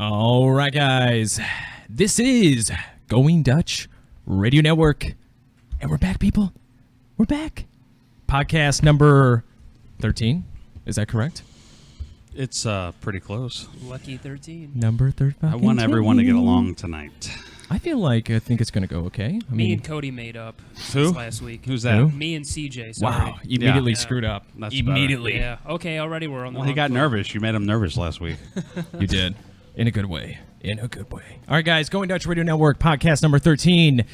All right, guys. This is Going Dutch Radio Network. And we're back, people. We're back. Podcast number 13. Is that correct? It's pretty close. Lucky 13. Number 13. I want everyone to get along tonight. I think it's going to go okay. Me and Cody made up Who? last week. Who's that? Who? Me and CJ, sorry. Wow. Immediately Yeah. screwed up. That's Immediately. Yeah. Okay, already we're on the Well, he wrong got foot. nervous. You made him nervous last week. You did. In a good way. In a good way. All right, guys. Going Dutch Radio Network, podcast number 13.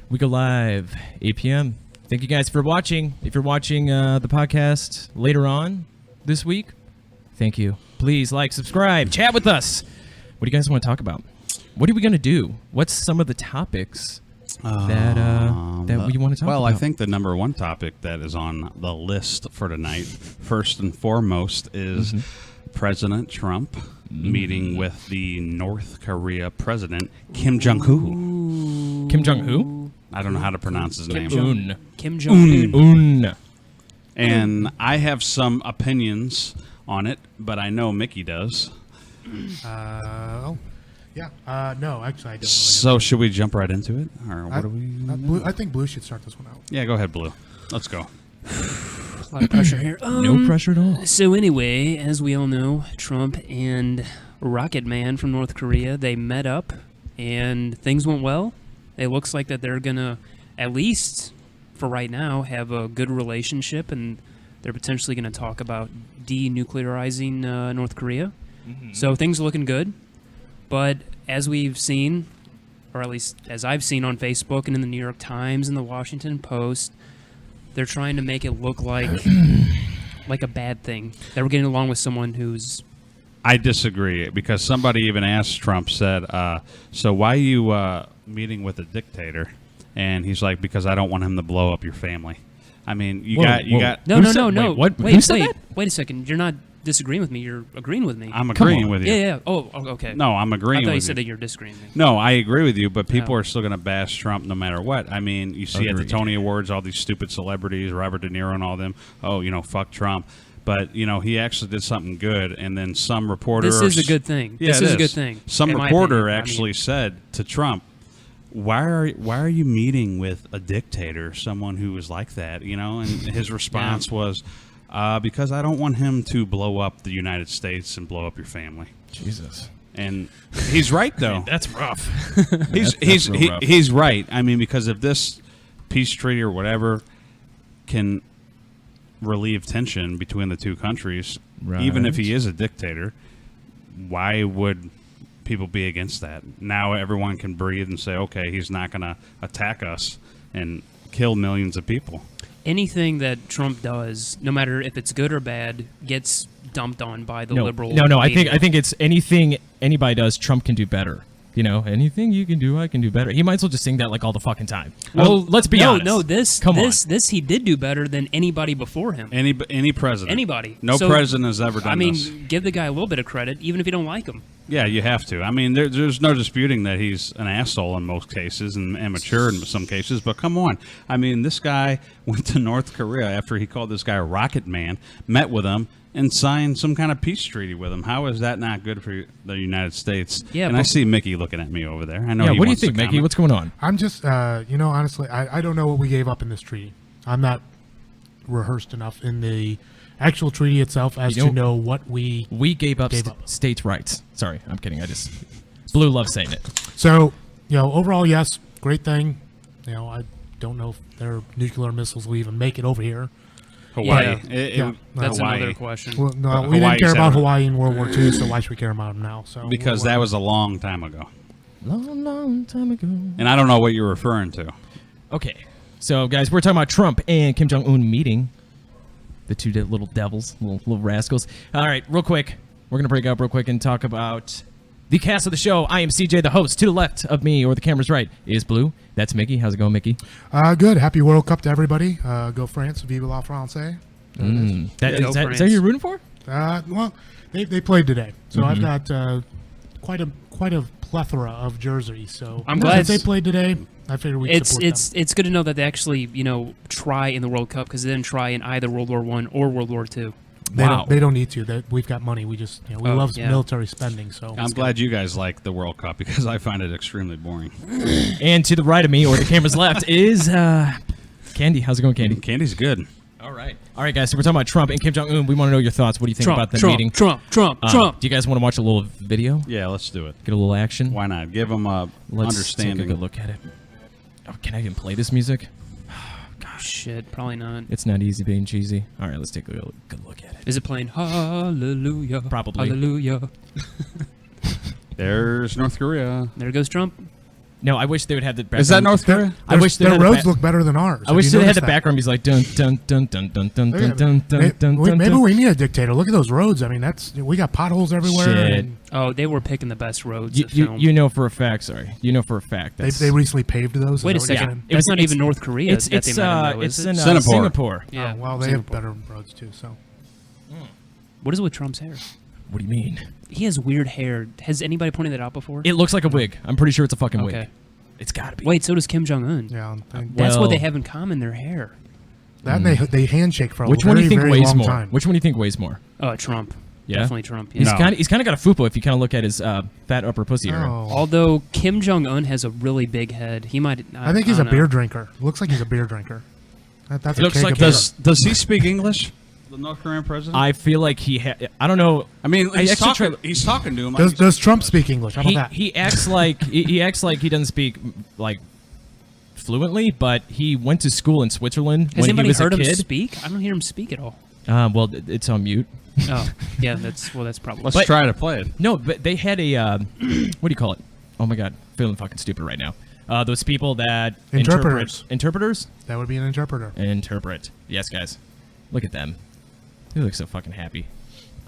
We go live 8 p.m. Thank you guys for watching. If you're watching the podcast later on this week, thank you. Please like, subscribe, chat with us. What do you guys want to talk about? What are we going to do? What's some of the topics that we want to talk about? Well, I think the number one topic that is on the list for tonight, first and foremost, is President Trump meeting with the North Korea president, Kim Jong-un. Kim Jong-un? I don't know how to pronounce his name. Un. Kim Jong-un. Un. And I have some opinions on it, but I know Mickey does. No, actually, I don't. Really So should we jump right into it? Or what I, do we... Blue, I think Blue should start this one out. Yeah, go ahead, Blue. Let's go. A lot of pressure here. No pressure at all. So anyway, as we all know, Trump and Rocket Man from North Korea, they met up and things went well. It looks like that they're going to, at least for right now, have a good relationship, and they're potentially going to talk about denuclearizing North Korea. So things are looking good. But as we've seen, or at least as I've seen on Facebook and in the New York Times and the Washington Post, they're trying to make it look like like a bad thing. That we're getting along with someone who's... I disagree, because somebody even asked Trump, said, so why are you meeting with a dictator? And he's like, because I don't want him to blow up your family. I mean, you got... No. Wait, what? Who said that? Wait a second. You're not disagreeing with me. You're agreeing with me. I'm agreeing with you. Yeah. Oh, okay. No, I'm agreeing I thought with you said you. that you're disagreeing with me. No, I agree with you, but people No. are still going to bash Trump no matter what. I mean, you see at the Agreed. Tony Awards, all these stupid celebrities, Robert De Niro and all them, fuck Trump. But, he actually did something good, and then some reporter... This is a good thing. Yeah, This it is a good thing. Some in my reporter opinion. actually said to Trump, why are you meeting with a dictator, someone who is like that, And his response was, because I don't want him to blow up the United States and blow up your family. Jesus. And he's right, though. That's rough. He's right. I mean, because if this peace treaty or whatever can relieve tension between the two countries, even if he is a dictator, why would people be against that? Now everyone can breathe and say, okay, he's not going to attack us and kill millions of people. Anything that Trump does, no matter if it's good or bad, gets dumped on by the liberal. No. I media. think it's anything anybody does, Trump can do better. Anything you can do, I can do better. He might as well just sing that like all the fucking time. Well, let's be honest. No, this he did do better than anybody before him. Any president. Anybody. No So, president has ever done I mean, this. give the guy a little bit of credit, even if you don't like him. Yeah, you have to. I mean, there's no disputing that he's an asshole in most cases and immature in some cases, but come on. I mean, this guy went to North Korea after he called this guy Rocket Man, met with him, and signed some kind of peace treaty with him. How is that not good for the United States? Yeah, and I see Mickey looking at me over there. I know. Yeah, he what do you wants to think, Mickey? comment. What's going on? I'm just, honestly, I don't know what we gave up in this treaty. I'm not rehearsed enough in the actual treaty itself as to know what we gave up states' rights. Sorry, I'm kidding. Blue loves saying it. So, overall, yes, great thing. I don't know if their nuclear missiles will even make it over here. Hawaii. Yeah. That's Hawaii. another question. Well, no, we Hawaii didn't care about seven. Hawaii in World War II, so why should we care about them now? So Because that was a long time ago. Long time ago. And I don't know what you're referring to. Okay, so guys, we're talking about Trump and Kim Jong-un meeting. The two little devils, little rascals. All right, real quick, we're going to break up real quick and talk about the cast of the show. I am CJ, the host. To the left of me, or the camera's right, is Blue. That's Mickey. How's it going, Mickey? Good. Happy World Cup to everybody. Go France. Vive la France. Is that who you're rooting for? Well, they played today, so I've got quite a plethora of jerseys. So I'm glad since they played today, I figured we'd support them. It's good to know that they actually try in the World Cup, because they didn't try in either World War I or World War II. They don't need to. We've got money. We just we love military spending. So I'm glad you guys like the World Cup because I find it extremely boring. And to the right of me, or the camera's left, is Candy. How's it going, Candy? Candy's good. All right, guys. So we're talking about Trump and Kim Jong Un. We want to know your thoughts. What do you think about the meeting? Trump. Do you guys want to watch a little video? Yeah, let's do it. Get a little action. Why not? Give them a understanding. Take a good look at it. Oh, can I even play this music? Shit, probably not. It's not easy being cheesy. All right, let's take a good look at it. Is it playing Hallelujah? Probably. Hallelujah. There's North Korea. There goes Trump. No, I wish they would have the background. Is that North Korea? I wish their roads look better than ours. I wish they had the background be like dun dun dun dun dun dun dun dun dun dun. Maybe we need a dictator. Look at those roads. I mean, we got potholes everywhere. Shit. Oh, they were picking the best roads. You know for a fact. Sorry, you know for a fact. They recently paved those. Wait a second. That's not even North Korea. It's in Singapore. Yeah. Well, they have better roads too. So. What is with Trump's hair? What do you mean? He has weird hair. Has anybody pointed that out before? It looks like a wig. I'm pretty sure it's a fucking wig. It's gotta be. Wait, so does Kim Jong Un? Yeah, that's what they have in common. Their hair. That they handshake for a Which one do you think weighs long more? time. Which one do you think weighs more? Trump. Yeah? Definitely Trump. Yeah. He's kind of got a fupa if you kind of look at his fat upper pussy area. Although Kim Jong Un has a really big head, he might. I think he's a beer drinker. Looks like he's a beer drinker. That's it looks like does he speak English? The North Korean president? I feel like I don't know. I mean, he's talking to him. Does Trump speak English? How about that? He acts like he acts like he doesn't speak like fluently, but he went to school in Switzerland when he was heard a kid. Him speak? I don't hear him speak at all. Well, it's on mute. Oh, yeah, that's probably. Let's try to play it. No, but they had a what do you call it? Oh my god, feeling fucking stupid right now. Those people that interpreters. That would be an interpreter. Interpret. Yes, guys. Look at them. They look so fucking happy.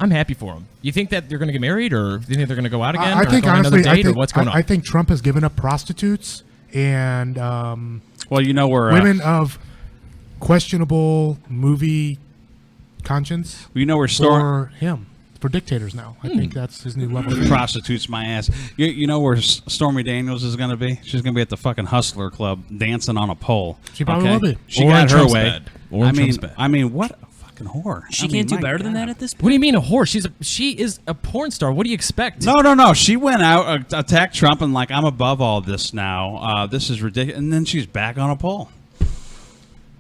I'm happy for them. You think that they're going to get married, or do you think they're going to go out again? I think honestly, what's going on? I think Trump has given up prostitutes and well, you know where women of questionable movie conscience. Well, you know where for dictators now. I think that's his new level. Prostitutes my ass. You know where Stormy Daniels is going to be? She's going to be at the fucking Hustler Club dancing on a pole. She probably will be. She got her way. I mean, what a fucking whore. She can't do better than that at this point? What do you mean a whore? She is a porn star. What do you expect? No. She went out, attacked Trump, and like, I'm above all this now. This is ridiculous. And then she's back on a pole.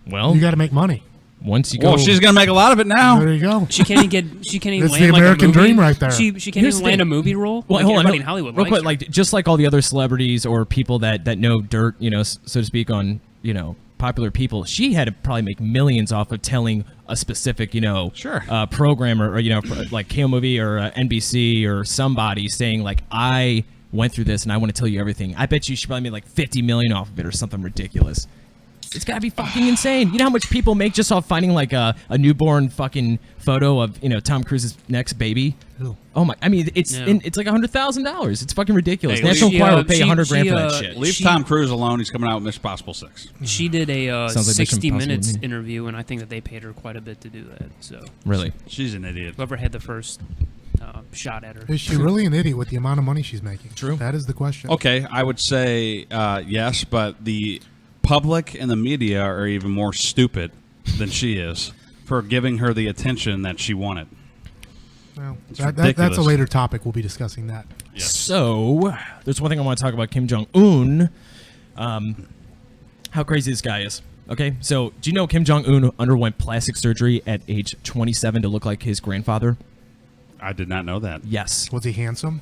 Well, you got to make money. Once you go, well, she's gonna make a lot of it now. There you go. She can't even That's land the American dream right there. She can't even land a movie role. Well, like hold on, everybody in Hollywood real quick, her. like just like all the other celebrities or people that know dirt, so to speak, on popular people. She had to probably make millions off of telling a specific, programmer or like KO Movie or NBC or somebody saying like, I went through this and I want to tell you everything. I bet you she probably made like 50 million off of it or something ridiculous. It's gotta be fucking insane. You know how much people make just off finding like a newborn fucking photo of Tom Cruise's next baby? Ew. Oh my! I mean, it's like $100,000. It's fucking ridiculous. Hey, National Enquirer would pay $100,000 for that shit. Leave Tom Cruise alone. He's coming out with Mission Impossible 6. She did a like 60 Minutes interview, and I think that they paid her quite a bit to do that. So really, she's an idiot. Whoever had the first shot at her. Is she really an idiot with the amount of money she's making? True. That is the question. Okay, I would say yes, but the public and the media are even more stupid than she is for giving her the attention that she wanted. Well, that's a later topic. We'll be discussing that. Yes. So, there's one thing I want to talk about Kim Jong-un. How crazy this guy is. Okay, so do you know Kim Jong-un underwent plastic surgery at age 27 to look like his grandfather? I did not know that. Yes. Was he handsome?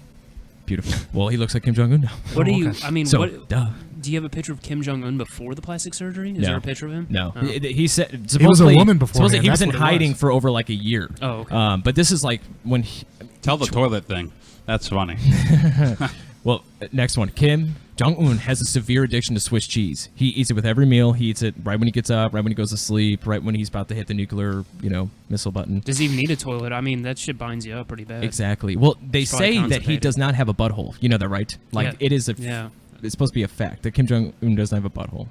Beautiful. Well, he looks like Kim Jong-un now. What do you? I mean, so, what? Duh. Do you have a picture of Kim Jong Un before the plastic surgery? Is there a picture of him? No. Oh. He said he was a woman before. Supposedly he was in hiding for over like a year. Oh, okay. But this is like when tell the toilet thing. That's funny. Well, next one. Kim Jong-un has a severe addiction to Swiss cheese. He eats it with every meal. He eats it right when he gets up, right when he goes to sleep, right when he's about to hit the nuclear, missile button. Does he even need a toilet? I mean, that shit binds you up pretty bad. Exactly. Well, they say that he does not have a butthole. You know that, right? Like it is it's supposed to be a fact that Kim Jong-un doesn't have a butthole,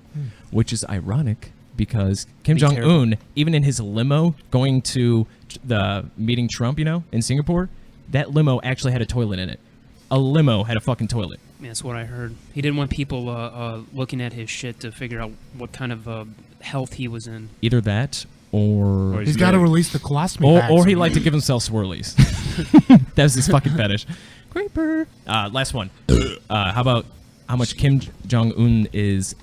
which is ironic because Kim Jong-un, even in his limo going to the meeting Trump, in Singapore, that limo actually had a toilet in it. A limo had a fucking toilet. Yeah, that's what I heard. He didn't want people looking at his shit to figure out what kind of health he was in. Either that, or he's got to release the colostomy bags. or he liked to give himself swirlies. That was his fucking fetish. Creeper. Last one. How about how much Kim Jong-un is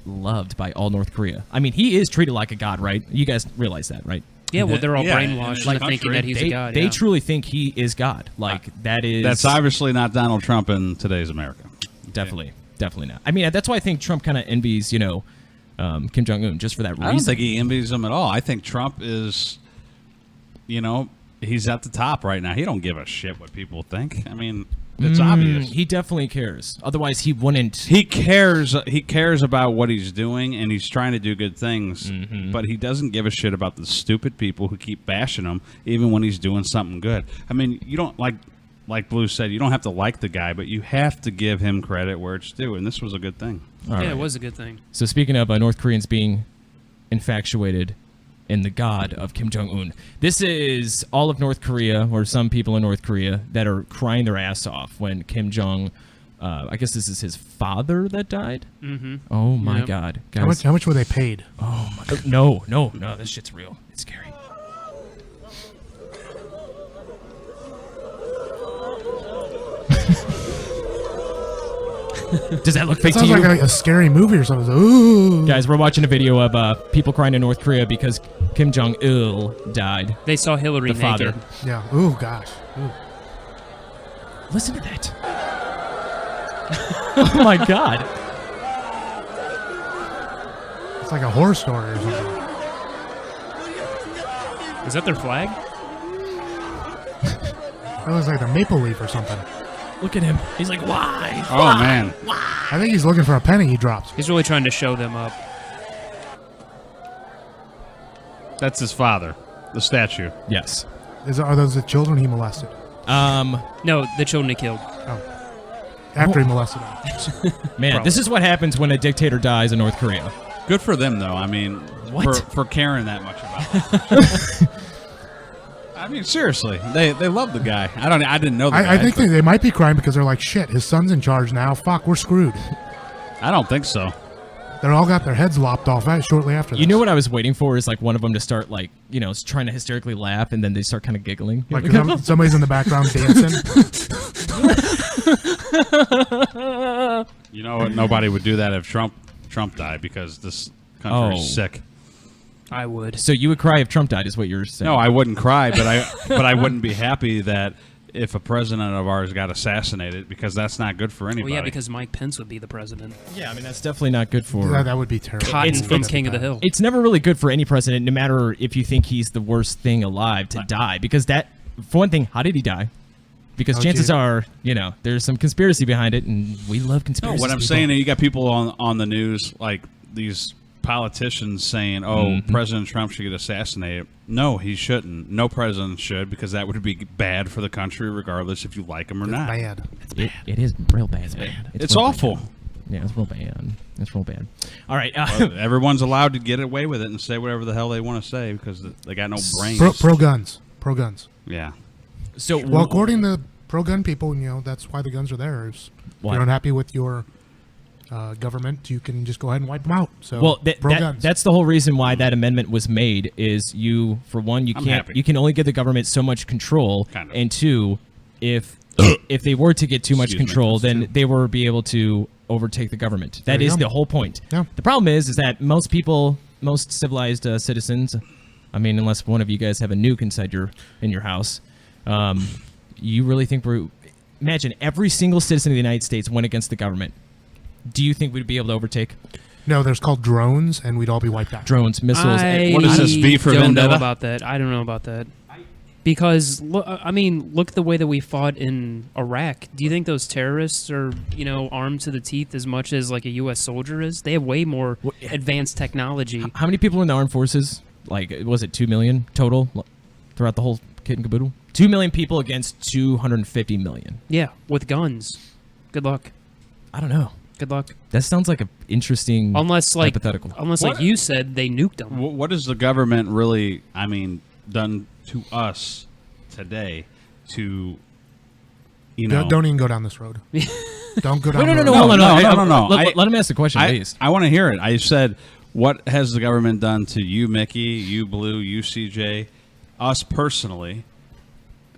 loved by all North Korea? I mean, he is treated like a god, right? You guys realize that, right? Yeah, well, they're all Yeah, brainwashed in into the thinking that he's they, a god. They yeah. truly think he is God. Like, that is... That's obviously not Donald Trump in today's America. Definitely not. I mean, that's why I think Trump kind of envies, Kim Jong-un, just for that reason. I don't think he envies him at all. I think Trump is, he's at the top right now. He don't give a shit what people think. I mean, it's obvious. He definitely cares. Otherwise, he wouldn't... He cares about what he's doing, and he's trying to do good things, but he doesn't give a shit about the stupid people who keep bashing him, even when he's doing something good. I mean, you don't, like Blue said, you don't have to like the guy, but you have to give him credit where it's due, and this was a good thing. All right. It was a good thing. So speaking of North Koreans being infatuated in the god of Kim Jong-un, this is all of North Korea, or some people in North Korea, that are crying their ass off when Kim Jong, I guess this is his father that died? Mm-hmm. Oh my Yep. God. Guys. How much were they paid? Oh my No, this shit's real. It's scary. Does that look fake to Sounds you? like a scary movie or something. Ooh. Guys, we're watching a video of people crying in North Korea because Kim Jong-il died. They saw Hillary The naked. father. Yeah. Ooh, gosh. Ooh. Listen to that. Oh my God. It's like a horror story or something. Is that their flag? That was like the maple leaf or something. Look at him. He's like, why? Oh, man. I think he's looking for a penny he dropped. He's really trying to show them up. That's his father, the statue. Yes. Are those the children he molested? No, the children he killed. After he molested them. Man, Probably. this is what happens when a dictator dies in North Korea. Good for them, though. I mean, What? for caring that much about it. I mean, seriously, they love the guy. I didn't know the guy. I think they might be crying because they're like, shit, his son's in charge now. Fuck, we're screwed. I don't think so. They're all got their heads lopped off shortly after this. You know what I was waiting for is like one of them to start like, trying to hysterically laugh and then they start kind of giggling. Like somebody's in the background dancing. You know what? Nobody would do that if Trump died because this country is sick. I would. So you would cry if Trump died is what you're saying. No, I wouldn't cry, but I wouldn't be happy that if a president of ours got assassinated because that's not good for anybody. Well, yeah, because Mike Pence would be the president. Yeah, I mean, that's definitely not good for... That would be terrible. Cotton It's- from it's- King of the Hill. It's never really good for any president, no matter if you think he's the worst thing alive to die. Because that, for one thing, how did he die? Because chances are, there's some conspiracy behind it, and we love No, conspiracies. what I'm saying is you got people on the news like these politicians saying, President Trump should get assassinated. No, he shouldn't. No president should, because that would be bad for the country regardless if you like him or not. Bad. It is real bad. It's bad. It's real awful. bad. Yeah, it's real bad. It's real bad. All right. Everyone's allowed to get away with it and say whatever the hell they want to say because they got no brains. Pro guns. Pro guns. Yeah. So, Well, according to pro gun people, that's why the guns are there. If you're unhappy with your government, you can just go ahead and wipe them out. So, well, pro guns. that's the whole reason why that amendment was made. Is for one, you can only give the government so much control, Kind of. and two, if they were to get too much Excuse me, control, that's then true. they were be able to overtake the government. That There you is go. the whole point. Yeah. The problem is that most people, most civilized citizens, I mean, unless one of you guys have a nuke inside in your house, you really think imagine every single citizen of the United States went against the government. Do you think we'd be able to overtake No, there's called drones, and we'd all be wiped out. drones, missiles? What is this, V for don't Vendetta? know about that. I don't know about that. Because, look at the way that we fought in Iraq. Do you think those terrorists are, armed to the teeth as much as, like, a U.S. soldier is? They have way more advanced technology. How many people in the armed forces? Like, was it 2 million total throughout the whole kit and caboodle? 2 million people against 250 million. Yeah, with guns. Good luck. I don't know. Good luck. That sounds like an interesting hypothetical. Unless, What? like you said, they nuked them. What has the government really, done to us today to, Don't even go down this road. Don't go down. Wait, no, the no, road. hold on. No. Let him ask the question, please. I want to hear it. I said, What has the government done to you, Mickey, you, Blue, you, CJ, us personally,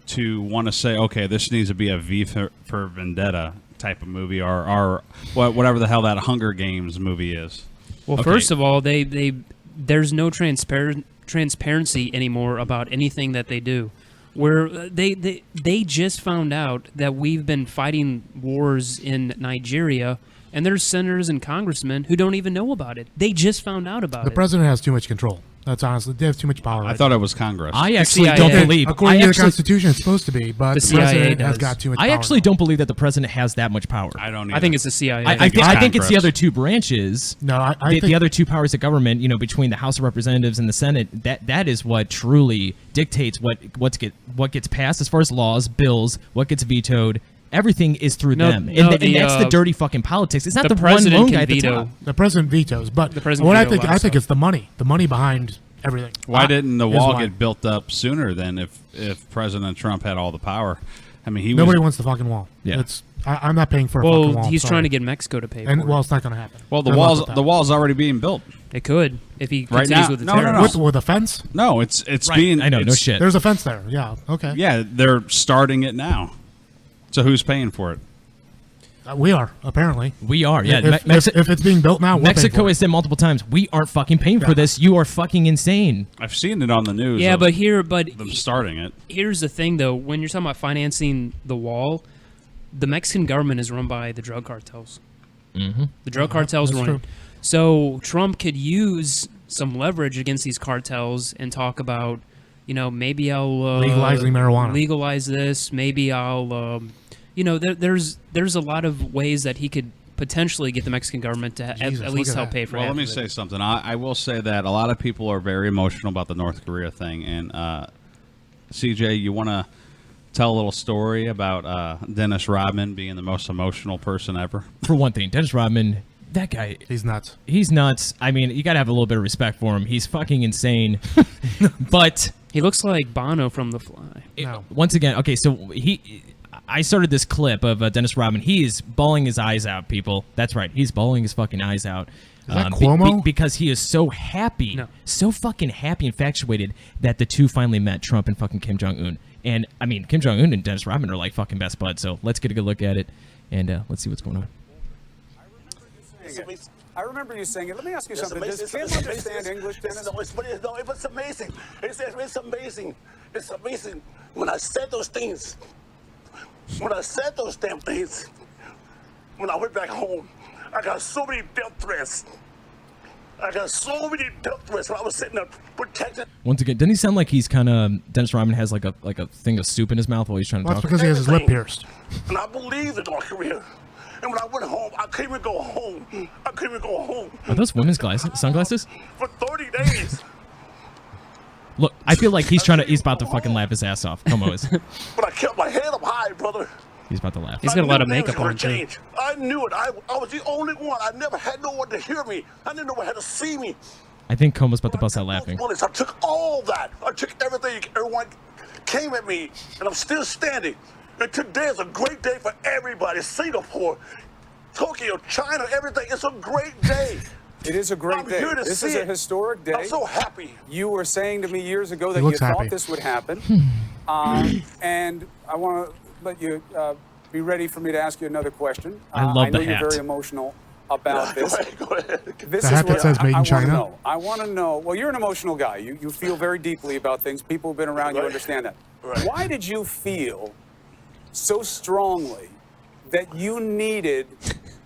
to want to say, okay, this needs to be a V for Vendetta type of movie, or whatever the hell that Hunger Games movie is? Well, first of all, there's no transparency anymore about anything that they do. Where they just found out that we've been fighting wars in Nigeria, and there's senators and congressmen who don't even know about it. They just found out about it. The president has too much control. That's honestly, they have too much power. I thought it was Congress. I actually don't believe. According to the Constitution, it's supposed to be, but the president has got too much power. I actually don't believe that the president has that much power. I don't either. I think it's the CIA. I think it's the other two branches. No, I think the other two powers of government, between the House of Representatives and the Senate, that is what truly dictates what gets passed as far as laws, bills, what gets vetoed. Everything is through them, and that's the dirty fucking politics. It's not the one lone guy at the top. The president vetoes, but the president what I think it's the money behind everything. Why didn't the wall get built up sooner than if President Trump had all the power? I mean, nobody wants the fucking wall. Yeah, I'm not paying for a fucking wall. Well, he's trying to get Mexico to pay for it. Well, it's not going to happen. Well, the wall's already being built. It could if he Right continues now. with the No. terrorists. With a fence? No, it's right. being. I know, no shit. There's a fence there. Yeah. Okay. Yeah, they're starting it now. So who's paying for it? We are, apparently. We are, yeah. If it's being built now, Mexico has said multiple times, we aren't fucking paying for this. You are fucking insane. I've seen it on the news. Yeah, but them starting it. Here's the thing, though. When you're talking about financing the wall, the Mexican government is run by the drug cartels. Mm-hmm. The drug cartels That's run it. true. So Trump could use some leverage against these cartels and talk about, maybe I'll legalizing marijuana. Legalize this. Maybe I'll. There's a lot of ways that he could potentially get the Mexican government to at least help pay for it. Well, let me say something. I will say that a lot of people are very emotional about the North Korea thing. And, CJ, you want to tell a little story about Dennis Rodman being the most emotional person ever? For one thing, Dennis Rodman, that guy... He's nuts. He's nuts. I mean, you got to have a little bit of respect for him. He's fucking insane. But... He looks like Bono from The Fly. No. Once again, okay, so I started this clip of Dennis Rodman. He is bawling his eyes out, people. That's right. He's bawling his fucking eyes out. Is that Cuomo? Because he is so happy, so fucking happy, infatuated that the two finally met, Trump and fucking Kim Jong-un. And, I mean, Kim Jong-un and Dennis Rodman are like fucking best buds. So let's get a good look at it, and let's see what's going on. I remember you saying it. Let me ask you something. Does Kim understand English, Dennis? It's amazing. It's amazing. It's amazing. When I said those things, when I said those damn things, when I went back home, I got so many death threats. I got so many death threats when I was sitting there protected. Once again, doesn't he sound like he's kind of... Dennis Rodman has like a thing of soup in his mouth while he's trying to talk? That's because he has his lip pierced. And I believed in North Korea. And when I went home, I couldn't even go home. I couldn't even go home. Are those women's sunglasses? For 30 days. Look, I feel like he's about to fucking laugh his ass off. Como is. But I kept my head up high, brother. He's about to laugh. He's got a lot of makeup on, too. I knew it. I was the only one. I never had no one to hear me. I didn't know one had to see me. I think Como's about to bust out laughing. I took all that. I took everything. Everyone came at me, and I'm still standing. And today is a great day for everybody. Singapore, Tokyo, China, everything. It's a great day. It is a great day. This is a historic day. I'm so happy. You were saying to me years ago that you thought this would happen. And I want to let you be ready for me to ask you another question. I love the hat. I know you're very emotional about this. Go ahead. This the hat that says made in China? I want to know. Well, you're an emotional guy. You feel very deeply about things. People who've been around you understand that. Right. Why did you feel so strongly that you needed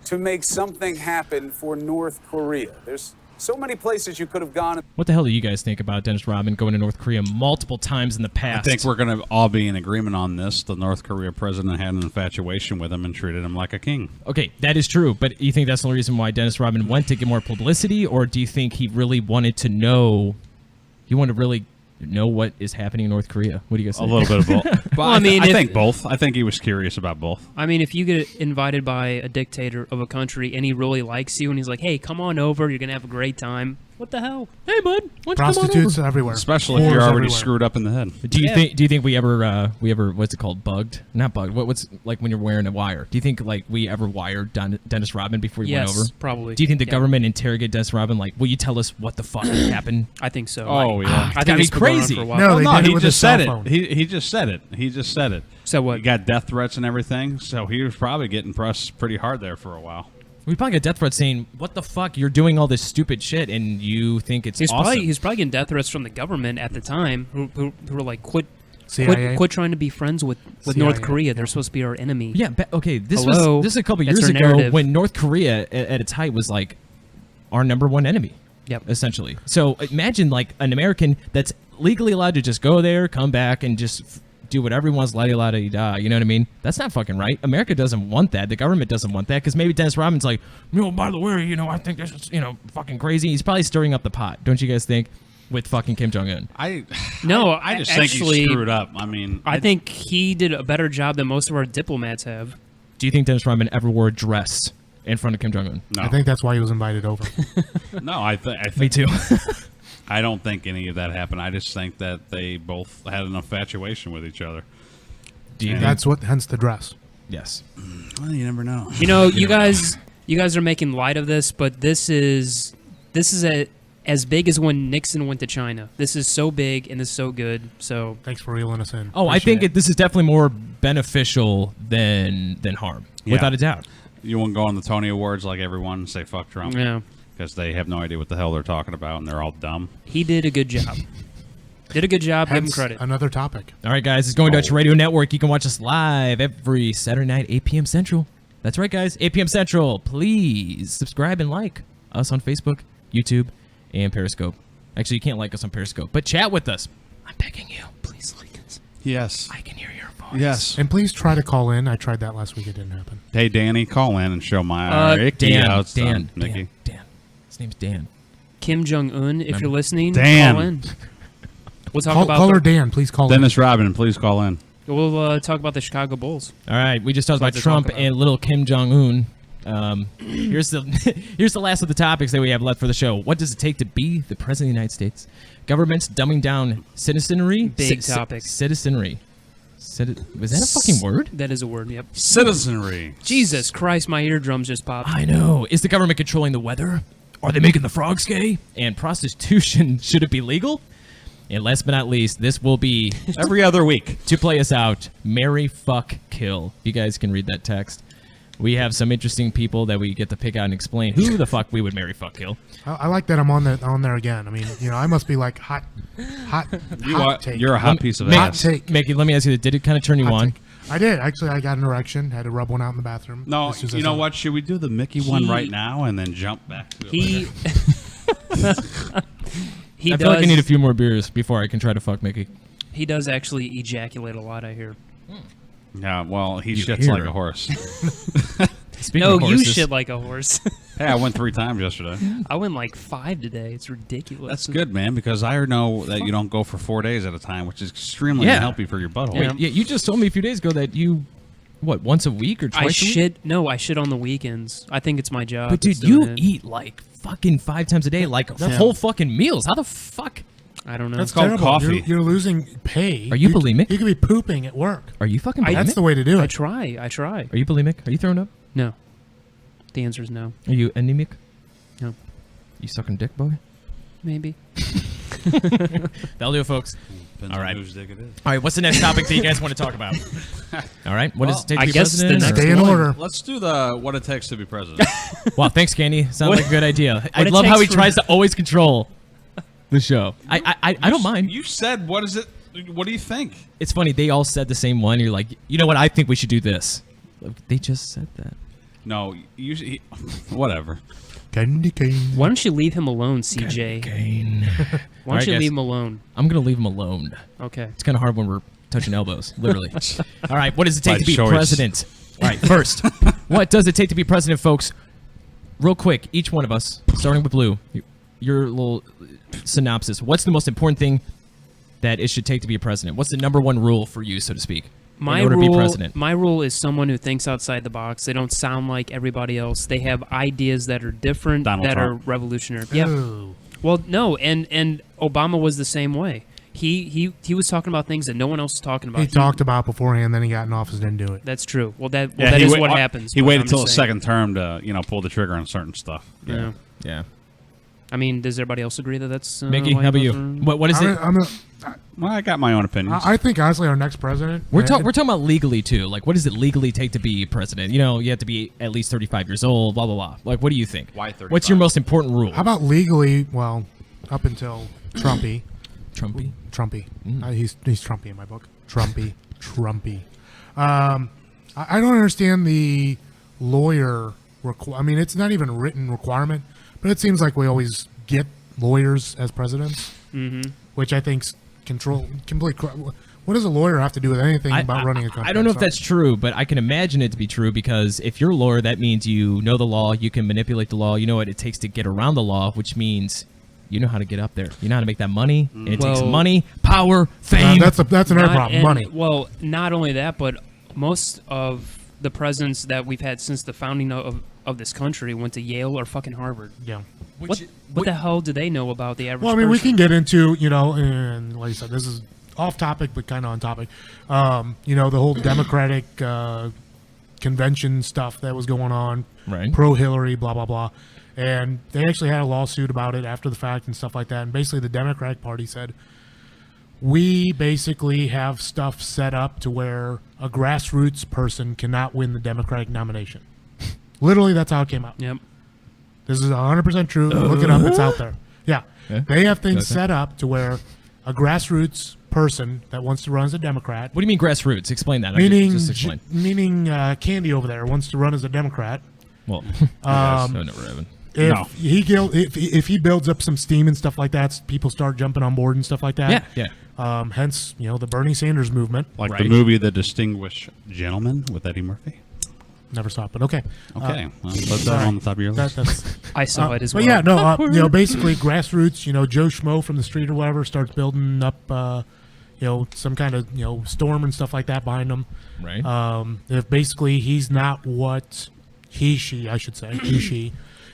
to make something happen for North Korea? There's so many places you could have gone. What the hell do you guys think about Dennis Rodman going to North Korea multiple times in the past? I think we're going to all be in agreement on this. The North Korea president had an infatuation with him and treated him like a king. Okay, that is true, but you think that's the only reason why Dennis Rodman went to get more publicity, or do you think he really wanted to know? He wanted to really know what is happening in North Korea. What do you guys think? A little bit of both. Well, I mean, I think both. I think he was curious about both. I mean, if you get invited by a dictator of a country and he really likes you and he's like, hey, come on over, you're going to have a great time. What the hell? Hey, bud. Why don't you come on Prostitutes over? everywhere. Especially if Whores you're already everywhere. screwed up in the head. Do you Yeah. think? Do you think we ever what's it called? Bugged? Not bugged. What's like when you're wearing a wire? Do you think like we ever wired Dennis Rodman before he went Yes, over? probably. Do you think the Yeah. government interrogated Dennis Rodman? Like, will you tell us what the fuck happened? I think so. Oh, yeah. I gotta think be it's been going on crazy. for a while. No, they No, did it he with just his cell said it. phone. He just said it. He just said it. So what? He got death threats and everything, so he was probably getting pressed pretty hard there for a while. We probably got death threats saying, "What the fuck? You're doing all this stupid shit, and you think it's He's awesome." probably getting death threats from the government at the time, who were like, quit CIA. quit trying to be friends with North CIA, Korea. yeah. They're supposed to be our enemy. Yeah, okay. This Hello? was a couple That's years their ago narrative. when North Korea at its height was like our number one enemy. Yep. Essentially. So imagine like an American that's legally allowed to just go there, come back, and just do whatever he wants, la-di-la-di-da. You know what I mean? That's not fucking right. America doesn't want that. The government doesn't want that because maybe Dennis Rodman's like, by the way, I think this is, fucking crazy. He's probably stirring up the pot. Don't you guys think? With fucking Kim Jong-un. I just think actually, he screwed up. I mean, I think he did a better job than most of our diplomats have. Do you think Dennis Rodman ever wore a dress in front of Kim Jong-un? no. I think that's why he was invited over. No, I think Me too. I don't think any of that happened. I just think that they both had an infatuation with each other. Do you Yeah. think? That's what, hence the dress. Yes. Well, you never know. You guys are making light of this, but this is as big as when Nixon went to China. This is so big and this is so good. So Thanks for reeling us in. Oh, I Appreciate think this is definitely more beneficial than harm, Yeah. without a doubt. You won't go on the Tony Awards like everyone and say fuck Trump. yeah, Because they have no idea what the hell they're talking about and they're all dumb. he did a good job. Give him Hence, credit. another topic. All right, guys, it's Going Dutch Radio Network. You can watch us live every Saturday night, 8 p.m. Central. That's right, guys, 8 p.m. Central. Please subscribe and like us on Facebook, YouTube, and Periscope. Actually, you can't like us on Periscope, but chat with us. I'm begging you. Please like us. Yes. I can hear your voice. Yes. And please try to call in. I tried that last week. It didn't happen. Hey, Danny, call in and show my icky Dan, out son, Dan, Mickey. Dan. His name's Dan. Kim Jong Un, if you're listening, Dan. call in. We'll talk Call about her Dan. Please call in. Dennis Rodman, please call in. we'll talk about the Chicago Bulls. All right, we just talked about to Trump talk about. and little Kim Jong Un. Here's the here's the last of the topics that we have left for the show. What does it take to be the president of the United States? Governments dumbing down citizenry. Big topic. Citizenry. Was that a fucking word? That is a word. Yep. Citizenry. Jesus Christ, my eardrums just popped. I know. Is the government controlling the weather? Are they making the frogs gay? And prostitution, should it be legal? And last but not least, this will be, Every other week. to play us out, marry, fuck, kill. You guys can read that text. We have some interesting people that we get to pick out and explain who the fuck we would marry, fuck, kill. I like that I'm on there again. I mean, I must be like hot take. You're a hot piece of Hot ass. take. Mickey, let me ask you, did it kind of turn you Hot on? take. I did. Actually, I got an erection. Had to rub one out in the bathroom. No, This is you as know a- what? Should we do the Mickey one right now and then jump back to it He later? he I does feel like I need a few more beers before I can try to fuck Mickey. he does actually ejaculate a lot, I hear. Yeah, well, he You shits hear like it. a horse. Speaking No, of you horses, shit like a horse. Hey, I went 3 times yesterday. I went like 5 today. It's ridiculous. That's good, man, because I know that you don't go for 4 days at a time, which is extremely Yeah. unhealthy for your butthole. Yeah. Wait, yeah, you just told me a few days ago that you, once a week or twice a week? I shit on the weekends. I think it's my job. But that's dude, you doing it. eat like fucking 5 times a day, like Yeah. whole fucking meals. How the fuck? I don't know. That's called terrible. coffee. You're losing pay. Are you bulimic? You could be pooping at work. Are you fucking I- bulimic? That's the way to do I it. try. Are you bulimic? Are you throwing up? No. The answer is no. Are you anemic? No. You sucking dick, boy? Maybe. That'll do it, folks. Depends All on right. whose dick it is. All right, what's the next topic that you guys want to talk about? All right, what does it take to I be guess the president? next Stay in one. order. Let's do the what it takes to be president. Wow, thanks, Candy. Sounds What- like a good idea. I it love how takes he for- tries to always control the show. I don't mind. You said, what is it? What do you think? It's funny, they all said the same one. You're like, you know what? I think we should do this. They just said that. No, whatever. Candy cane. Why don't you leave him alone, CJ? Kane. Why don't Alright, you guys. leave him alone? I'm going to leave him alone. Okay. It's kind of hard when we're touching elbows, literally. All right, what does it take By to be choice. president? All right, first, what does it take to be president, folks? Real quick, each one of us, starting with Blue, your little synopsis. What's the most important thing that it should take to be a president? What's the number one rule for you, so to speak, in order to be president? My rule is someone who thinks outside the box. They don't sound like everybody else. They have ideas that are different, Donald that Trump. are revolutionary. Yeah. Ooh. Well, no, and Obama was the same way. He was talking about things that no one else was talking about. He talked about beforehand, then he got in office and didn't do it. That's true. Well, that is what happens. He but waited I'm until just his saying. second term to pull the trigger on certain stuff. Yeah. Yeah. I mean, does everybody else agree that that's Mickey, why how about he you? votes What is it? Well, I got my own opinions. I think honestly, our next president. We're talking about legally too. Like, what does it legally take to be president? You know, you have to be at least 35 years old. Blah blah blah. Like, what do you think? Why 35? What's your most important rule? How about legally? Well, up until Trumpy. Trumpy? Trumpy. He's Trumpy in my book. Trumpy. I don't understand the lawyer. I mean, it's not even a written requirement, but it seems like we always get lawyers as presidents, which I think's complete. What does a lawyer have to do with anything about running a country? I don't know if that's true, but I can imagine it to be true because if you're a lawyer, that means you know the law, you can manipulate the law, you know what it takes to get around the law, which means you know how to get up there. You know how to make that money, and it takes money, power, fame. That's another problem. Money. Well, not only that, but most of the presidents that we've had since the founding of this country went to Yale or fucking Harvard. Yeah. What the hell do they know about the average Well, I mean, we person? can get into, and like I said, this is off topic, but kind of on topic. The whole Democratic convention stuff that was going on, Right. pro-Hillary, blah, blah, blah. And they actually had a lawsuit about it after the fact and stuff like that. And basically the Democratic Party said, we basically have stuff set up to where a grassroots person cannot win the Democratic nomination. Literally, that's how it came out. Yep. This is 100% true. Look it up. It's out there. Yeah. Yeah. They have things Okay. set up to where a grassroots person that wants to run as a Democrat, What do you mean grassroots? Explain that. Just explain. meaning Candy over there wants to run as a Democrat. Well, Um, no, never happened. If he builds up some steam and stuff like that, people start jumping on board and stuff like that. Yeah. Hence, the Bernie Sanders movement. Like Right. the movie The Distinguished Gentleman with Eddie Murphy. Never saw it, but okay. Okay, well, put that on the top of your list. That's I saw it as but well. yeah, no, basically grassroots, Joe Schmo from the street or whatever starts building up, some kind of, storm and stuff like that behind him. Right. If basically he's not what she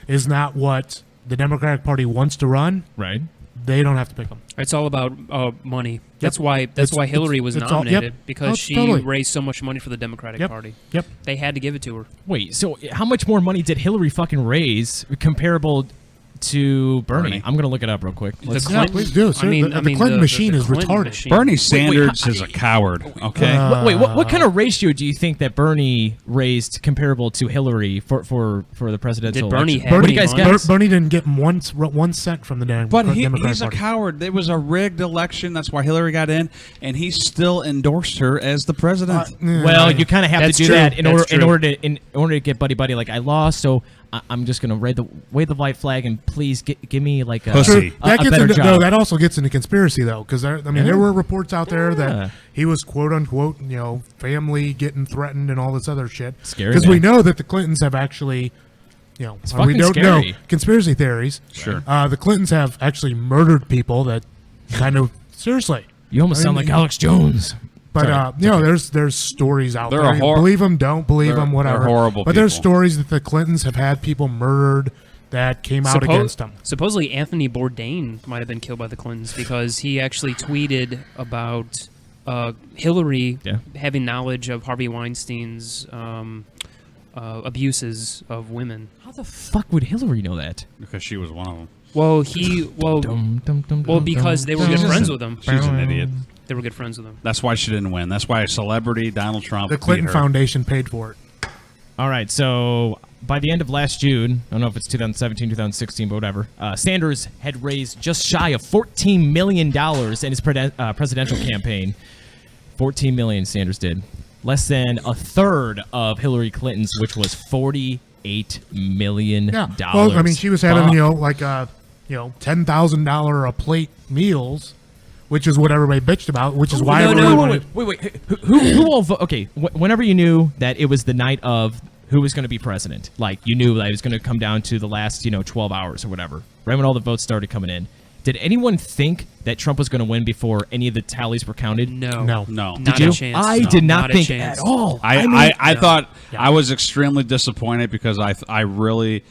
is not what the Democratic Party wants to run, Right. they don't have to pick him. It's all about money. That's why Hillary was it's all- nominated yep. because Oh, she totally. raised so much money for the Democratic Party. Yep. They had to give it to her. Wait, so how much more money did Hillary fucking raise comparable to Bernie? I'm going to look it up real quick. The Let's- Clinton- please do. Sir, the Clinton machine is Clinton retarded. machine. Bernie Sanders is a coward. Okay, Wait, what kind of ratio do you think that Bernie raised comparable to Hillary for the presidential Did Bernie election? have What do you any guys money? guess? Bernie didn't get one cent from the but Democratic he's a Party. coward. It was a rigged election. That's why Hillary got in, and he still endorsed her as the president. Well, you kind of have That's to do true. that in That's order true. in order to get buddy. Like I lost, so I'm just gonna wave the white flag and please give me like a, Pussy. a better job. No, that also gets into conspiracy though, because there were reports out there Yeah. that he was quote unquote, family getting threatened and all this other shit. Scary, because we man. know that the Clintons have actually, It's we fucking don't scary. know conspiracy theories. Sure. The Clintons have actually murdered people that kind of seriously. You almost sound like Alex Jones. But Sorry. there's stories out They're there. a Believe them, don't believe they're- them, whatever. they're horrible But there's people. stories that the Clintons have had people murdered that came out against them. Supposedly, Anthony Bourdain might have been killed by the Clintons because he actually tweeted about Hillary having knowledge of Harvey Weinstein's abuses of women. How the fuck would Hillary know that? Because she was one of them. Well, because they were good friends with him. She's an idiot. They were good friends with him. That's why she didn't win. That's why a celebrity, Donald Trump, The Clinton beat her. Foundation paid for it. All right, so by the end of last June, I don't know if it's 2017, 2016, but whatever, Sanders had raised just shy of $14 million in his presidential campaign. $14 million Sanders did. Less than a third of Hillary Clinton's, which was $48 million. Yeah. Well, I mean, she was having, $10,000 a plate meals, which is what everybody bitched about, which is why everybody wanted. Wait. Who all vote? Okay, whenever you knew that it was the night of who was going to be president, like you knew that it was going to come down to the last, 12 hours or whatever, right when all the votes started coming in. Did anyone think that Trump was going to win before any of the tallies were counted? No. No. Not Did you? a chance. I No, did not a think chance. at all. I thought Yeah. I was extremely disappointed because I really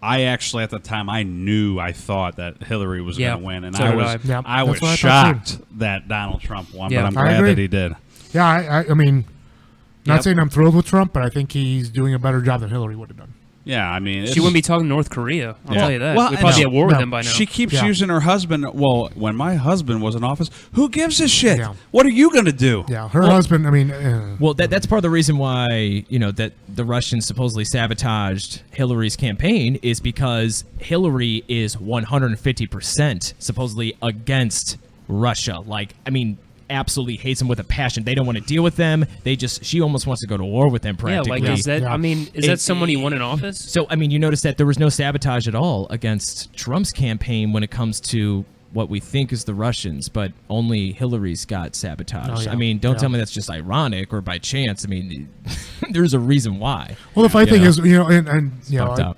I actually, at the time, I thought that Hillary was Yeah, going to win, and so I did was I. Yeah, I was that's what I thought, too. shocked that Donald Trump won, Yeah. but I'm I glad agree. that he did. Yeah, I mean, not Yep. saying I'm thrilled with Trump, but I think he's doing a better job than Hillary would have done. Yeah, I mean, She wouldn't be talking North Korea. I'll Yeah. tell you that. Well, We'd probably be no, at war with no. them by now. She keeps Yeah. using her husband. Well, when my husband was in office, who gives a shit? Yeah. What are you going to do? Yeah, her husband. I mean, Well, that's part of the reason why, that the Russians supposedly sabotaged Hillary's campaign is because Hillary is 150% supposedly against Russia. Like, I mean, absolutely hates them with a passion. They don't want to deal with them. She almost wants to go to war with them yeah, practically. like is that? Yeah. I mean, is that someone you want in office? So, I mean, you notice that there was no sabotage at all against Trump's campaign when it comes to what we think is the Russians, but only Hillary's got sabotaged. Oh, yeah. I mean, don't Yeah. tell me that's just ironic or by chance. I mean, there's a reason why. well, the funny thing Yeah. is, and Fucked up.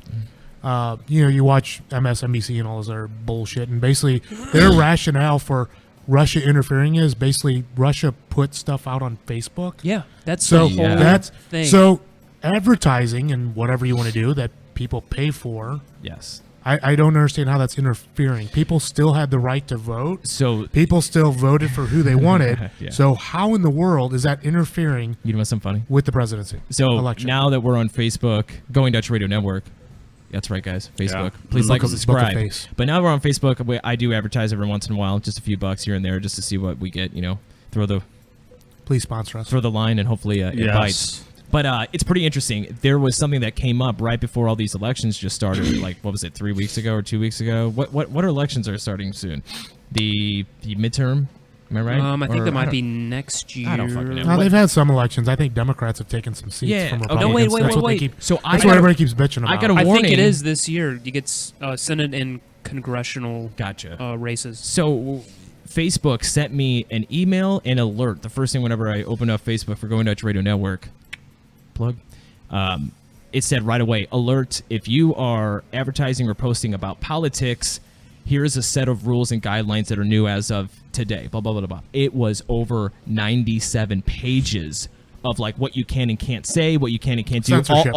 you watch MSNBC and all this other bullshit, and basically their rationale for Russia interfering is basically Russia put stuff out on Facebook. Yeah, that's So the whole that's thing. so advertising and whatever you want to do that people pay for. Yes. I don't understand how that's interfering. People still had the right to vote. So, People still voted for who they wanted. Yeah. So how in the world is that interfering you know something funny? with the presidency? So election? now that we're on Facebook, Going Dutch Radio Network. That's right, guys. Facebook. Yeah. Please like and Book of subscribe. face. But now we're on Facebook. I do advertise every once in a while, just a few bucks here and there, just to see what we get. Throw Please sponsor us. the line and hopefully it Yes. bites. But it's pretty interesting. There was something that came up right before all these elections just started. Like, what was it, 3 weeks ago or 2 weeks ago? What elections are starting soon? The midterm. Am I right? I think Or- that might be next year. I don't fucking know. No, they've had some elections. I think Democrats have taken some seats Yeah. from Okay. Republicans. No, wait, That's what they wait. keep- So I that's got what a- everybody keeps bitching about. I got a I think warning. it is this year. You get Senate and congressional Gotcha. races. So Facebook sent me an email and alert. The first thing whenever I opened up Facebook for Going Dutch Radio Network, plug, it said right away, alert, if you are advertising or posting about politics, here's a set of rules and guidelines that are new as of today, blah, blah, blah, blah. It was over 97 pages of like what you can and can't say, what you can and can't do, Censorship.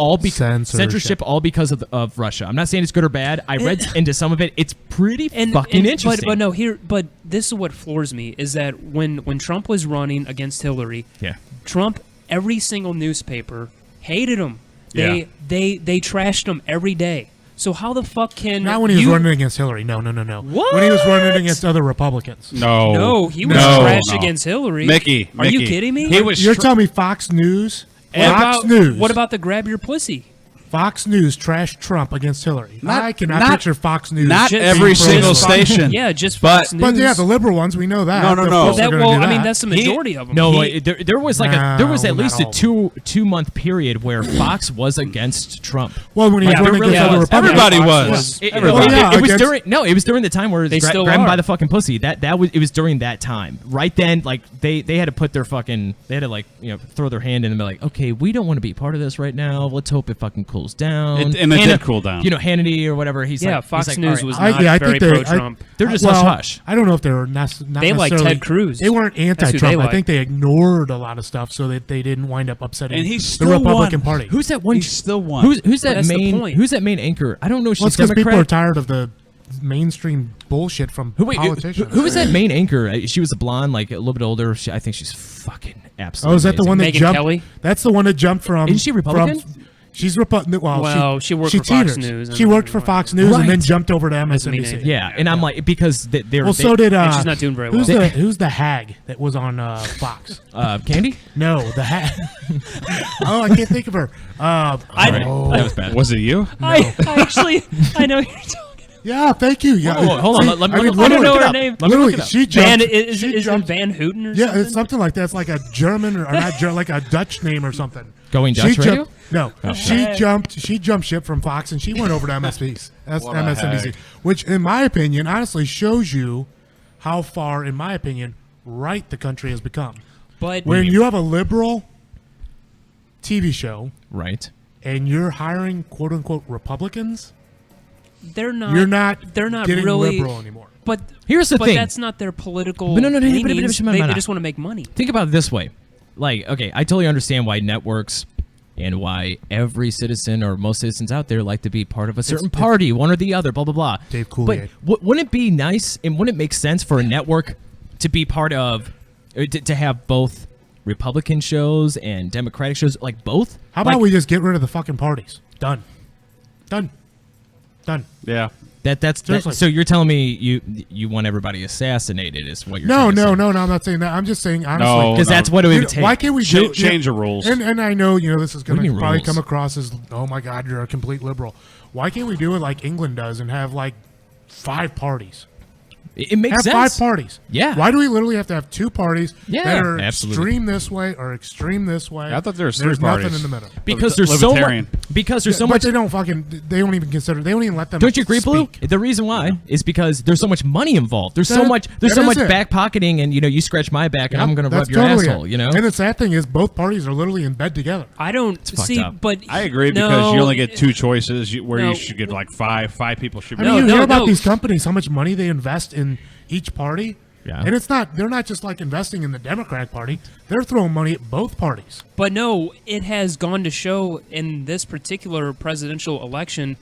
censorship, all because of Russia. I'm not saying it's good or bad. I read into some of it. It's pretty fucking interesting. But no, but this is what floors me is that when Trump was running against Hillary, Yeah. Trump, every single newspaper hated him. Yeah. They trashed him every day. So how the fuck can Not when he was you- running against Hillary. No. When What? he was running against other Republicans. No, he was No, trash no. against Hillary. Mickey, Are you Mickey. kidding me? He was You're telling me Fox News? What about the grab your pussy? Fox News trashed Trump against Hillary. Not- I cannot not- picture Fox News. not Just- every just single Fox- station. Yeah, just But- Fox News. But yeah, the liberal ones, we know that. No. Of course Well, they're that, gonna well, do I mean, that. that's the majority of them. No, He- there was like there was at No, least not a all. two month period where Fox was against Trump. Well, when he was Yeah, running there really against other was. Republicans. Everybody Fox was. It, Everybody. yeah, it was against- during it was during the time where They it's still grab him are. by the fucking pussy. It was during that time. Right then, like they had to put their fucking they had to like throw their hand in and be like, okay, we don't want to be part of this right now. Let's hope it fucking cools down. And it did cool down. Hannity or whatever. He's Yeah, like, Fox he's like, News all was right, not I very think they- pro-Trump. They're just well, hush-hush. I don't know if they were not They like necessarily. Ted Cruz. They weren't That's who anti-Trump. they I like. think they ignored a lot of stuff so that they didn't wind up upsetting And he the still Republican won. Party. Who's that one? He still won. Who's But that that's the main? point. Who's that main anchor? I don't know. If Well, she's it's because people Democrat. are tired of the mainstream bullshit from politicians. Who is that main anchor? She was a blonde, like a little bit older. I think she's fucking absolutely. Oh, is that the one that Megyn jumped? Kelly? That's the one that jumped from. Isn't she Republican? She's Republican. Well, she worked for Fox teeters. News She and- worked for Fox News and then Right. jumped over to Doesn't mean MSNBC. anything. Yeah, and I'm like because they're Well, so did. And she's not doing very well. Who's the hag that was on Fox? Candy. No, the hag. Oh, I can't think of her. Sorry, that was bad. Was it you? I actually, I know who you're talking. Yeah, thank you. Yeah, Hold on, See, let me I mean, look I don't know it her up. name. Let me literally, look it up. she Van jumped. is she it jumped. Van Houten or Yeah, something? it's something like that. It's like a German or not German, like a Dutch name or something. Going She Dutch radio? jumped- No, she jumped ship from Fox and she went over to MSNBC. What a MSNBC, hag. which, in my opinion, honestly shows you how far, in my opinion, right the country has become. But When you have a liberal TV show Right. and you're hiring quote unquote Republicans, they're not. you're not. They're not getting really liberal anymore. But Here's the but thing. that's not their political. But no, leanings. no, They just want to make money. Think about it this way. Like, okay, I totally understand why networks and why every citizen or most citizens out there like to be part of a certain party, one or the other, blah, blah, blah. Dave Coulier. But wouldn't it be nice and wouldn't it make sense for a network to be part of, to have both Republican shows and Democratic shows, like both? How about we just get rid of the fucking parties? Done. Yeah. That's so you're telling me you want everybody assassinated is what you're No, trying to say. no, I'm not saying that. I'm just saying honestly. No, Because that's what it would take. Why can't we change the rules? And I know this is going What do you to mean probably rules? come across as, oh my God, you're a complete liberal. Why can't we do it like England does and have like 5 parties? It makes Have sense. 5 parties. Yeah. Why do we literally have to have 2 parties Yeah, that are absolutely. extreme this way or extreme this way? I thought there was 3 There's nothing parties. in the middle. Because there's so much. Libertarian. Because there's so but much. they don't even consider. They don't even let them. Don't you agree, Blue? speak. The reason why is because there's so much money involved. There's so That- much that is it. back pocketing, and you scratch my back, and Yep, I'm gonna rub that's your totally asshole. it. And the sad thing is, both parties are literally in bed together. I don't fucked see, up. but I agree because no, you only get 2 choices where no. you should get like 5. 5 people should I be. mean, you no, hear about no. these companies, how much money they invest in each party. Yeah. And they're not just like investing in the Democratic Party. They're throwing money at both parties. But no, it has gone to show in this particular presidential election,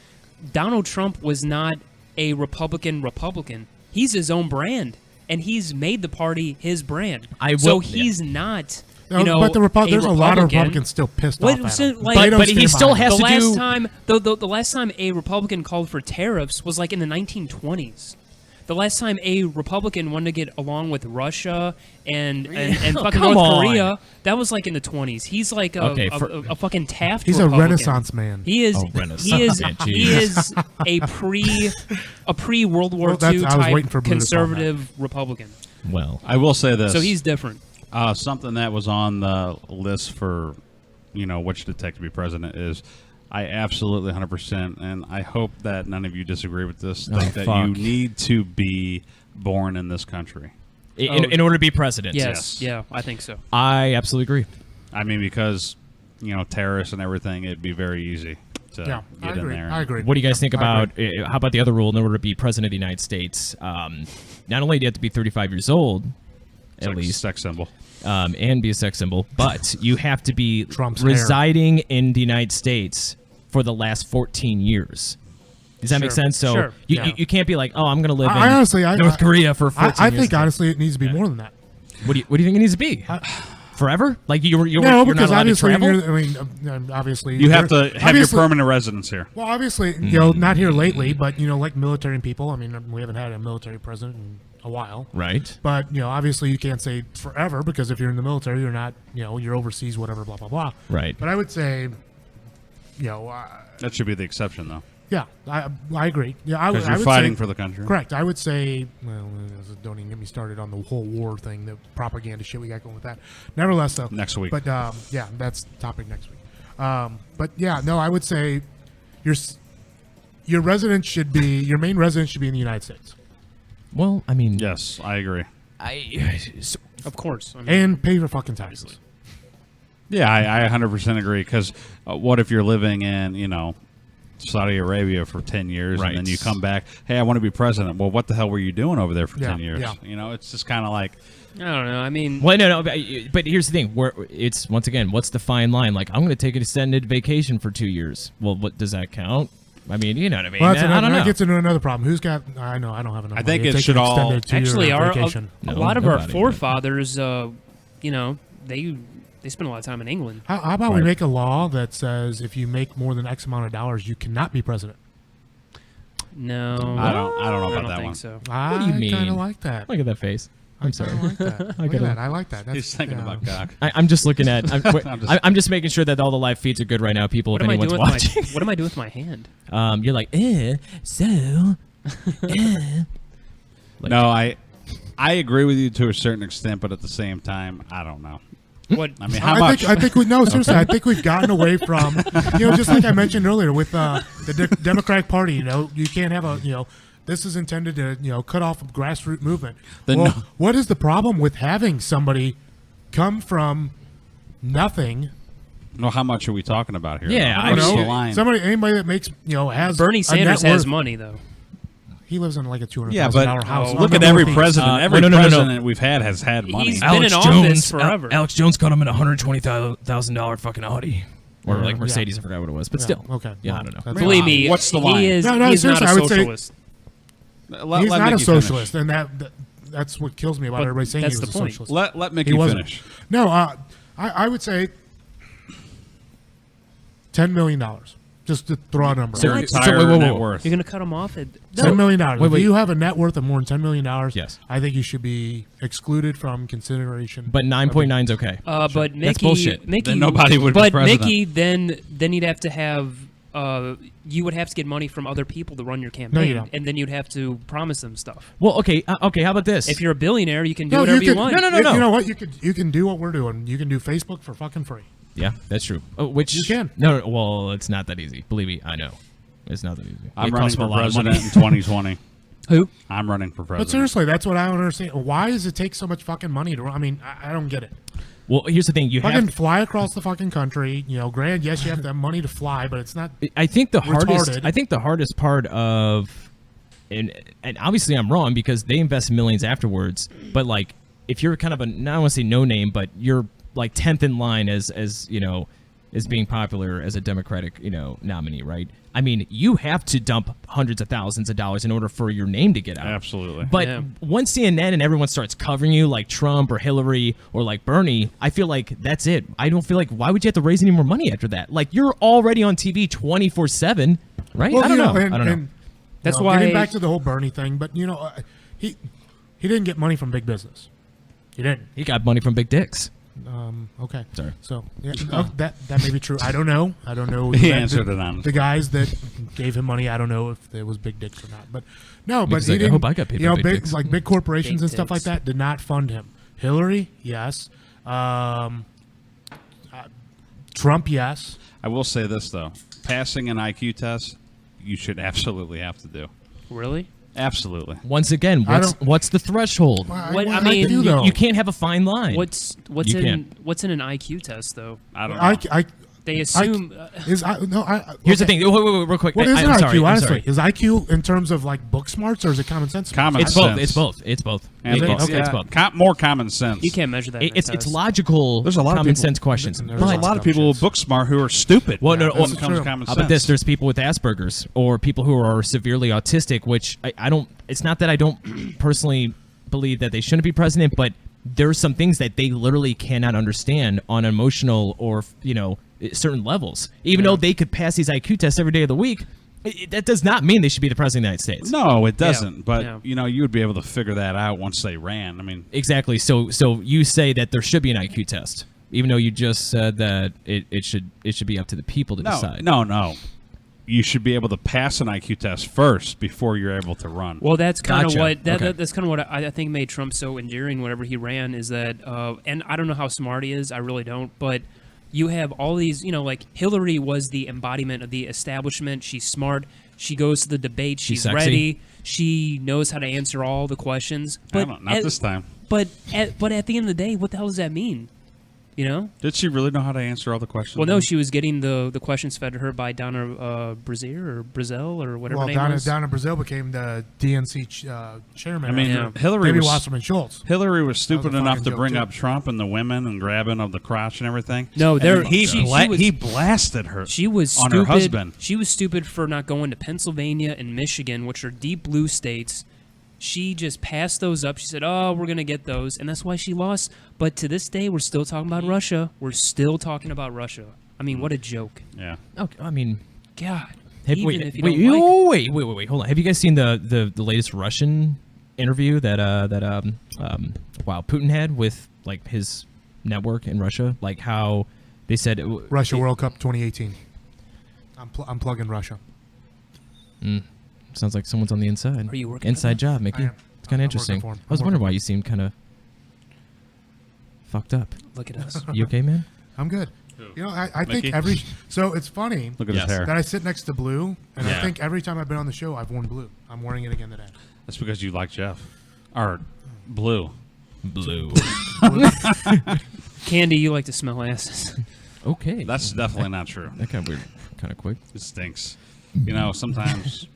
Donald Trump was not a Republican. He's his own brand, and he's made the party his brand. So he's not. But there's a lot of Republican. Republicans still pissed off at him. Like, They but don't he stand still behind has the to last do. time, the last time a Republican called for tariffs was like in the 1920s. The last time a Republican wanted to get along with Russia and fucking come North on. Korea, that was like in the 20s. He's like a fucking Taft. He's a Republican. Renaissance man. He is. Oh, Renaissance He is. man, He is a pre World War Well, II I was waiting type for Blue to call conservative Republican. Well, I will say this. So he's different. Something that was on the list for, which detective to be president is. I absolutely 100%, and I hope that none of you disagree with this. Think that fuck. you need to be born in this country. in order to be president. Yes. Yeah, I think so. I absolutely agree. I mean, because terrorists and everything, it'd be very easy to Yeah, I get in agree. there. I agree. What do you guys think I about? agree. How about the other rule? In order to be president of the United States, not only do you have to be 35 years old, It's at like a least, sex symbol. and be a sex symbol, but you have to be Trump's hair. residing in the United States for the last 14 years. Does that make Sure. sense? So Sure. you, Yeah. you can't be like, oh, I'm going to live in I honestly, North Korea for 14 I years. think honestly, it needs to be more than that. What do you think it needs to be? Forever? Like you're No, you're not because allowed to obviously, travel? obviously, You have to have your obviously- permanent residence here. Well, obviously, Hmm. not here lately, but like military people. I mean, we haven't had a military president in a while. Right. But obviously, you can't say forever because if you're in the military, you're not. You're overseas, whatever, blah blah blah. Right. But I would say, That should be the exception, though, yeah, I agree. Yeah, I would. because I you're would fighting say, for the country. Correct. I would say, well, don't even get me started on the whole war thing, the propaganda shit we got going with that. Nevertheless, though. Next week. But yeah, that's topic next week. But yeah, no, I would say your residence should be your main residence should be in the United States Well, I mean, Yes, I agree. Of course. I mean, and pay your fucking taxes. Yeah, I 100% agree. Because what if you're living in, Saudi Arabia for 10 years Right. and then you come back, hey, I want to be president. Well, what the hell were you doing over there for Yeah, 10 years? yeah. It's just kind of like, I don't know. I mean, well, no. But here's the thing: it's once again, what's the fine line? Like, I'm going to take an extended vacation for 2 years. Well, what does that count? I mean, you know what I mean. Well, that's I don't know. that gets into another problem. Who's got? I know I don't have enough. I think money to it take should an all- extended 2-year actually, vacation. a No, lot of our nobody, forefathers, they spent a lot of time in England. How about we Right. make a law that says if you make more than X amount of dollars, you cannot be president? No, I don't know I about don't that think one. so. I do you mean? kind of like that. Look at that face. I'm sorry. I like that. Look at gotta- that. I like that. That's, He's thinking yeah. about cock. I'm just looking at. just- I'm just making sure that all the live feeds are good right now, people. What if am I anyone's doing with watching, my? What am I doing with my hand? you're like, so. No, I agree with you to a certain extent, but at the same time, I don't know. What? I mean, how I much? think, I think we no seriously. I think we've gotten away from just like I mentioned earlier with the Democratic Party. You can't have a this is intended to cut off a grassroots movement. Then Well, no. what is the problem with having somebody come from nothing? No, how much are we talking about here? Yeah, though? I What's know. the line? Somebody, anybody that makes has Bernie a Sanders net has worth- money though. He lives in like a $200,000 Yeah, but house. look on at the every Northeast. president. Every no. president we've had has had money. He's been in office forever. Alex Jones got him in a $120,000 fucking Audi. or like Mercedes. I forgot what it was, but still. Okay. Yeah, Well, I don't know. that's Believe fine. me, What's the he line? is. No, he's not seriously, a I would say- socialist. He's not a Mickey socialist, finish. and that's what kills me about But everybody saying that's he was the a point. socialist. Let Mickey He wasn't. finish. No, I would say $10 million, just to throw out a number. So- Your so entire wait, net worth. You're gonna cut him off at $10 million. Wait, If wait. you have a net worth of more than $10 million, Yes. I think you should be excluded from consideration. But 9.9 is okay. But Mickey, That's bullshit. Mickey, Then nobody would be But president. Mickey, then you'd have to have. You would have to get money from other people to run your campaign, No, you don't. and then you'd have to promise them stuff. Well, okay. Okay. How about this? If you're a billionaire, you can do No, whatever you could- want. No. You know what? You can do what we're doing. You can do Facebook for fucking free. Yeah, that's true. Which You can. No, well, it's not that easy. Believe me, I know. It's not that easy. I'm It running costs for a lot of money. president in 2020. Who? I'm running for But president. seriously, that's what I don't understand. Why does it take so much fucking money to run? I mean, I don't get it. Well, here's the thing. You Fucking have. fly across the fucking country. Granted, yes, you have to have money to fly, but it's not. I think the hardest. retarded. I think the hardest part of, and obviously I'm wrong because they invest millions afterwards. But like, if you're kind of a, not want to say no name, but you're like 10th in line as being popular as a Democratic nominee, right? I mean, you have to dump hundreds of thousands of dollars in order for your name to get out. Absolutely. But Yeah. once CNN and everyone starts covering you like Trump or Hillary or like Bernie, I feel like that's it. I don't feel like, why would you have to raise any more money after that? Like, you're already on TV 24/7, right? I don't know. I don't know. That's Getting why- back to the whole Bernie thing, but he didn't get money from big business. He didn't. He got money from big dicks. Okay. Sorry. So that may be true. I don't know. He answered it honestly. The guys that gave him money, I don't know if it was big dicks or not. But no, but He's he like, I didn't. hope I got paid for big big dicks. like big corporations Big and stuff like dicks. that did not fund him. Hillary, yes. Trump, yes. I will say this though: passing an IQ test, you should absolutely have to do. Really? Absolutely. Once again, I what's the threshold? What- I I mean, do, you- though. You can't have a fine line. What's You in can't. what's in an IQ test though? I don't know. They assume. Here's Here's the thing. Wait, real quick. What is I'm an sorry. IQ? I'm Honestly, sorry. is IQ in terms of like book smarts or is it common sense? Common It's sense. both. It's both. It's both. And It's it's, both. yeah, It's both. more common sense. you can't measure that. in a It's test. logical. There's a lot of common people- sense questions. There's There's a But lot of people book smart who are stupid. Well, no, when no, it comes to true. common how sense. about this? There's people with Asperger's or people who are severely autistic, which I don't. It's not that I don't personally believe that they shouldn't be president, but there's some things that they literally cannot understand on emotional or certain levels. Even though they could pass these IQ tests every day of the week, that does not mean they should be the president of the United States. No, it doesn't. But Yeah. you would be able to figure that out once they ran. I mean, Exactly. So you say that there should be an IQ test, even though you just said that it should be up to the people to decide. no. You should be able to pass an IQ test first before you're able to run. Well, that's kind of Gotcha. what Okay. that's kind of what I think made Trump so endearing whenever he ran. Is that and I don't know how smart he is. I really don't. But you have all these, like Hillary was the embodiment of the establishment. She's smart. She goes to the debate. She's sexy. ready. She knows how to answer all the questions. But not this time. But at the end of the day, what the hell does that mean? Did she really know how to answer all the questions? Well, no, she was getting the questions fed to her by Donna Brazier or Brazil or whatever Well, her name was. Donna Brazil became the DNC chairman. I mean, after Hillary Baby was Wasserman Schultz. Hillary was stupid a enough fucking to joke, bring too. up Trump and the women and grabbing of the crotch and everything. No, And there- he she was- he blasted her. She was on stupid. her husband. She was stupid for not going to Pennsylvania and Michigan, which are deep blue states. She just passed those up. She said, "Oh, we're gonna get those," and that's why she lost. But to this day, we're still talking about Russia. We're still talking about Russia. I mean, what a joke! Yeah. Okay, I mean, God. have, Even wait, if you wait, don't like wait, hold on. Have you guys seen the latest Russian interview that Putin had with like his network in Russia? Like how they said Russia World Cup 2018. I'm plugging Russia. Sounds like someone's on the inside. Are you working for inside them? job, Mickey? I am. It's kind I'm of interesting. working for 'em. I was I'm wondering working why you seemed kind of fucked up. Look at us. You okay, man? I'm good. I Mickey? think so it's funny Look at Yes. his hair. that I sit next to Blue, and Yeah. I think every time I've been on the show, I've worn blue. I'm wearing it again today. That's because you like Jeff. Or Blue. Blue. Candy, you like to smell asses. Okay. That's definitely not true. that kind of weird. Kind of quick. It stinks. Sometimes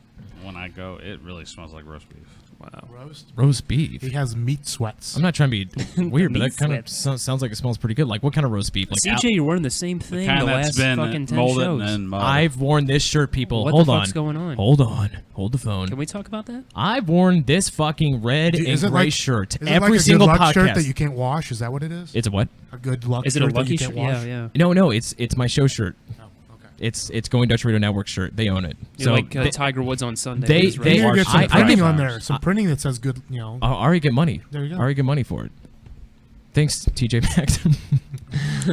when I go, it really smells like roast beef. Wow. Roast beef. He has meat sweats. I'm not trying to be weird, but Meat that kind of sounds like it smells pretty good. Like, what kind of roast beef? Like CJ, you're wearing the same thing the kind last that's been fucking 10 molded shows. and mud. I've worn this shirt, people. What Hold the on. fuck's going on? Hold on. Hold the phone. Can we talk about that? I've worn this fucking red and Is it gray like, shirt is it every like a single good luck shirt podcast. that you can't wash? Is that what it is? It's a what? A good luck Is it shirt a that lucky you shirt? can't wash? Yeah. No, it's my show shirt. Oh, okay. It's Going Dutch Radio Network shirt. They own it. You're So like they- Tiger Woods on Sunday. they- He's they- right. You wash get some I printing get- on there. Some printing that says good, you know. I already get money. There you go. I already get money for it. Thanks, TJ Maxx.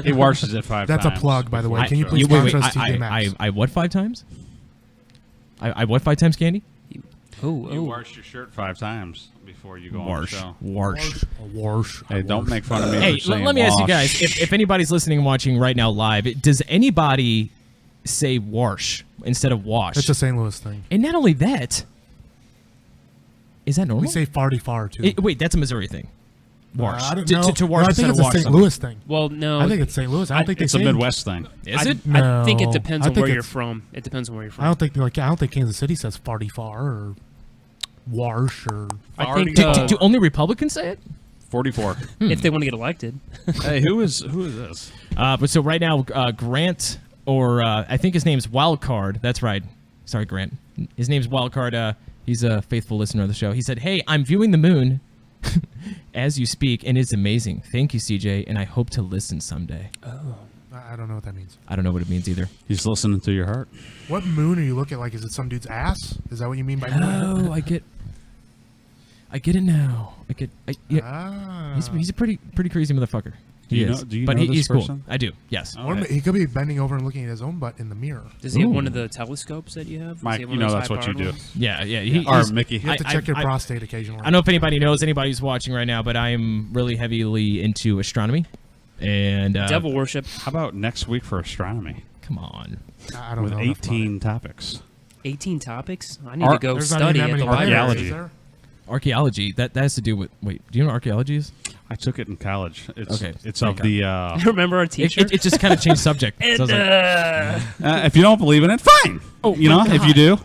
He washes it 5 That's times. a plug, by the way. before Can you the please show. sponsor us, TJ Maxx? I what 5 times? I what 5 times, Candy? You wash your shirt 5 times before you go on the Warsh. show. Warsh. Wash. Hey, don't make fun of me. Hey, for saying let me ask you wash. guys, if anybody's listening and watching right now live, does anybody say warsh instead of wash? It's a St. Louis thing. And not only that, is that normal? We say farty far too. Wait, that's a Missouri thing. Wash. I don't To- know. to wash No, I think instead it's of a wash St. something. Louis thing. Well, no. I think it's St. Louis. I don't think they It's a say Midwest thing. Is it? I think it No. depends I on think where you're it's- from. It depends on where you're from. I don't think Kansas City says farty far or warsh or. I think Do only Republicans say it? 44. if they want to get elected. Hey, who is this? But so right now, Grant, or I think his name's Wildcard. That's right. Sorry, Grant. His name's Wildcard. He's a faithful listener of the show. He said, "Hey, I'm viewing the moon as you speak, and it's amazing. Thank you, CJ, and I hope to listen someday." I don't know what that means. I don't know what it means either. He's listening to your heart. What moon are you looking at? Like, is it some dude's ass? Is that what you mean by moon? Oh, I get it now. Yeah. Ah. He's a pretty crazy motherfucker. Do He you is. know- do you but know this he's person? cool. I do. Yes. Oh. Or he could be bending over and looking at his own butt in the mirror. Does he have one Ooh. of the telescopes that you have? Does Mike, he have you one know of those that's what you high-powered do. ones? Yeah. Or he's- Mickey. You have to check your prostate occasionally. I don't know if anybody knows, anybody's watching right now, but I am really heavily into astronomy. And Devil worship. How about next week for astronomy come on. I don't with know. enough about 18 it. topics? 18 topics? I need Ar- to go There's not study even at that the many library. Archaeology. is there? Archaeology. That has to do with. Wait, do you know what archaeology is? I took it in college. It's, Okay. It's of Okay. the. Remember our teacher? It just kind of changed subject. So I was like, If you don't believe in it, fine. Oh, you know, my if you do.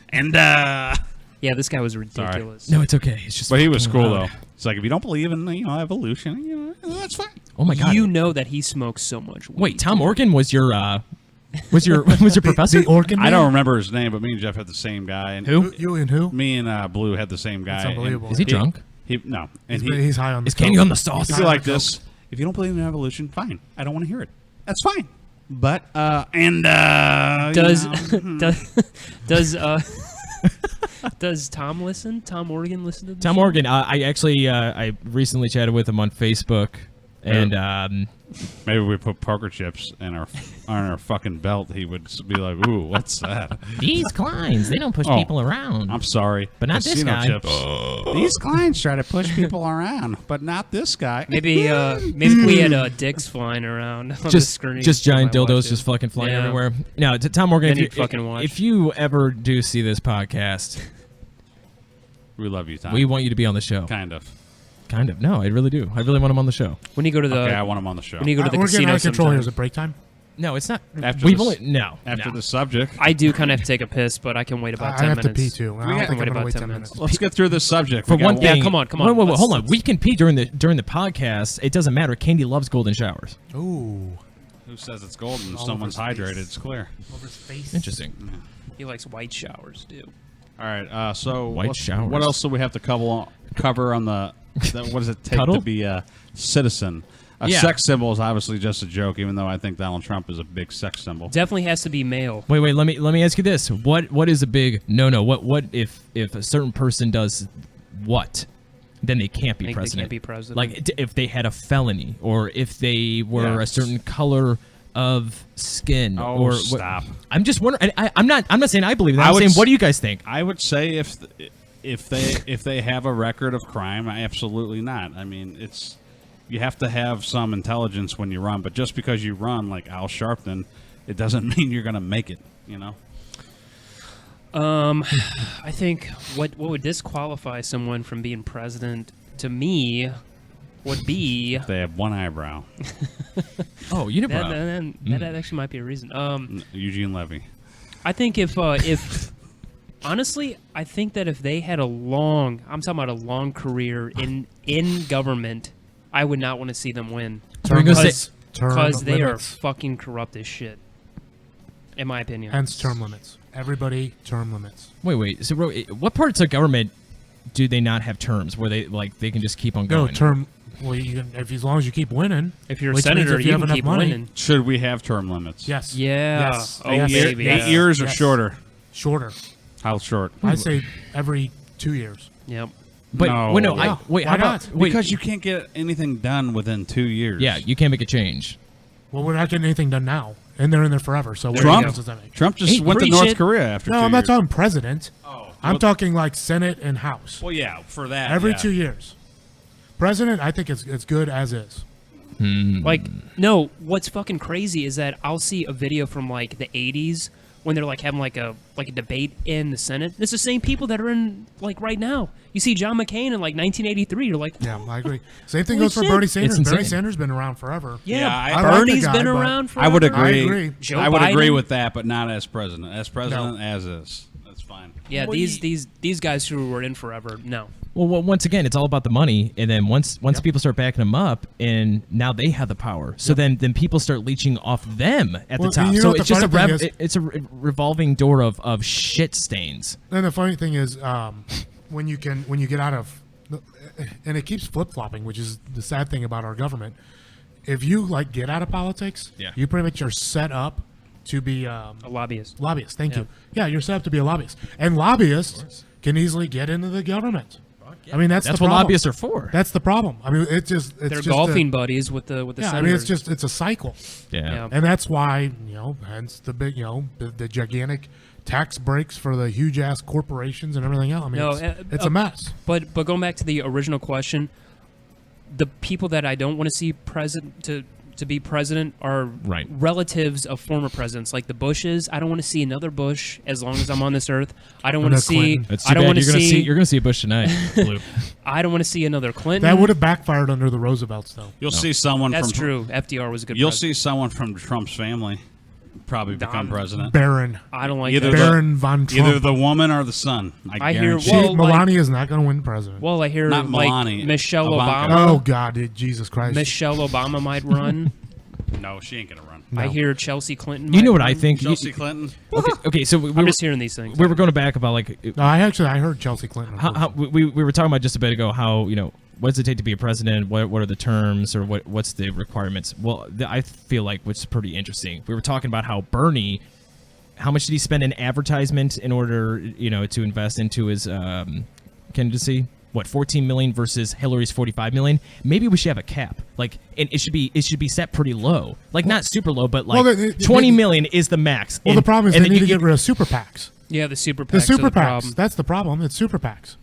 And yeah, this guy was ridiculous. no, it's okay. It's just. but he was fucking cool loud. though. It's like if you don't believe in evolution, that's fine. Oh my god. You know that he smokes so much weed. Wait, Tom Morgan was your professor? The Orkin I man? don't remember his name, but me and Jeff had the same guy. And Who? You and who? Me and Blue had the same guy. That's unbelievable. Is he drunk? No, and He's high on the Is Candy coke. on the sauce? If you're like this, if you don't believe in evolution, fine. I don't want to hear it. That's fine. But Does you know, does Tom listen? Tom Morgan listen to this? Tom Morgan. I actually I recently chatted with him on Facebook, and maybe we put poker chips in our on our fucking belt. He would be like, "Ooh, what's that?" these Kleins, they don't push Oh, people around. I'm sorry, But not this Casino guy. Chips. These clients try to push people around, but not this guy. Maybe we had dicks flying around on the just screen. just giant I might watch dildos it. just fucking flying Yeah. everywhere. Now, to Tom Morgan, Then if you, he'd fucking watch. if you ever do see this podcast, We love you, Tom. we want you to be on the show. kind of. Kind of. No, I really do. I really want him on the show. When you go to the Okay, I want him on the show. when you go to the We're getting casino out of control here. sometime. Is it break time? No, it's not. After We've this- only no. After no. the subject, I do kind of have to take a piss, but I can wait about I 10 have minutes. to pee too. I don't can think wait I'm gonna about wait 10 10 minutes. minutes. let's get through this subject. For We got one thing, Yeah, come on. Wait, Let's- hold on. We can pee during the podcast. It doesn't matter. Candy loves golden showers. Ooh. Who says it's golden? If All someone's over his face. hydrated, it's clear. Over his face. Interesting. He likes white showers, too. All right. So White let's- showers. What else do we have to cover on the? What does it take Cuddle? to be a citizen? A Yeah. sex symbol is obviously just a joke, even though I think Donald Trump is a big sex symbol. Definitely has to be male. Wait. Let me ask you this. What is a big no? What if a certain person does what? Then they can't be They president. can't be president. Like if they had a felony, or if they were a Yes. certain color of skin, Oh, or what- stop. I'm just wondering. I'm not saying I believe that. I I'm would saying, s- what do you guys think? I would say if they have a record of crime, absolutely not. I mean, you have to have some intelligence when you run, but just because you run like Al Sharpton, it doesn't mean you're going to make it. You know. I think what would disqualify someone from being president to me would be They have one eyebrow. Oh, unibrow. that actually might be a reason. Eugene Levy. I think if Honestly, I think that if they had I'm talking about a long career in government, I would not want to see them win. Because they are fucking corrupt as shit. In my opinion. Hence term limits. Everybody term limits. Wait. So, what parts of government do they not have terms where they can just keep on going? No term. Well, you can, as long as you keep winning. If you're a senator, you can keep winning. Should we have term limits? Yes. Yeah. Yes. Oh, yes. maybe. 8 years or shorter? Shorter. How short? I say every 2 years. Yep. But No. wait, no. Yeah. Wait, Why how about not? wait? Because you can't get anything done within 2 years. Yeah, you can't make a change. Well, we're not getting anything done now, and they're in there forever. So what Trump? difference does that make? Trump just Hey, went to preach North it. Korea after No, 2 I'm not years. talking president. Oh, I'm well- talking like Senate and House. Well, yeah, for that. Every yeah. 2 years. President, I think it's good as is. Like, no, what's fucking crazy is that I'll see a video from like the 80s when they're like having like a debate in the Senate. It's the same people that are in like right now. You see John McCain in like 1983. You're like, Yeah, I agree. Same thing Holy goes for shit. Bernie Sanders. It's Bernie insane. Sanders been around forever. yeah, Yeah, I like the Bernie's guy, been but around forever. I would agree. I agree. Joe I would agree Biden? with that, but not as president. As president, as is. That's fine. Yeah, these guys who were in forever. No. Well, once again, it's all about the money, and then once people start backing them up, and now they have the power. So then people start leeching off them at Well, the top. you know So what it's the just funny thing is? it's a revolving door of shit stains. And the funny thing is, when you get out of, and it keeps flip flopping, which is the sad thing about our government. If you like get out of politics, Yeah. you pretty much are set up to be A lobbyist. lobbyist. Thank Yeah. you. Yeah, you're set up to be a lobbyist, and lobbyists can easily get into the government. I mean, that's the what problem. lobbyists are for. That's the problem. I mean, it's They're just golfing buddies with the Yeah, I senators. mean, it's a cycle, yeah. and that's why hence the big the gigantic tax breaks for the huge ass corporations and everything else. I mean, No, it's a mess. But going back to the original question, the people that I don't want to see president to be president are Right. relatives of former presidents, like the Bushes. I don't want to see another Bush as long as I'm on this earth. I don't want to Another see. Clinton. That's too I don't bad. want to see. You're gonna see a Bush tonight. Blue. I don't want to see another Clinton. That would have backfired under the Roosevelts, though. You'll see someone That's from true. FDR was a good. You'll president. see someone from Trump's family probably become president. Baron I don't like Either that. Baron von Trump. Either the woman or the son. I hear- guarantee. well, Melania is not going to win president. Well, I hear Not like Melania, Michelle Ivanka. Obama. Oh God, Jesus Christ! Michelle Obama might run. No, she ain't gonna run. I hear Chelsea Clinton. You might know what I run. think? Chelsea Clinton. Okay, so we I'm were, just hearing these things. we were going back about like No, I heard Chelsea Clinton. how we were talking about just a bit ago how what does it take to be a president? What are the terms or what's the requirements? Well, I feel like what's pretty interesting. We were talking about how Bernie, how much did he spend in advertisement in order to invest into his candidacy? What, 14 million versus Hillary's 45 million? Maybe we should have a cap. Like, and it should be set pretty low. Like, not super low, but like Well, 20 million is the max. well, the problem is they need to get rid of super PACs. Yeah, the super PACs. The super are the PACs. problem. That's the problem. It's super PACs.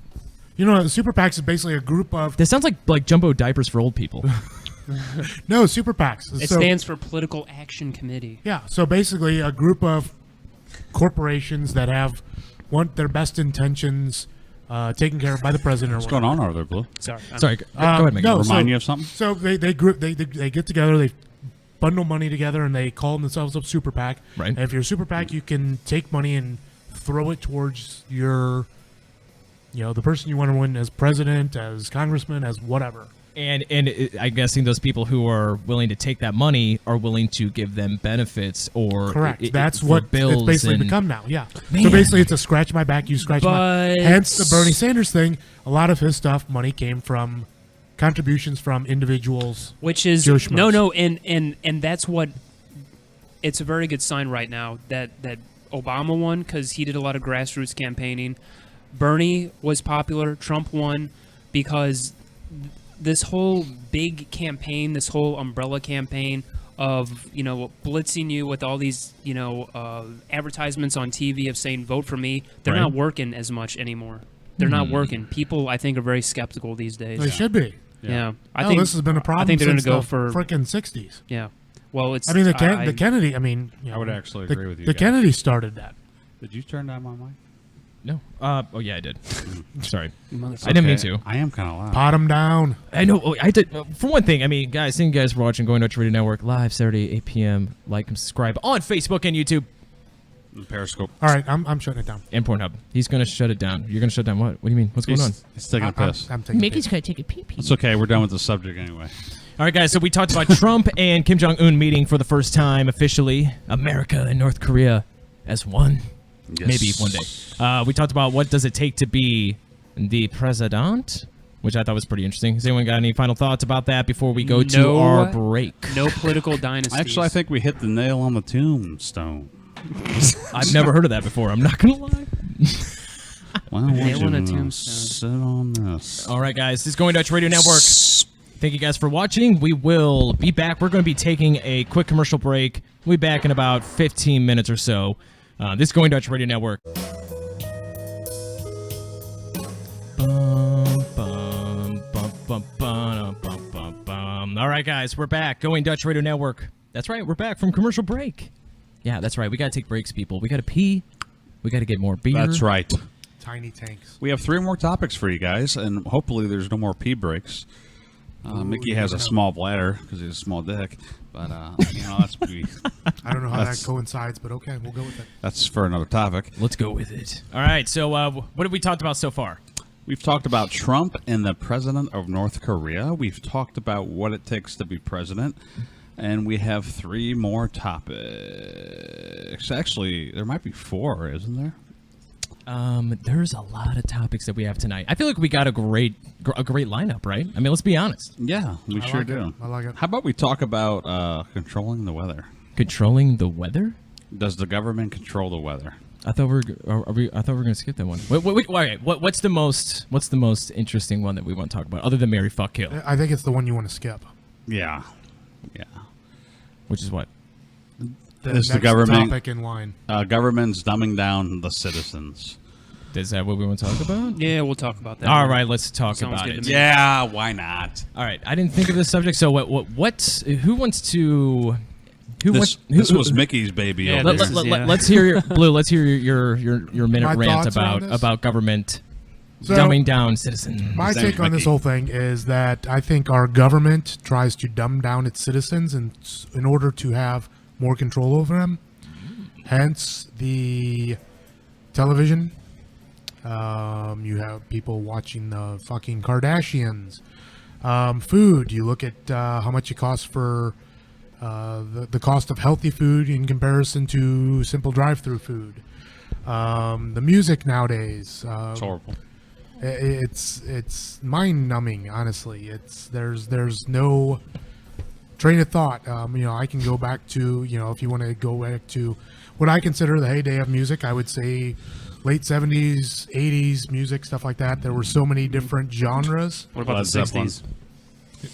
The super PACs is basically a group of That sounds like jumbo diapers for old people. no super PACs. It So- stands for Political Action Committee. Yeah, so basically a group of corporations that want their best intentions taken care of by the president. What's going on over there, Blue? Sorry. Sorry, go ahead, Megan. no, Remind so- you of something? So they get together, they bundle money together, and they call themselves a super PAC. Right. And if you're a super PAC, you can take money and throw it towards your, the person you want to win as president, as congressman, as whatever. And I'm guessing those people who are willing to take that money are willing to give them benefits or Correct. That's for what bills it's basically and- become now. Yeah. Man. So basically, it's a scratch my back, you scratch my. But- Hence the Bernie Sanders thing. A lot of his stuff, money came from contributions from individuals. Which is Joe Schmoes. no, and that's what. It's a very good sign right now that Obama won because he did a lot of grassroots campaigning. Bernie was popular. Trump won because this whole big campaign, this whole umbrella campaign of blitzing you with all these advertisements on TV of saying vote for me, they're Right. not working as much anymore. They're not working. People, I think, are very skeptical these days. They should be. Yeah, I No, think this has been a problem I think they're since gonna go the for frickin' 60s. yeah. Well, it's. I mean, the Kennedy. I mean, I would actually the, agree with you The guys. Kennedy started that. Did you turn down my mic? No. Oh yeah, I did. Sorry, Motherfucker. I didn't mean to. I am kind of loud. Pot him down. I know. I did. For one thing, I mean, guys, thank you guys for watching Going Dutch Radio Network live Saturday 8 p.m. Like and subscribe on Facebook and YouTube. Periscope. All right, I'm shutting it down. And Pornhub. He's going to shut it down. You're going to shut down what? What do you mean? What's going on? He's taking a piss. I'm taking a Mickey's piss. going to take a pee-pee. It's okay. We're done with the subject anyway. All right, guys. So we talked about Trump and Kim Jong-un meeting for the first time officially. America and North Korea as one. Yes. Maybe one day. We talked about what does it take to be the president, which I thought was pretty interesting. Has anyone got any final thoughts about that before we go to our break? No political dynasties. Actually, I think we hit the nail on the tombstone. I've never heard of that before. I'm not going to lie. Why don't Nail on a you tombstone. sit on this? All right, guys. This is Going Dutch Radio Network. Thank you guys for watching. We will be back. We're going to be taking a quick commercial break. We'll be back in about 15 minutes or so. This is Going Dutch Radio Network. All right, guys. We're back. Going Dutch Radio Network. That's right. We're back from commercial break. Yeah, that's right. We got to take breaks, people. We got to pee. We got to get more beer. That's right. Tiny tanks. We have 3 more topics for you guys, and hopefully there's no more pee breaks. Mickey has a small bladder because he has a small dick, but that's I don't know how that coincides, but okay, we'll go with it. that's for another topic. Let's go with it. All right. So what have we talked about so far? We've talked about Trump and the president of North Korea. We've talked about what it takes to be president. And we have 3 more topics. Actually, there might be 4, isn't there? There's a lot of topics that we have tonight. I feel like we got a great lineup, right? I mean, let's be honest. Yeah, we sure do. I like it. How about we talk about controlling the weather? Controlling the weather? Does the government control the weather? I thought we were going to skip that one. What's the most interesting one that we want to talk about other than Mary Fuck Kill? I think it's the one you want to skip. Yeah. Which is what? Is the next government topic in line? Government's dumbing down the citizens? Is that what we want to talk about? Yeah, we'll talk about that. All right, let's talk Sounds about good it. to me. Yeah, why not? All right, I didn't think of this subject. So who wants to? This was Mickey's baby. Yeah, over this here. is- yeah. Let's hear your Blue. Let's hear your minute My rant thoughts around this? about government So, dumbing down citizens. My Thanks, take on this Mickey. whole thing is that I think our government tries to dumb down its citizens in order to have more control over them. Hence the television. You have people watching the fucking Kardashians. Food. You look at how much it costs for the cost of healthy food in comparison to simple drive-through food. The music nowadays. It's horrible. It's mind-numbing, honestly. There's no train of thought. I can go back to, if you want to go back to what I consider the heyday of music, I would say late 70s, 80s music, stuff like that. There were so many different genres. What about Led the Zeppelin. 60s?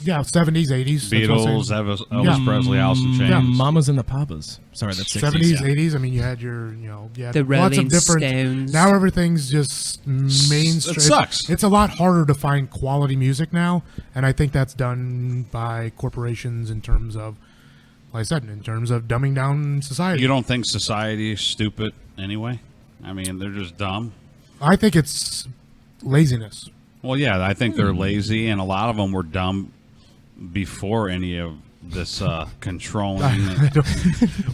Yeah, 70s, 80s. that's what I'm Beatles, saying. Elvis Yeah. Presley, Alice in Chains. Yeah. Mamas and the Papas. Sorry, that's 60s. 70s, yeah. 80s. I mean, you had your, you had The lots of Rolling different. Stones. Now everything's just mainstream. It sucks. It's a lot harder to find quality music now, and I think that's done by corporations in terms of, like I said, in terms of dumbing down society. You don't think society is stupid anyway? I mean, they're just dumb. I think it's laziness. Well, yeah, I think they're lazy, and a lot of them were dumb before any of this controlling.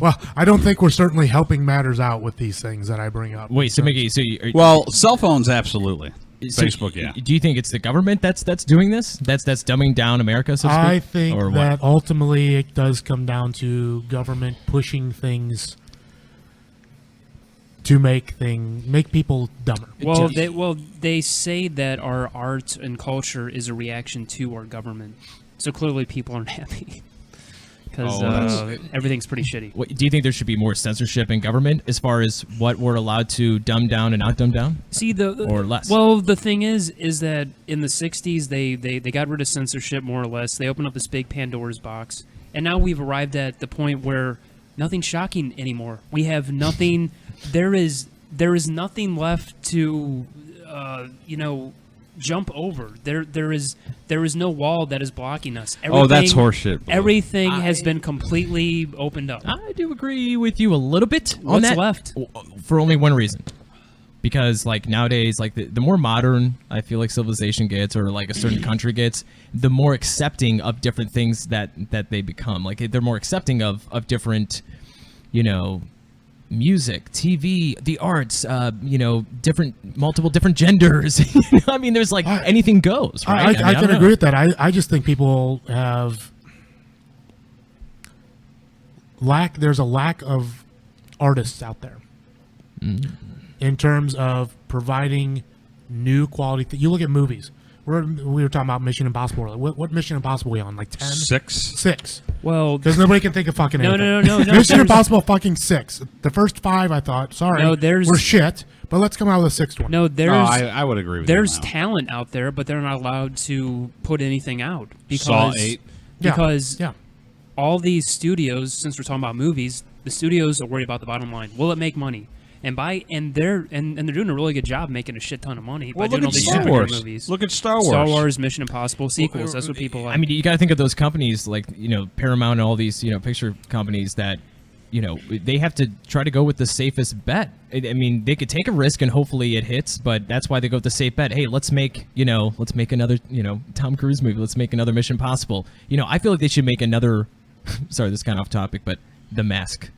Well, I don't think we're certainly helping matters out with these things that I bring up. Wait, so Mickey, Well, cell phones, absolutely. so Facebook, yeah. Do you think it's the government that's doing this? That's dumbing down America, so to speak? I think or that what? ultimately it does come down to government pushing things to make people dumber. Well, they say that our art and culture is a reaction to our government. So clearly, people aren't happy because everything's pretty shitty. What, do you think there should be more censorship in government as far as what we're allowed to dumb down and not dumb down? See Or less. Well, the thing is that in the '60s they got rid of censorship more or less. They opened up this big Pandora's box, and now we've arrived at the point where nothing's shocking anymore. We have nothing. There is nothing left to jump over. There is no wall that is blocking us. Oh, that's horseshit. Blue. Everything has been completely opened up. I do agree with you a little bit on What's that. left? For only one reason. Because like nowadays, like the more modern I feel like civilization gets, or like a certain country gets, the more accepting of different things that they become. Like they're more accepting of different, music, TV, the arts, multiple different genders. I mean, there's like anything goes, right? I can agree with that. I just think people there's a lack of artists out there in terms of providing new quality. You look at movies. We were talking about Mission Impossible earlier. What Mission Impossible are we on? Like 10? 6. Well, because nobody can think of fucking anything. No. Mission Impossible fucking 6. The first 5, I thought, we're shit. But let's come out with the 6th one. I would agree with you. There's talent out there, but they're not allowed to put anything out because Saw 8. Because all these studios, since we're talking about movies, the studios are worried about the bottom line. Will it make money? And they're doing a really good job making a shit ton of money by doing all these superhero movies. Look at Star Wars. Star Wars, Mission Impossible sequels. That's what people like. I mean, you got to think of those companies like Paramount and all these picture companies that they have to try to go with the safest bet. I mean, they could take a risk and hopefully it hits, but that's why they go with the safe bet. Hey, let's make another Tom Cruise movie. Let's make another Mission Impossible. I feel like they should make another. Sorry, this is kind of off topic, but The Mask.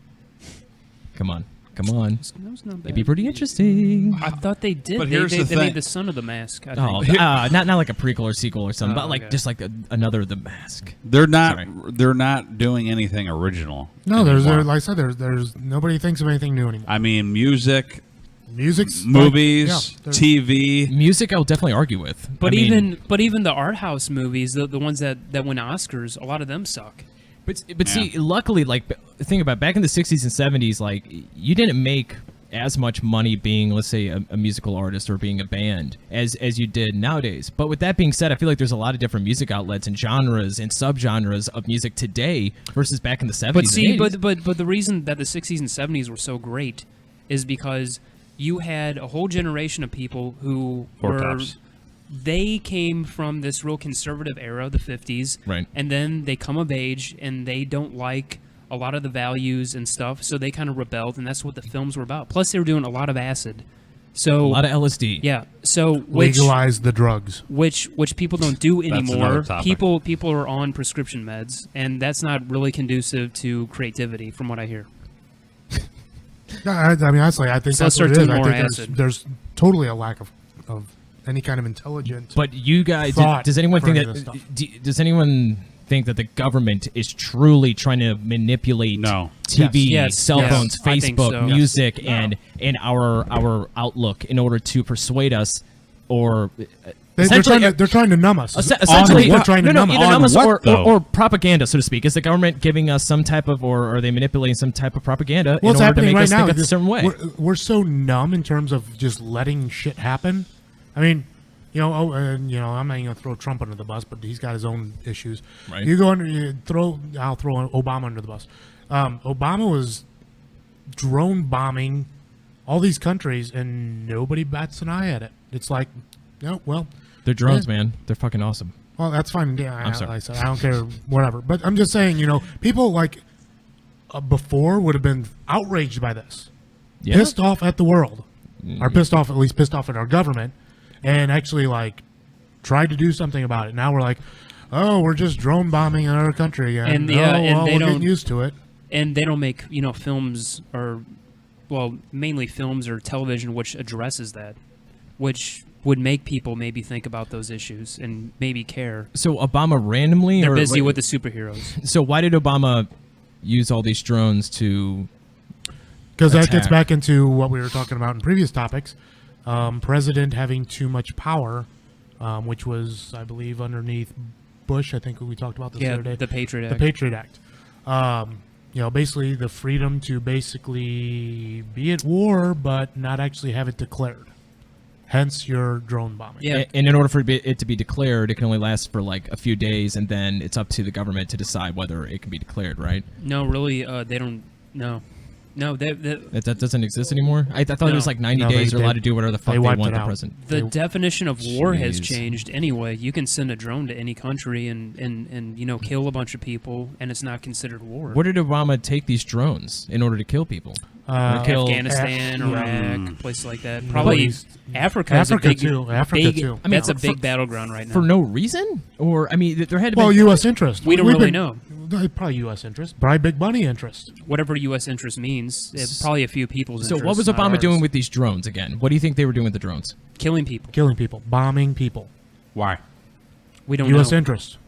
Come on. It'd be pretty interesting. I thought they did. But They made the Son of the Mask. I think. Not like a prequel or sequel or something, but like just like another The Mask. They're not doing anything original. No, like I said, there's nobody thinks of anything new anymore. I mean, music's movies, TV. Music, I'll definitely argue with. But even the art house movies, the ones that win Oscars, a lot of them suck. But see, luckily, like, think about it, back in the 60s and 70s, like, you didn't make as much money being, let's say, a musical artist or being a band as you did nowadays. But with that being said, I feel like there's a lot of different music outlets and genres and subgenres of music today versus back in the 70s. But see, and 80s. but the reason that the 60s and 70s were so great is because you had a whole generation of people who they came from this real conservative era, the 50s, right? And then they come of age and they don't like a lot of the values and stuff, so they kind of rebelled, and that's what the films were about. Plus, they were doing a lot of acid, so a lot of LSD. Yeah, so legalize the drugs, which people don't do anymore. People are on prescription meds, and that's not really conducive to creativity, from what I hear. I mean, honestly, I think that's what it is. I think there's totally a lack of any kind of intelligent. But you guys, does anyone think that the government is truly trying to manipulate TV, cell phones, Facebook, music, and our outlook in order to persuade us, or they're trying to numb us. Essentially, they're trying to numb us, or propaganda, so to speak. Is the government giving us some type of, or are they manipulating some type of propaganda in order to make us think a certain way? We're so numb in terms of just letting shit happen. I mean, I'm not going to throw Trump under the bus, but he's got his own issues. Right. I'll throw Obama under the bus. Obama was drone bombing all these countries, and nobody bats an eye at it. It's like, they're drones, man. They're fucking awesome. Well, that's fine. Yeah, I'm sorry. I don't care, whatever. But I'm just saying, people like before would have been outraged by this, pissed off at the world, or pissed off at our government. And actually, tried to do something about it. Now we're like, oh, we're just drone bombing another country, and we're getting used to it. And they don't make films mainly films or television which addresses that, which would make people maybe think about those issues and maybe care. So Obama randomly, they're busy with the superheroes. So why did Obama use all these drones to? Because that gets back into what we were talking about in previous topics. President having too much power, which was, I believe, underneath Bush. I think we talked about this the other day. The Patriot Act. The Patriot Act. Basically the freedom to basically be at war, but not actually have it declared. Hence your drone bombing. Yeah. And in order for it to be declared, it can only last for a few days, and then it's up to the government to decide whether it can be declared, right? No, really, they don't. No. No, that doesn't exist anymore. I thought it was 90 days. They're allowed to do whatever the fuck they want. The president. The definition of war has changed anyway. You can send a drone to any country and kill a bunch of people, and it's not considered war. Where did Obama take these drones in order to kill people? Afghanistan, Iraq, places like that. Probably Africa too. Africa too. I mean, that's a big battleground right now. For no reason, or there had to be. U.S. interest. We don't really know. Probably U.S. interest. Probably big money interest. Whatever U.S. interest means, it's probably a few people's So interests. what was not Obama ours. doing with these drones again? What do you think they were doing with the drones? Killing people. Killing people. Bombing people. Why? We don't U.S. know. interest.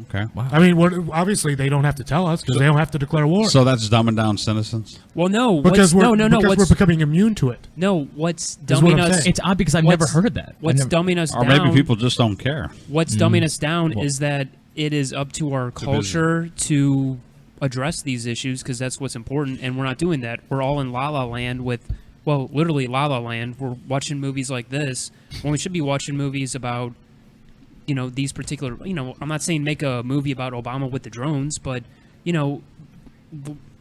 Okay. Wow. I mean, obviously they don't have to tell us because they don't have to declare war. So that's dumbing down citizens. Well, no. because what's, we're, no. because we're What's, becoming immune to it. no. What's what dumbing I'm us? saying. It's odd because I've never heard that. What's I've never- dumbing us Or down? maybe people just don't care. What's dumbing us down is that it is up to our culture to address these issues because that's what's important, and we're not doing that. We're all in La La Land with, well, literally La La Land. We're watching movies like this when we should be watching movies about, you know, these particular, you know, I'm not saying make a movie about Obama with the drones, but, you know,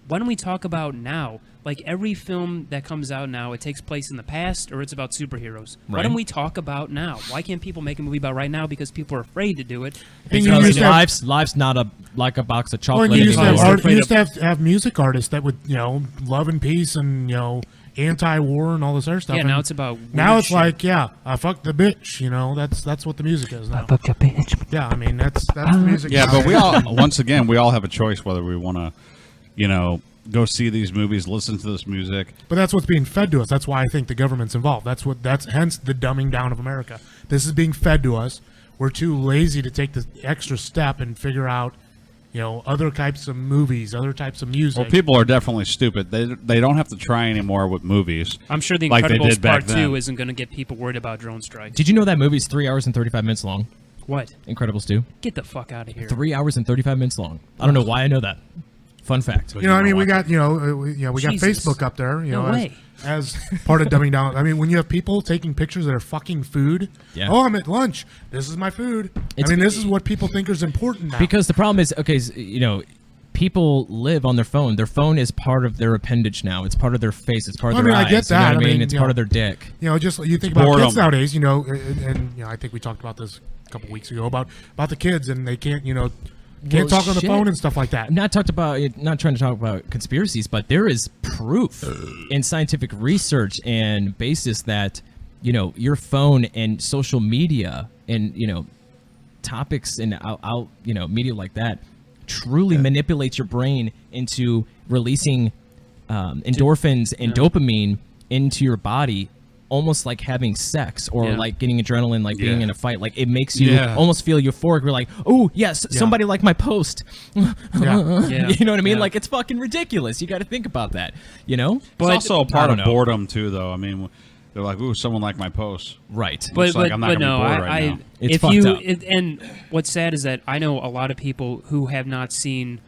why don't we talk about now? Like every film that comes out now, it takes place in the past or it's about superheroes. Why Right. don't we talk about now? Why can't people make a movie about right now? Because people are afraid to do it. And you Because used to have- life's not like a box of Well, chocolate. and you used to anymore. have, you used to have music artists that would, you know, love and peace and, you know, anti-war and all this other stuff. Yeah, And now it's about now weird it's shit. like, yeah, I fucked the bitch. You know, that's what the music is now. Yeah, I mean that's the music. Yeah, now. but we all, once again, we all have a choice whether we want to, you know, go see these movies, listen to this music. But that's what's being fed to us. That's why I think the government's involved. That's hence the dumbing down of America. This is being fed to us. We're too lazy to take the extra step and figure out, you know, other types of movies, other types of music. Well, people are definitely stupid. They don't have to try anymore with movies. I'm sure The like they Incredibles did back Part 2 then. isn't going to get people worried about drone strikes. Did you know that movie's 3 hours and 35 minutes long? What? Incredibles 2. Get the fuck out of here. 3 hours and 35 minutes long. I don't know why I know that. Fun fact. You know, I mean, we got, we got Jesus. Facebook up there, you No know, way. as part of dumbing down. I mean, when you have people taking pictures of their fucking food. Yeah. Oh, I'm at lunch. This is my food. It's- I mean, this is what people think is important now. Because the problem is, okay, you know, people live on their phone. Their phone is part of their appendage now. It's part of their face. It's part of I their mean, eyes. I get You know that. what I I mean? mean, It's you part know, of their dick. You know, just you think about boredom. kids nowadays, you know, and you know, I think we talked about this a couple weeks ago about the kids, and they can't, you know, can't Well, talk on the shit. phone and stuff like that. I'm not trying to talk about conspiracies, but there is proof in scientific research and basis that, you know, your phone and social media and, you know, topics and out you know, media like that truly manipulates your brain into releasing endorphins and dopamine into your body, almost like having sex or Yeah. like getting adrenaline, like being Yeah. in a fight. Like it makes you Yeah. almost feel euphoric. We're like, oh yes, somebody liked my post. Yeah. Yeah. You know what I mean? Yeah. Like it's fucking ridiculous. You got to think about that. You know? It's also a part I of don't know. boredom too, though. I mean, they're like, "Ooh, someone liked my post." Right. But Looks like but, I'm not but gonna be no, bored right now. It's if fucked you up. and what's sad is that I know a lot of people who have not seen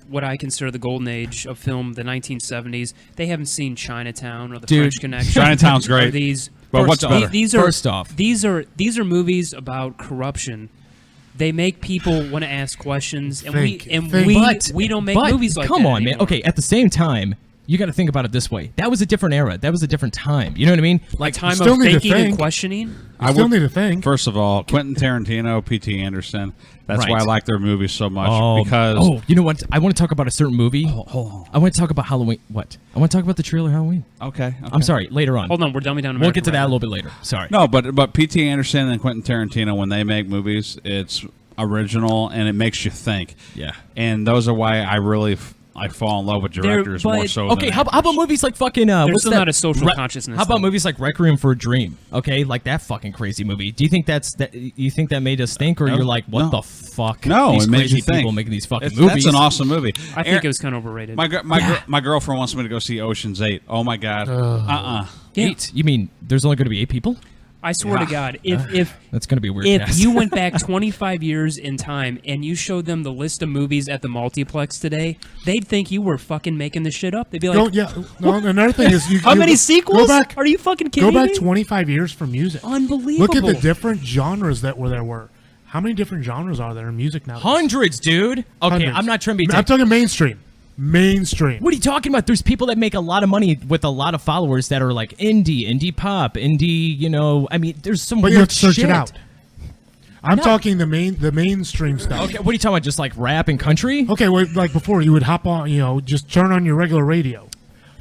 what I consider the golden age of film, the 1970s. They haven't seen Chinatown or The Dude, French Connection. Chinatown's or great. These, But what's First off- better? these are First off. these are movies about corruption. They make people want to ask questions, and Think. we don't make but movies like come that on, man. anymore. Okay, at the same time, you got to think about it this way. That was a different era. That was a different time. You know what I mean? Like time still of need to thinking and think. questioning. I still need to think. First of all, Quentin Tarantino, P.T. Anderson. That's Right. why I like their movies so much Oh, because oh, you know what? I want to talk about a certain movie. hold on. I want to talk about Halloween. What? I want to talk about the trailer Halloween. Okay, I'm sorry. Later on. Hold on, we're dumbing down. We'll America get to that right a now. little bit later. Sorry. No, but P.T. Anderson and Quentin Tarantino, when they make movies, it's original and it makes you think. Yeah. And those are why I fall in love with directors more but- so. Okay, than how about actors. movies like fucking what's still that? not a social consciousness, How about though. movies like Requiem for a Dream? Okay, like that fucking crazy movie. Do you think you think that made us think, or No, you're like, what no. the fuck? No, these it made crazy you think. people making these fucking It's- movies. That's an awesome movie. I think it was kind of overrated. My girlfriend wants me to go see Ocean's 8. Oh my god. Yeah. 8. You mean there's only going to be 8 people? I swear to God, if That's going to be a weird. if cast. you went back 25 years in time and you showed them the list of movies at the multiplex today, they'd think you were fucking making this shit up. They'd be like, Don't, yeah. No, another thing is, "How many sequels? Go back, Are you fucking kidding go back me?" 25 years for music. Unbelievable. Look at the different genres that there were. How many different genres are there in music now? hundreds, dude. Okay, Hundreds. I'm not trying to be. I'm talking mainstream. Mainstream. What are you talking about? There's people that make a lot of money with a lot of followers that are like indie pop, indie. You know, I mean, there's some. But weird you have to search shit. it out. I'm No. talking the mainstream stuff. Okay, what are you talking about? Just like rap and country? Okay, well, like before, you would hop on, you know, just turn on your regular radio.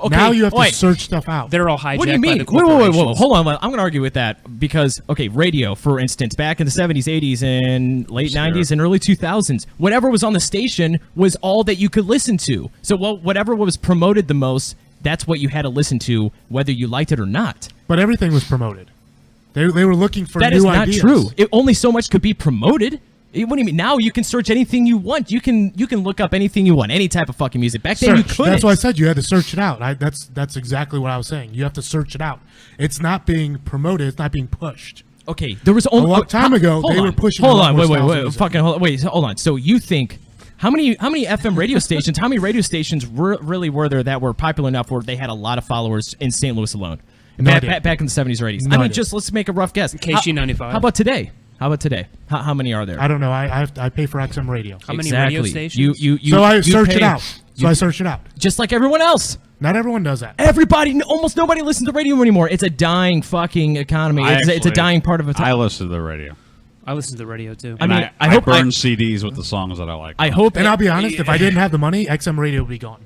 Okay, now you have to wait. search stuff out. They're all hijacked What do you by mean? the Wait, corporations. hold on. I'm going to argue with that because, okay, radio, for instance, back in the 70s, 80s, and late 90s and early 2000s, whatever was on the station was all that you could listen to. So whatever was promoted the most, that's what you had to listen to, whether you liked it or not. But everything was promoted. They were looking for That new is not ideas. true. Only so much could be promoted. What do you mean? Now you can search anything you want. You can look up anything you want, any type of fucking music. Back then you Search. couldn't. That's why I said you had to search it out. That's exactly what I was saying. You have to search it out. It's not being promoted. It's not being pushed. Okay, there was only A long time ago, hold they on. were pushing Hold a lot on, more wait, styles of music. fucking hold on, wait, hold on. So you think how many FM radio stations? How many radio stations really were there that were popular enough where they had a lot of followers in St. Louis alone? No idea. Back in the 70s or 80s. No I mean, idea. just let's make a rough guess. KC95. How about today? How many are there? I don't know. I pay for XM radio. How many exactly. radio stations? You So I you search pay- it out. I search it out. just like everyone else. Not everyone does that. Everybody, almost nobody listens to radio anymore. It's a dying fucking economy. It's a Actually, dying part of it. I listen to the radio. I listen to the radio too. I mean, And I hope burn CDs with the songs that I like. I hope. And I'll be honest, if I didn't have the money, XM radio would be gone.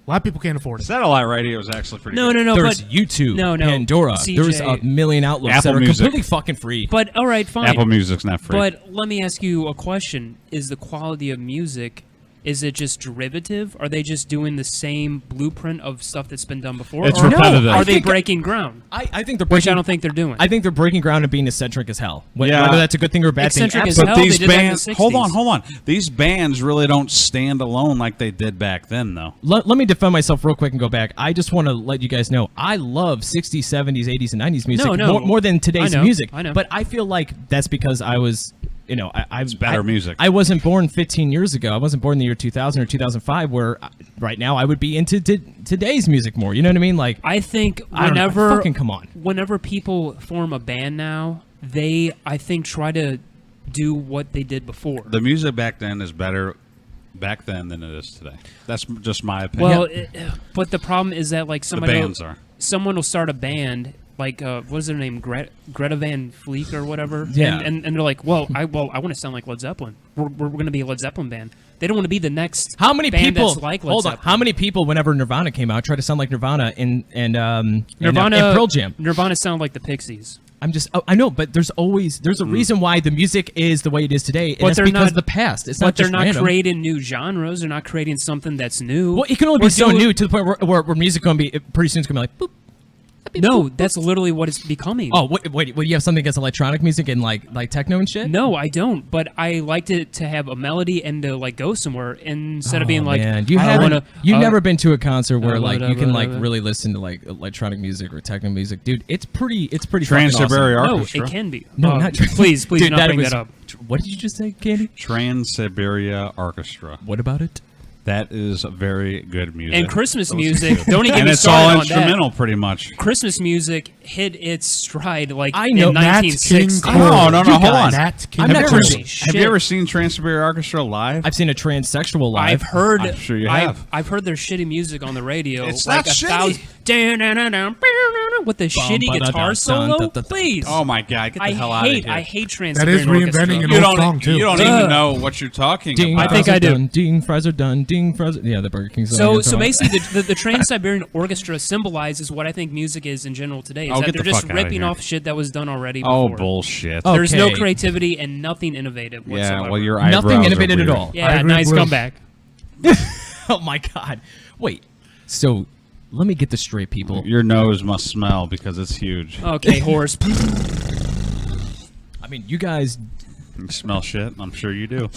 A lot of people can't afford it. Satellite radio is actually pretty no, good. no, there's but YouTube, no, Pandora. CJ. There's a million outlets Apple that are Music. completely fucking free. but all right, fine. Apple Music's not free. But let me ask you a question: is the quality of music? Is it just derivative? Are they just doing the same blueprint of stuff that's been done before? It's or repetitive. No, are I they think- breaking ground? I think they're Which breaking, I don't think they're doing. I think they're breaking ground and being eccentric as hell. Yeah. Whether that's a good thing or a bad thing. Eccentric as absolutely. hell. But these they did that in the bands, 60s. hold on. These bands really don't stand alone like they did back then, though. Let me defend myself real quick and go back. I just want to let you guys know I love 60s, 70s, 80s, and 90s music No. more than today's I know, music. I know. But I feel like that's because I was, it's better music. I wasn't born 15 years ago. I wasn't born in the year 2000 or 2005, where right now I would be into today's music more. You know what I mean? Like, I think I don't know. whenever Fucking come on. whenever people form a band now, they I think try to do what they did before. The music back then is better back then than it is today. That's just my opinion. Well, but the problem is that like somebody bands are. someone will start a band like what is their name, Greta Van Fleet or whatever. Yeah. and they're like, I want to sound like Led Zeppelin. We're going to be a Led Zeppelin band. They don't want to be the next. how many band people? That's like Led Hold on. Zeppelin. How many people, whenever Nirvana came out, tried to sound like Nirvana and Nirvana and Pearl Jam? Nirvana sound like the Pixies. I know, but there's a reason why the music is the way it is today, and But that's they're because not- of the past. It's But not they're just not random. creating new genres. They're not creating something that's new. Well, it can only We're be so doing- new to the point where music going to be pretty soon. It's going to be like boop. No, that's literally what it's becoming. Oh, wait, you have something against electronic music and like techno and shit? No, I don't. But I liked it to have a melody and to like go somewhere instead of being like, Man, you I haven't. wanna- You've never been to a concert where like you can like blah. really listen to like electronic music or techno music, dude. It's pretty. Trans-Siberian fucking awesome. No, Orchestra. it can be. No, not please Dude, do not bring was- that up. What did you just say, Candy? Trans-Siberia Orchestra. What about it? That is very good music. And Christmas That was music, good. don't even get And me it's started all on that. instrumental, pretty much. Christmas music hit its stride like I know. in Nat 1960. King Cole. No, You hold guys- on. Nat King I'm not Cole. crazy. Have you ever seen Trans-Siberian Orchestra live? I've seen a transsexual live. I've heard. I'm sure you I've- have. I've heard their shitty music on the radio. It's like not a shitty. thousand. With the shitty guitar solo, please. Oh my God! Get the I hell out of hate. here! I hate That is Trans-Siberian Orchestra. reinventing an you old don't. song too. You don't even know what you're talking Ding, about. I think fries I are do. Done. Ding, fries are done. Ding, fries. Yeah, the Burger King song. So, you're so talking basically, the Trans-Siberian Orchestra symbolizes what I think music is in general today. Is Oh, that get they're the just fuck outta ripping here. off shit that was done already Oh before. bullshit! Oh, There's no Okay. creativity and nothing innovative whatsoever. Yeah, well, your about. eyebrows Nothing are innovated at weird. all. Yeah, I agree nice with- comeback. Oh my God! Wait. So let me get this straight, people. Your nose must smell because it's huge. Okay, horse. I mean, you guys. You smell shit. I'm sure you do.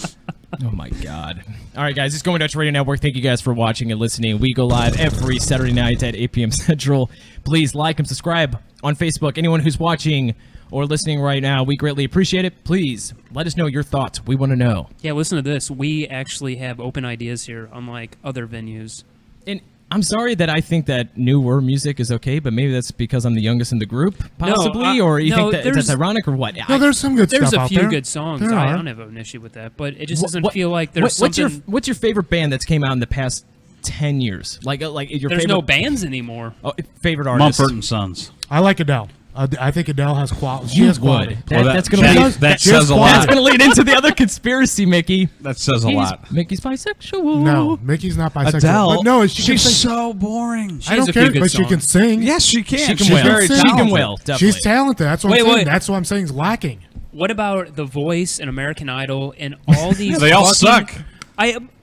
Oh my God! All right, guys, it's Going Dutch Radio Network. Thank you guys for watching and listening. We go live every Saturday night at 8 p.m. Central. Please like and subscribe on Facebook. Anyone who's watching or listening right now, we greatly appreciate it. Please let us know your thoughts. We want to know. Yeah, listen to this. We actually have open ideas here, unlike other venues. And I'm sorry that I think that newer music is okay, but maybe that's because I'm the youngest in the group, possibly, or you no, think that that's ironic, or what? No, there's some good There's stuff a out few there. good songs. There I are. don't have an issue with that, but it just What- doesn't what- feel like there's what's something. what's your favorite band that's came out in the past 10 years? Like your There's favorite no bands anymore. favorite artist? Mumford and Sons. I like Adele. I think Adele has quality. She You has quality. would. Well, That's going to lead. that she has says a quality. That's lot. going to lead into the other conspiracy, Mickey. That says a lot. Mickey's bisexual. No, Mickey's not bisexual. Adele, But no, she can she's sing. so boring. I don't has a care, few good but she can songs. sing. Yes, she can. She can She's wail. very She She talented. can wail. Definitely. She's talented. That's what I'm Wait, saying. wait. That's what I'm saying is lacking. What about The Voice and American Idol and all these? They all fucking- suck.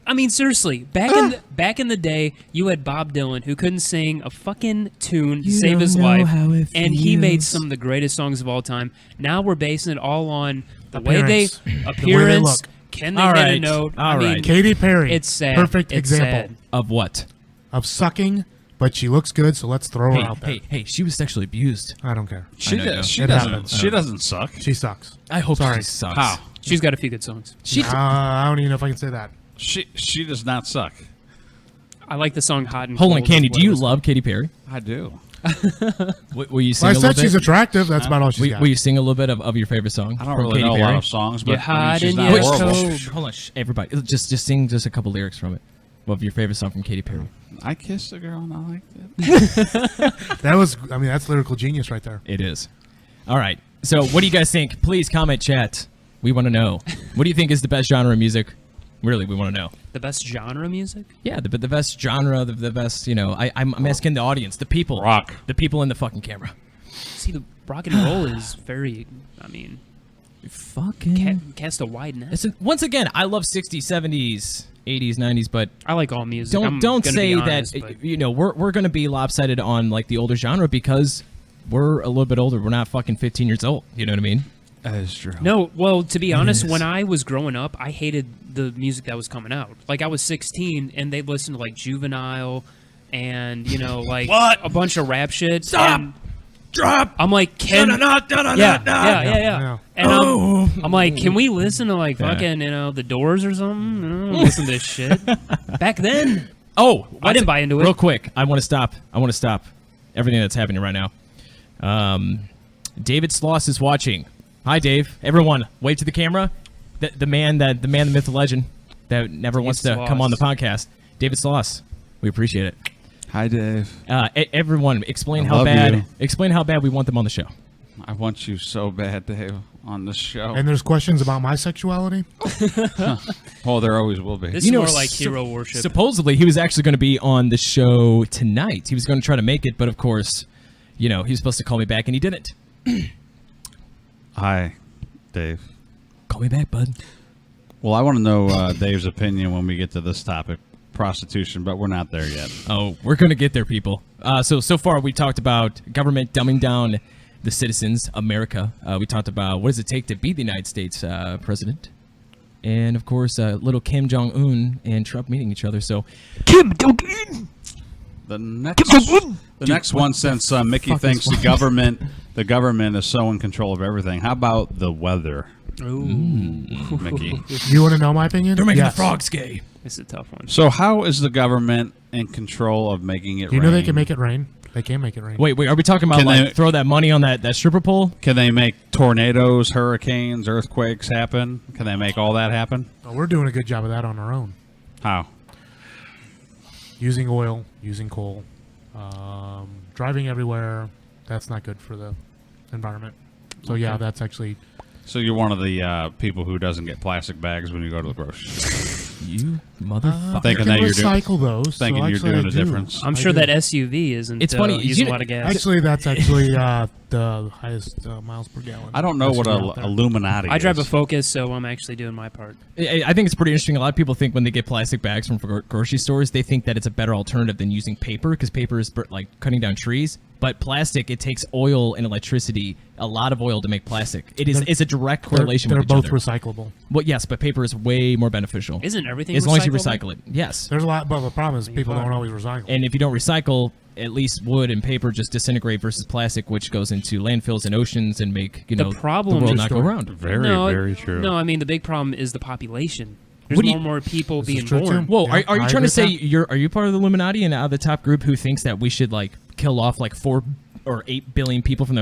I mean, seriously, back in the day, you had Bob Dylan who couldn't sing a fucking tune to save his life, and he made some of the greatest songs of all time. Now we're basing it all on the way they Appearance. look. Can they All get a right. note? All I mean, right. Katy Perry. It's sad. Perfect It's example sad. Of what? of sucking, but she looks good, so let's throw her out there. Hey, she was sexually abused. I don't care. She, I know, does, yeah. she It doesn't. happens. She doesn't suck. She sucks. I hope Sorry. she sucks. How? She's got a few good songs. She I don't even know if I can say that. She does not suck. I like the song "Hot and Hold on, Cold" Candy. is Do what you it was. love Katy Perry? I do. Will you sing Well, I a little said bit? she's attractive. That's about all she's Will, got. will you sing a little bit of your favorite song? I don't from really Katy know a Perry? lot of songs, but You're I hot mean, she's and not you're horrible. cold. Hold on, everybody. Just sing just a couple lyrics from it. Of your favorite song from Katy Perry. I kissed a girl and I liked it. That was, I mean, that's lyrical genius right there. It is. All right. So, what do you guys think? Please comment, chat. We want to know. What do you think is the best genre of music? Really, we want to know. The best genre music? Yeah, the best genre, the best. I'm asking the audience, the people, Rock. the people in the fucking camera. See, the rock and roll is very. I mean, Fucking. cast a wide net. Listen, once again, I love 60s, 70s, 80s, 90s, but I like all music. I'm don't gonna say be honest, that but we're going to be lopsided on like the older genre because we're a little bit older. We're not fucking 15 years old. You know what I mean? That is true. No, well, to be honest, is. when I was growing up, I hated the music that was coming out. Like I was 16, and they'd listen to like Juvenile, and like What? a bunch of rap shit. Stop! And Drop. I'm like, can yeah. And I'm like, can we listen to like Yeah. fucking the Doors or something? I don't listen to this shit. Back then, Oh, I didn't buy into it. Real quick, I want to stop everything that's happening right now. David Sloss is watching. Hi, Dave. Everyone, wave to the camera. The man, the myth, the legend that never wants to come on the podcast. David Sloss. We appreciate it. Hi, Dave. Everyone, explain I how love bad. you. Explain how bad we want them on the show. I want you so bad, Dave, on this show. And there's questions about my sexuality. Oh, there always will be. This is more like hero worship. Supposedly, he was actually going to be on the show tonight. He was going to try to make it, but of course, he was supposed to call me back, and he didn't. Hi, Dave. Call me back, bud. Well, I want to know Dave's opinion when we get to this topic, prostitution, but we're not there yet. Oh, we're going to get there, people. So far, we talked about government dumbing down the citizens, America. We talked about what does it take to be the United States president. And, of course, little Kim Jong-un and Trump meeting each other. So, The next one, since Mickey fuck thinks is the government is so in control of everything. How about the weather, Ooh, Mickey? You want to know my opinion? they're making Yes. the frogs gay. it's a tough one. So how is the government in control of making it Do you rain? know they can make it rain? They can make it rain. Wait, are we talking about, Can they- throw that money on that stripper pole? Can they make tornadoes, hurricanes, earthquakes happen? Can they make all that happen? Oh, we're doing a good job of that on our own. How? Using oil, using coal, driving everywhere. That's not good for the environment. So yeah, that's actually. So you're one of the people who doesn't get plastic bags when you go to the grocery store. You motherfucker. Thinking you that can you're doing- recycle those. thinking so you're actually doing I a do. difference. I'm I sure do. that SUV isn't. It's funny, using you a lot of gas. Actually, that's actually the highest miles per gallon. I don't know what SUV out a there. Illuminati I drive a is. Focus, so I'm actually doing my part. I think it's pretty interesting. A lot of people think when they get plastic bags from grocery stores, they think that it's a better alternative than using paper because paper is like cutting down trees. But plastic, it takes oil and electricity, a lot of oil to make plastic. It's a direct correlation They're with each both other. recyclable. Well, yes, but paper is way more beneficial. Isn't everything as long as you recyclable? recycle it? Yes. There's a lot, but the problem is people fine. don't always recycle. And if you don't recycle, at least wood and paper just disintegrate versus plastic, which goes into landfills and oceans and make The problem- the world True not go story. round. Very, no, very true. No, I mean the big problem is the population. There's What do more you- and more people This being is true, born. too. Whoa, Yeah, are I you trying agree to with say that. are you part of the Illuminati and out of the top group who thinks that we should like kill off like 4 or 8 billion people from the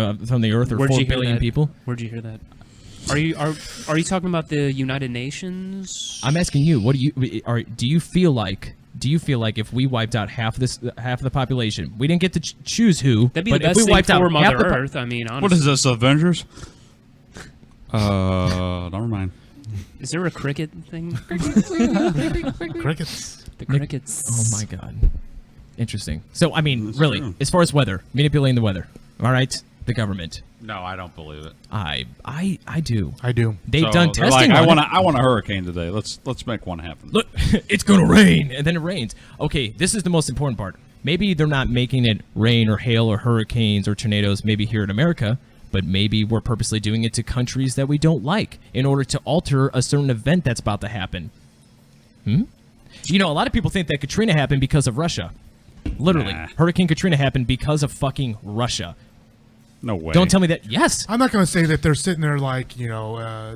earth, or Where'd 4 you hear billion that? people? Where'd you hear that? Are you talking about the United Nations? I'm asking you, what do you feel like do you feel like if we wiped out half of the population, we didn't get to choose who, That'd be but the best if we thing wiped out for half Mother the Earth. I mean, honestly. What is this, Avengers? Never mind. Is there a cricket thing? Crickets. The crickets. Oh my God, interesting. So I mean, That's really, true. as far as weather, manipulating the weather. All right, the government. No, I don't believe it. I do. I do. They've So done they're testing. like, on it. I want a hurricane today. Let's make one happen. Look, it's gonna rain, and then it rains. Okay, this is the most important part. Maybe they're not making it rain or hail or hurricanes or tornadoes maybe here in America, but maybe we're purposely doing it to countries that we don't like in order to alter a certain event that's about to happen. You know, a lot of people think that Katrina happened because of Russia. Literally, Nah. Hurricane Katrina happened because of fucking Russia. No way. Don't tell me that. Yes. I'm not going to say that they're sitting there like, I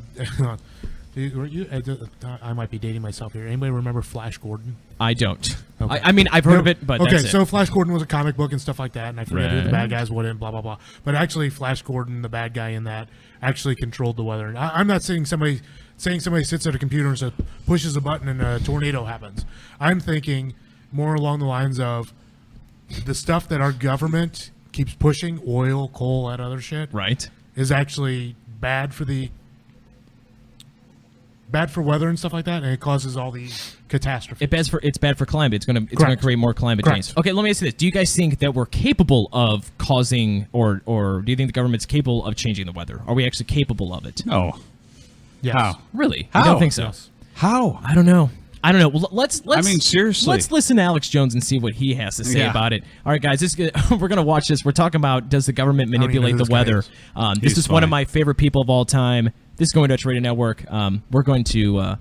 might be dating myself here. Anybody remember Flash Gordon? I don't. Okay. I mean, I've heard of it, but okay, that's it. so Flash Gordon was a comic book and stuff like that, and I forget who the Right. bad guys wouldn't, blah blah blah. But actually, Flash Gordon, the bad guy in that, actually controlled the weather. And I'm not saying somebody sits at a computer and says, pushes a button and a tornado happens. I'm thinking more along the lines of the stuff that our government keeps pushing, oil, coal, that other shit, Right. is actually bad for weather and stuff like that, and it causes all these catastrophes. It's bad for climate. It's gonna Correct. create more climate Correct. change. Okay, let me ask you this: do you guys think that we're capable of causing, or do you think the government's capable of changing the weather? Are we actually capable of it? No. Yes. How? Really? How? I don't think so. Yes. How? I don't know. Well, let's. I mean, seriously. Let's listen to Alex Jones and see what he has to say Yeah. about it. All right, guys, we're gonna watch this. We're talking about does the government don't even manipulate know the who this guy weather? is. This He's is one of funny. my favorite people of all time. This is Going Dutch Radio Network. We're going to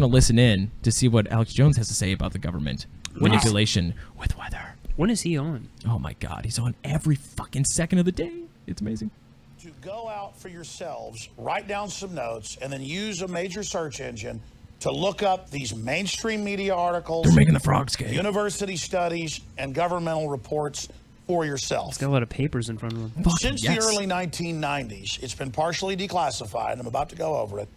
listen in to see what Alex Jones has to say about the government manipulation with weather. When is he on? Oh my God, he's on every fucking second of the day. It's amazing. To go out for yourselves, write down some notes, and then use a major search engine to look up these mainstream media articles, They're making the frogs gay. university studies, and governmental reports for yourself. He's got a lot of papers in front of him. Fuck, Since yes. the early 1990s, it's been partially declassified, and I'm about to go over it,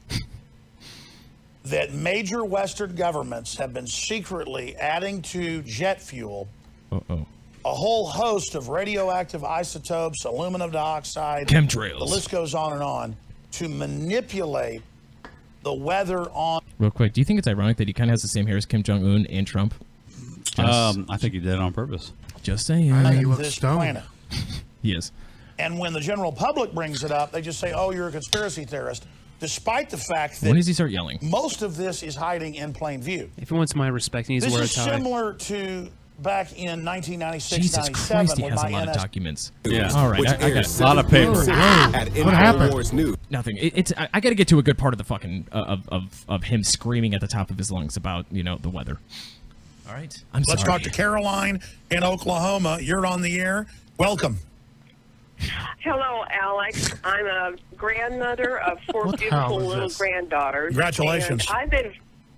that major Western governments have been secretly adding to jet fuel Uh-oh. a whole host of radioactive isotopes, aluminum dioxide, Chemtrails. the list goes on, to manipulate the weather on. Real quick, do you think it's ironic that he kind of has the same hair as Kim Jong-un and Trump? I think you did it on purpose. Just saying. I think he looks this stoned. planet. He is. And when the general public brings it up, they just say, oh, you're a conspiracy theorist, despite the fact When that does he start yelling? most of this is hiding in plain view. If he wants my respect, he needs to This wear a is tie. similar to back in 1996, Jesus 97 Christ, he when has a my lot of NS documents. Yeah. All right, Which I got airs A lot of paper. at What happened? InfoWars News. nothing. I got to get to a good part of the fucking of him screaming at the top of his lungs about the weather. All right, I'm Let's sorry. talk to Caroline in Oklahoma. You're on the air. Welcome. Hello, Alex. I'm a grandmother of four What the hell beautiful is little this? granddaughters. Congratulations. And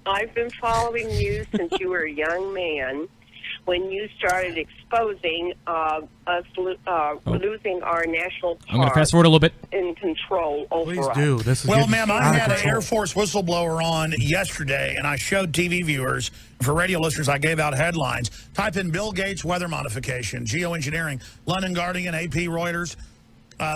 I've been following you since you were a young man, when you started exposing us losing our national I'm going to park fast forward a little bit. in control over Please us. do. This is Well, getting ma'am, I out of had an control. Air Force whistleblower on yesterday, and I showed TV viewers. For radio listeners, I gave out headlines. Type in Bill Gates weather modification, geoengineering, London Guardian, AP, Reuters.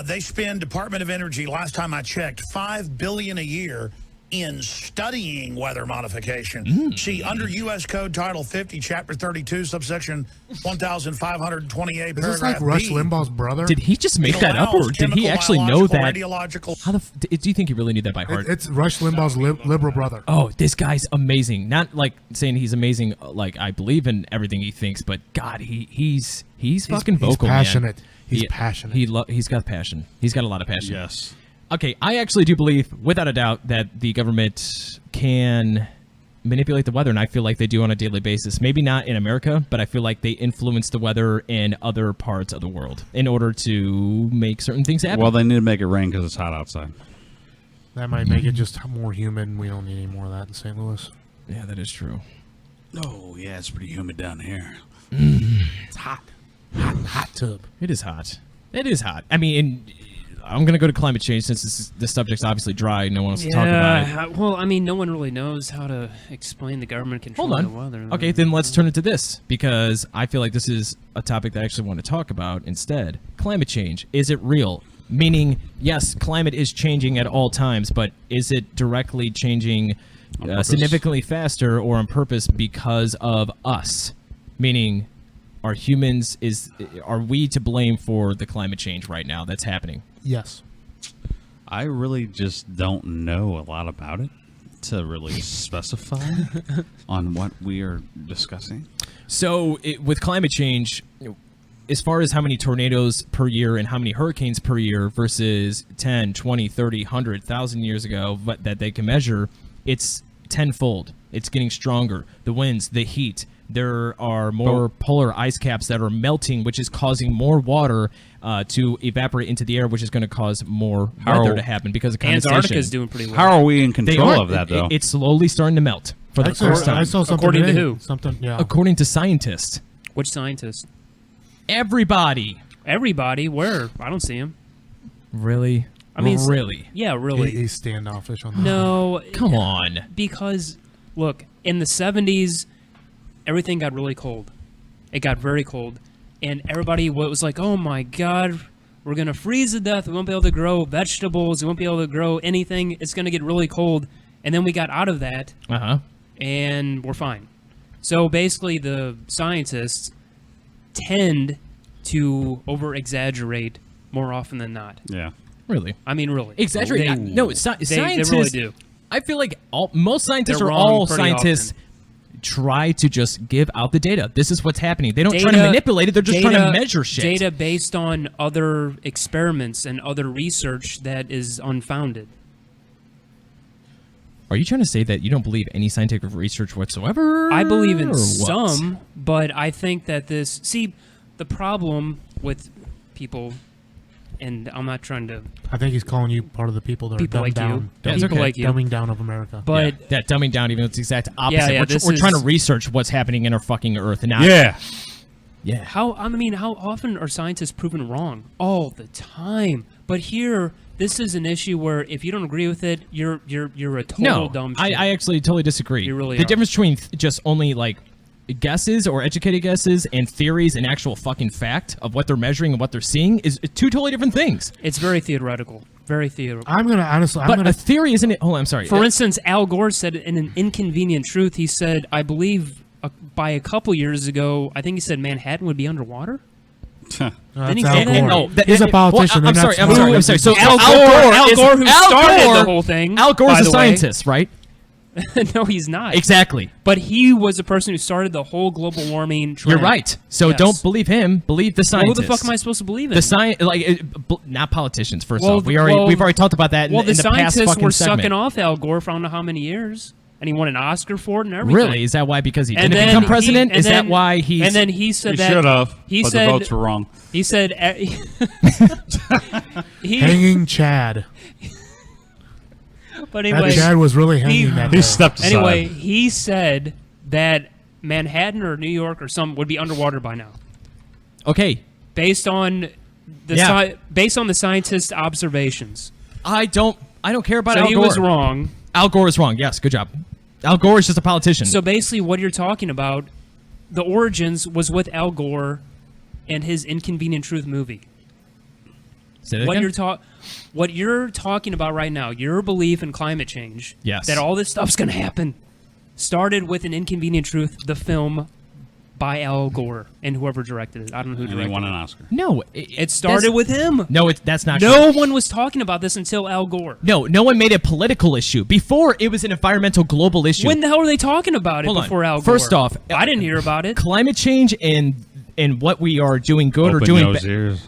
They spend, Department of Energy, last time I checked, $5 billion a year in studying weather modification. See, under U.S. Code Title 50, Chapter 32, subsection 1528, Is this paragraph like Rush B, Limbaugh's brother? Did he just make it that up, allows or did he chemical, actually know biological, that? Radiological. How do you think he really knew that by heart? It's Rush Limbaugh's liberal brother. Oh, this guy's amazing. Not like saying he's amazing, like I believe in everything he thinks, but God, he's fucking vocal, man. passionate. He's passionate. He's got passion. He's got a lot of passion. Yes. Okay, I actually do believe, without a doubt, that the government can manipulate the weather, and I feel like they do on a daily basis. Maybe not in America, but I feel like they influence the weather in other parts of the world in order to make certain things happen. Well, they need to make it rain because it's hot outside. That might make it just more human. We don't need any more of that in St. Louis. yeah, that is true. Oh, yeah, it's pretty humid down here. It's hot. Hot tub. It is hot. It is hot. I mean, I'm going to go to climate change since this subject's obviously dry. No one wants to talk about it. Well, I mean, no one really knows how to explain the government controlling the weather. Okay, then let's turn it to this, because I feel like this is a topic that I actually want to talk about instead. Climate change. Is it real? Meaning, yes, climate is changing at all times, but is it directly changing significantly faster or on purpose because of us? Meaning, are we to blame for the climate change right now that's happening? Yes. I really just don't know a lot about it to really specify on what we are discussing. So with climate change, as far as how many tornadoes per year and how many hurricanes per year versus 10, 20, 30, 100, 1,000 years ago that they can measure, it's tenfold. It's getting stronger. The winds, the heat. There are more polar ice caps that are melting, which is causing more water to evaporate into the air, which is going to cause more weather to happen because of condensation. Antarctica's doing pretty well. How are we in control of that, though? It's slowly starting to melt for the first time. I saw something According today. to who? Something, yeah. According to scientists. Which scientists? Everybody. Everybody? Where? I don't see him. Really? I mean, really? Yeah, really. He's standoffish on that. No. Come on. Because, look, in the 70s, everything got really cold. It got very cold. And everybody was like, oh my God, we're going to freeze to death. We won't be able to grow vegetables. We won't be able to grow anything. It's going to get really cold. And then we got out of that. And we're fine. So basically, the scientists tend to over-exaggerate more often than not. Yeah. Really? I mean, really. Exaggerate? Scientists... They really do. I feel like most scientists They're or wrong all pretty scientists often. try to just give out the data. This is what's happening. They don't try to manipulate it. They're just trying to measure shit. Data based on other experiments and other research that is unfounded. Are you trying to say that you don't believe any scientific research whatsoever? I believe in or what? some, but I think that this... See, the problem with people... And I'm not trying to... I think he's calling you part of the people that people are like dumbed you. down. People like you. Dumbing down of America. But yeah, that dumbing down, even though it's the exact opposite. We're trying to research what's happening in our fucking Earth. And not, yeah. How often are scientists proven wrong? All the time. But here, this is an issue where if you don't agree with it, you're a total dumb shit. I actually totally disagree. You really the are. difference between just only like guesses or educated guesses and theories and actual fucking fact of what they're measuring and what they're seeing is two totally different things. It's very theoretical. Very theoretical. I'm going to honestly... a theory isn't it... Hold on, I'm sorry. For instance, Al Gore said in an Inconvenient Truth, he said, I believe by a couple years ago, I think he said Manhattan would be underwater. That's Didn't he Al say that? Gore. No, He's a politician. I'm sorry. So Al Gore who started the whole thing. Al Gore's by a the way. scientist, right? No, he's not. Exactly. But he was the person who started the whole global warming trend. You're right. So Yes. don't believe him. Believe the Well, scientists. who the fuck am I supposed to believe in? The science, not politicians. First Well, off, we've already talked about that. Well, in the the past scientists fucking were segment. sucking off Al Gore for I don't know how many years, and he won an Oscar for it and everything. Really? Is that why? Because he And didn't then become president? he- Is and that then- why he's? And then he said He that should have, He but said the votes were wrong. He said Hanging Chad. But That anyway, Chad was really hanging that day. He stepped aside. anyway, he said that Manhattan or New York or some would be underwater by now, okay. based on the Yeah. based on the scientists' observations. I don't care about So Al he Gore. was wrong. Al Gore is wrong. Yes, good job. Al Gore is just a politician. So basically, what you're talking about, the origins was with Al Gore and his Inconvenient Truth movie. Say that What again? you're talking about right now, your belief in climate change, Yes. that all this stuff's going to happen, started with an Inconvenient Truth, the film by Al Gore and whoever directed it. I don't know who And directed he won it. an Oscar. No, It started with him. No, that's not No true. one was talking about this until Al Gore. No one made a political issue. Before, it was an environmental global issue. When the hell were they talking about it Hold on. before Al Gore? First off, I didn't hear about it. climate change and what we are doing good or Open doing those ears.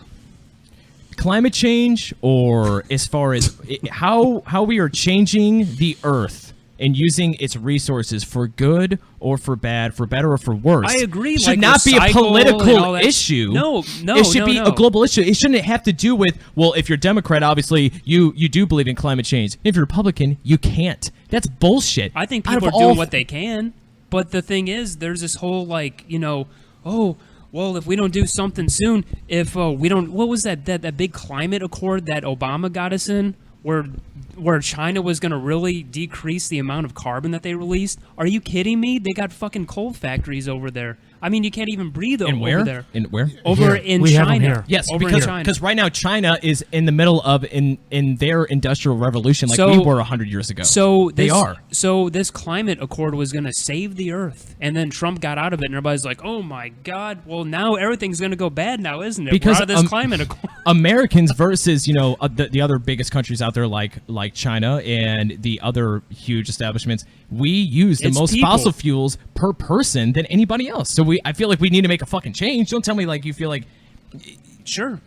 climate change, or as far as how we are changing the earth and using its resources for good or for bad, for better or for worse. I agree, Should like not be a recycle and all political that. issue. No, It should be no. a global issue. It shouldn't have to do with, well, if you're Democrat, obviously you do believe in climate change. If you're Republican, you can't. That's bullshit. I think Out of people are all doing what they can, but the thing is, there's this whole well, if we don't do something soon, if we don't, what was that big climate accord that Obama got us in, where China was going to really decrease the amount of carbon that they released? Are you kidding me? They got fucking coal factories over there. I mean, you can't even breathe over there. In where? Over Here. in We have 'em China. here. Yes, over in China. because right now China is in the middle of in their industrial revolution, like we were 100 years ago. So they are. So this climate accord was going to save the Earth, and then Trump got out of it, and everybody's like, "Oh my God! Well, now everything's going to go bad now, isn't it? Because we're out of this climate accord." Americans versus the other biggest countries out there like China and the other huge establishments, we use the It's most people. fossil fuels per person than anybody else. So I feel like we need to make a fucking change. Don't tell me like you feel like. Sure,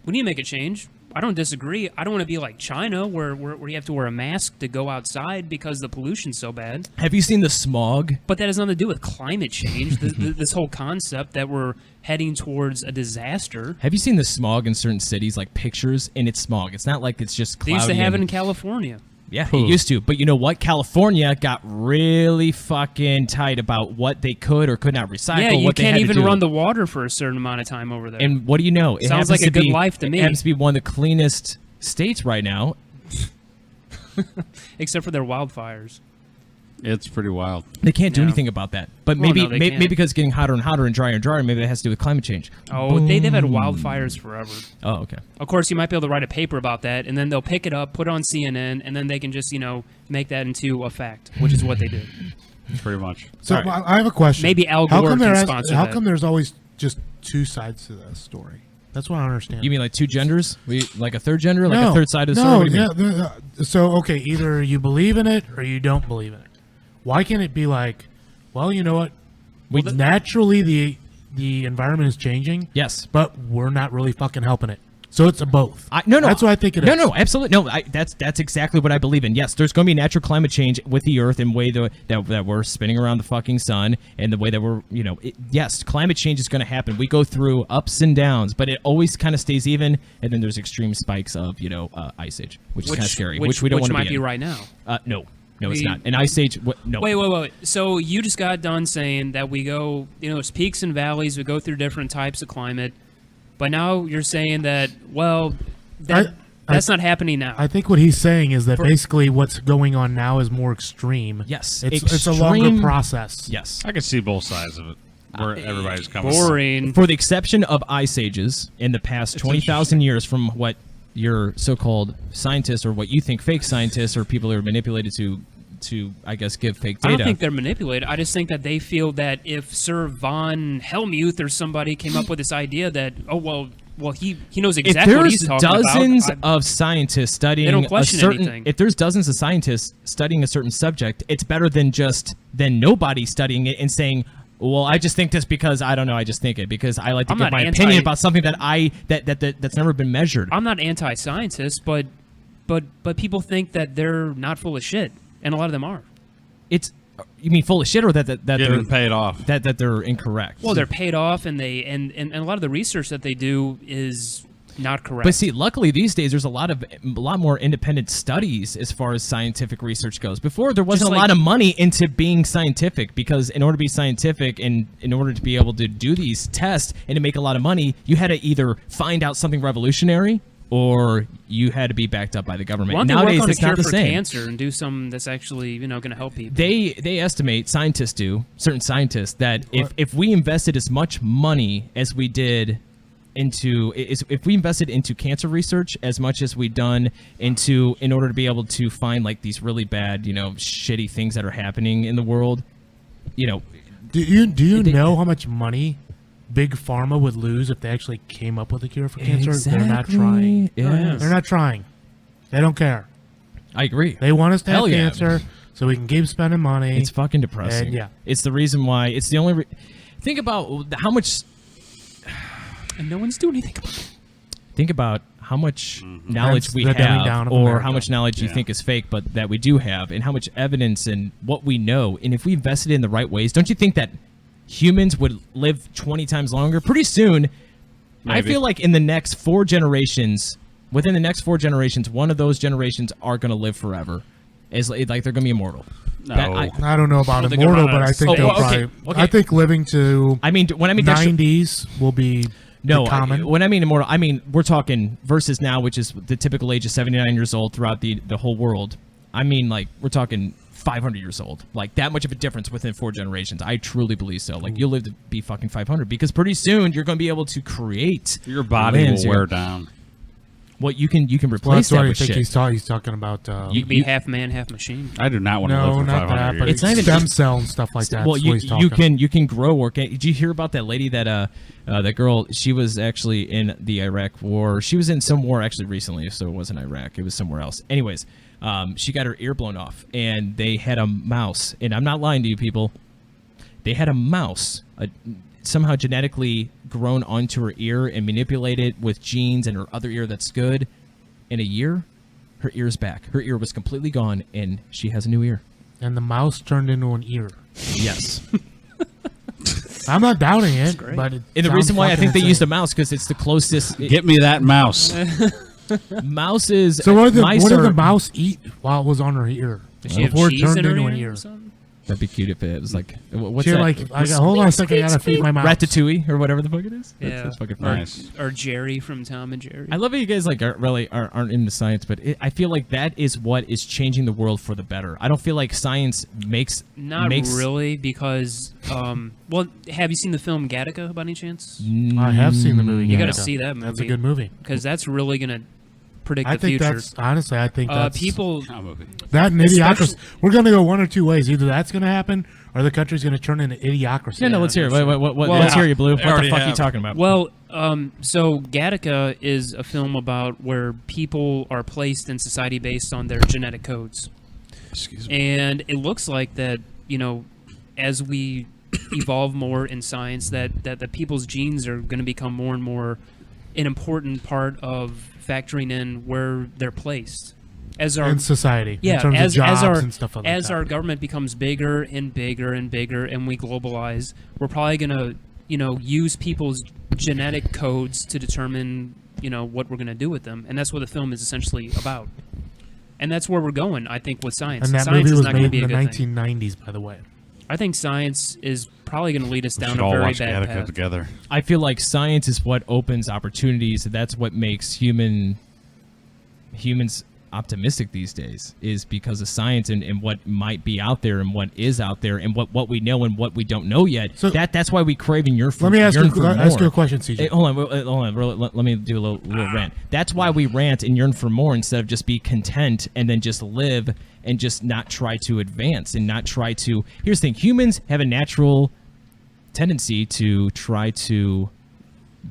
we need to make a change. I don't disagree. I don't want to be like China, where you have to wear a mask to go outside because the pollution's so bad. Have you seen the smog? But that has nothing to do with climate change. This whole concept that we're heading towards a disaster. Have you seen the smog in certain cities, like pictures? And it's smog. It's not like it's just cloudy. They used to have it and- in California. Yeah, it used to. But you know what? California got really fucking tight about what they could or could not recycle. Yeah, you what they can't had even to do. run the water for a certain amount of time over there. And what do you know? It Sounds happens like a to good be- life to me. It happens to be one of the cleanest states right now. Except for their wildfires. It's pretty wild. They can't do Yeah. anything about that. But Well, maybe no, they maybe can't. because it's getting hotter and hotter and drier and drier, maybe it has to do with climate change. Oh, they've had wildfires forever. Oh, okay. Of course, you might be able to write a paper about that, and then they'll pick it up, put it on CNN, and then they can just, make that into a fact, which is what they did. Pretty much. So All right. I have a question. Maybe Al How Gore come can there sponsor How that. come there's always just two sides to this story? That's what I don't understand. You mean like two genders? Like a third gender? Like a third side of the story? No, What do you mean? so okay, either you believe in it or you don't believe in it. Why can't it be like, well, you know what? Naturally the environment is changing. Yes. But we're not really fucking helping it. So it's a both. No. That's what I think it is. No, absolutely. No, that's exactly what I believe in. Yes, there's going to be natural climate change with the Earth and way that we're spinning around the fucking sun and the way that we're, yes, climate change is going to happen. We go through ups and downs, but it always kind of stays even. And then there's extreme spikes of, ice age, which is kind of scary, which we don't want to be might be in. right now. No, it's not. An ice age, no. Wait. So you just got done saying that we go, there's peaks and valleys. We go through different types of climate. But now you're saying that, well, that's not happening now. I think what he's saying is that basically what's going on now is more extreme. Yes. It's a longer process. Yes. I can see both sides of it, where everybody's coming boring. For the exception of ice ages in the past 20,000 years from what your so-called scientists or what you think fake scientists or people who are manipulated to I guess give fake data. I don't think they're manipulated. I just think that they feel that if Sir von Helmuth or somebody came up with this idea that, he knows exactly what he's talking about. If there's dozens of scientists studying They don't question anything. If there's dozens of scientists studying a certain subject, it's better than nobody studying it and saying, well, I just think this because I don't know. I just think it because I like to I'm give not my opinion about something that's never been measured. I'm not anti-scientist, but people think that they're not full of shit, and a lot of them are. You mean full of shit, or that they're getting paid off? That they're incorrect. Well, they're paid off, and a lot of the research that they do is not correct. But see, luckily these days there's a lot more independent studies as far as scientific research goes. Before there wasn't a lot of money into being scientific because in order to be scientific and in order to be able to do these tests and to make a lot of money, you had to either find out something revolutionary or you had to be backed up by the government. Why don't they Nowadays work on it's a cure not the for same. cancer and do something that's actually going to help people? They estimate, certain scientists, that if we invested as much money as we did if we invested into cancer research as much as we've done in order to be able to find like these really bad, shitty things that are happening in the world, Do you know how much money Big Pharma would lose if they actually came up with a cure for cancer? Exactly. They're not trying. Yes. They're not trying. They don't care. I agree. They want us to Hell have yeah. cancer so we can keep spending money. It's fucking depressing. And, yeah. It's the reason why. It's the only. Think about how much. And no one's doing anything about it. Think about how much knowledge we the dumbing have, down of or America. how much knowledge you think is fake, but that we do have, and how much evidence and what we know. And if we invested in the right ways, don't you think that humans would live 20 times longer? Pretty soon, I Maybe. feel like in the next 4 generations, within the next 4 generations, one of those generations are going to live forever. as like they're going to be immortal. No. I don't know about think immortal, they're but I think they'll probably. I think living to. I mean, when I mean 90s will be. No, common. When I mean immortal, I mean we're talking versus now, which is the typical age of 79 years old throughout the whole world. I mean, like we're talking 500 years old, like that much of a difference within 4 generations. I truly believe so. Like you'll live to be fucking 500 because pretty soon you're going to be able to create your body will wear down. Well, you can replace well, that's that what with I think shit. he's talking about. You'd be half man, half machine. I do not want to live for 500 that, years. but It's not even stem cell and stuff like that. Well, That's what he's talking you can grow organ. Did you hear about that lady that that girl? She was actually in the Iraq War. She was in some war actually recently, so it wasn't Iraq. It was somewhere else. Anyways, she got her ear blown off, and they had a mouse. And I'm not lying to you, people. They had a mouse somehow genetically grown onto her ear and manipulated with genes in her other ear that's good. In a year, her ear's back. Her ear was completely gone, and she has a new ear. And the mouse turned into an ear. Yes. I'm not doubting it, but and the reason why I think they used a mouse because it's the closest. Get me that mouse. Mouses. So what did mice the mouse eat while it was on her ear? Does she have Before it cheese turned in her into ear an or ear. something? That'd be cute if it was like what's She that? like, hold on a second, I gotta feed my mouse. Ratatouille or whatever the fuck it is. Yeah. That's fucking funny. Nice. Or Jerry from Tom and Jerry. I love how you guys like aren't into science, but I feel like that is what is changing the world for the better. I don't feel like science makes Not really, because well, have you seen the film Gattaca by any chance? I have seen the movie. You got to Gattaca. see that movie. That's a good movie. Because that's really gonna predict I the think future. that's honestly. I think that's people. That and idiocracy. We're gonna go one or two ways. Either that's gonna happen, or the country's gonna turn into idiocracy. No, let's hear it. Let's hear you, Blue. What the fuck are you talking about? Well, so Gattaca is a film about where people are placed in society based on their genetic codes. Excuse me. And it looks like that, as we evolve more in science, that the people's genes are going to become more and more an important part of factoring in where they're placed. As our in society, yeah, in terms as, of jobs as our and stuff like as that. our government becomes bigger and bigger and bigger, and we globalize, we're probably gonna, use people's genetic codes to determine, what we're gonna do with them, and that's what the film is essentially about. And that's where we're going, I think, with science. And that science movie is was not going to made be a in the good thing. 1990s, by the way. I think science is probably going to lead us We down should a all very watch bad Gattaca path. together. I feel like science is what opens opportunities. That's what makes humans optimistic these days, is because of science and what might be out there and what is out there and what we know and what we don't know yet. So that's why we crave and yearn for. Let me ask yearn you a question, CJ. Hey, hold on. Let me do a little rant. That's why we rant and yearn for more instead of just be content and then just live and just not try to advance and not try to. Here's the thing: humans have a natural tendency to try to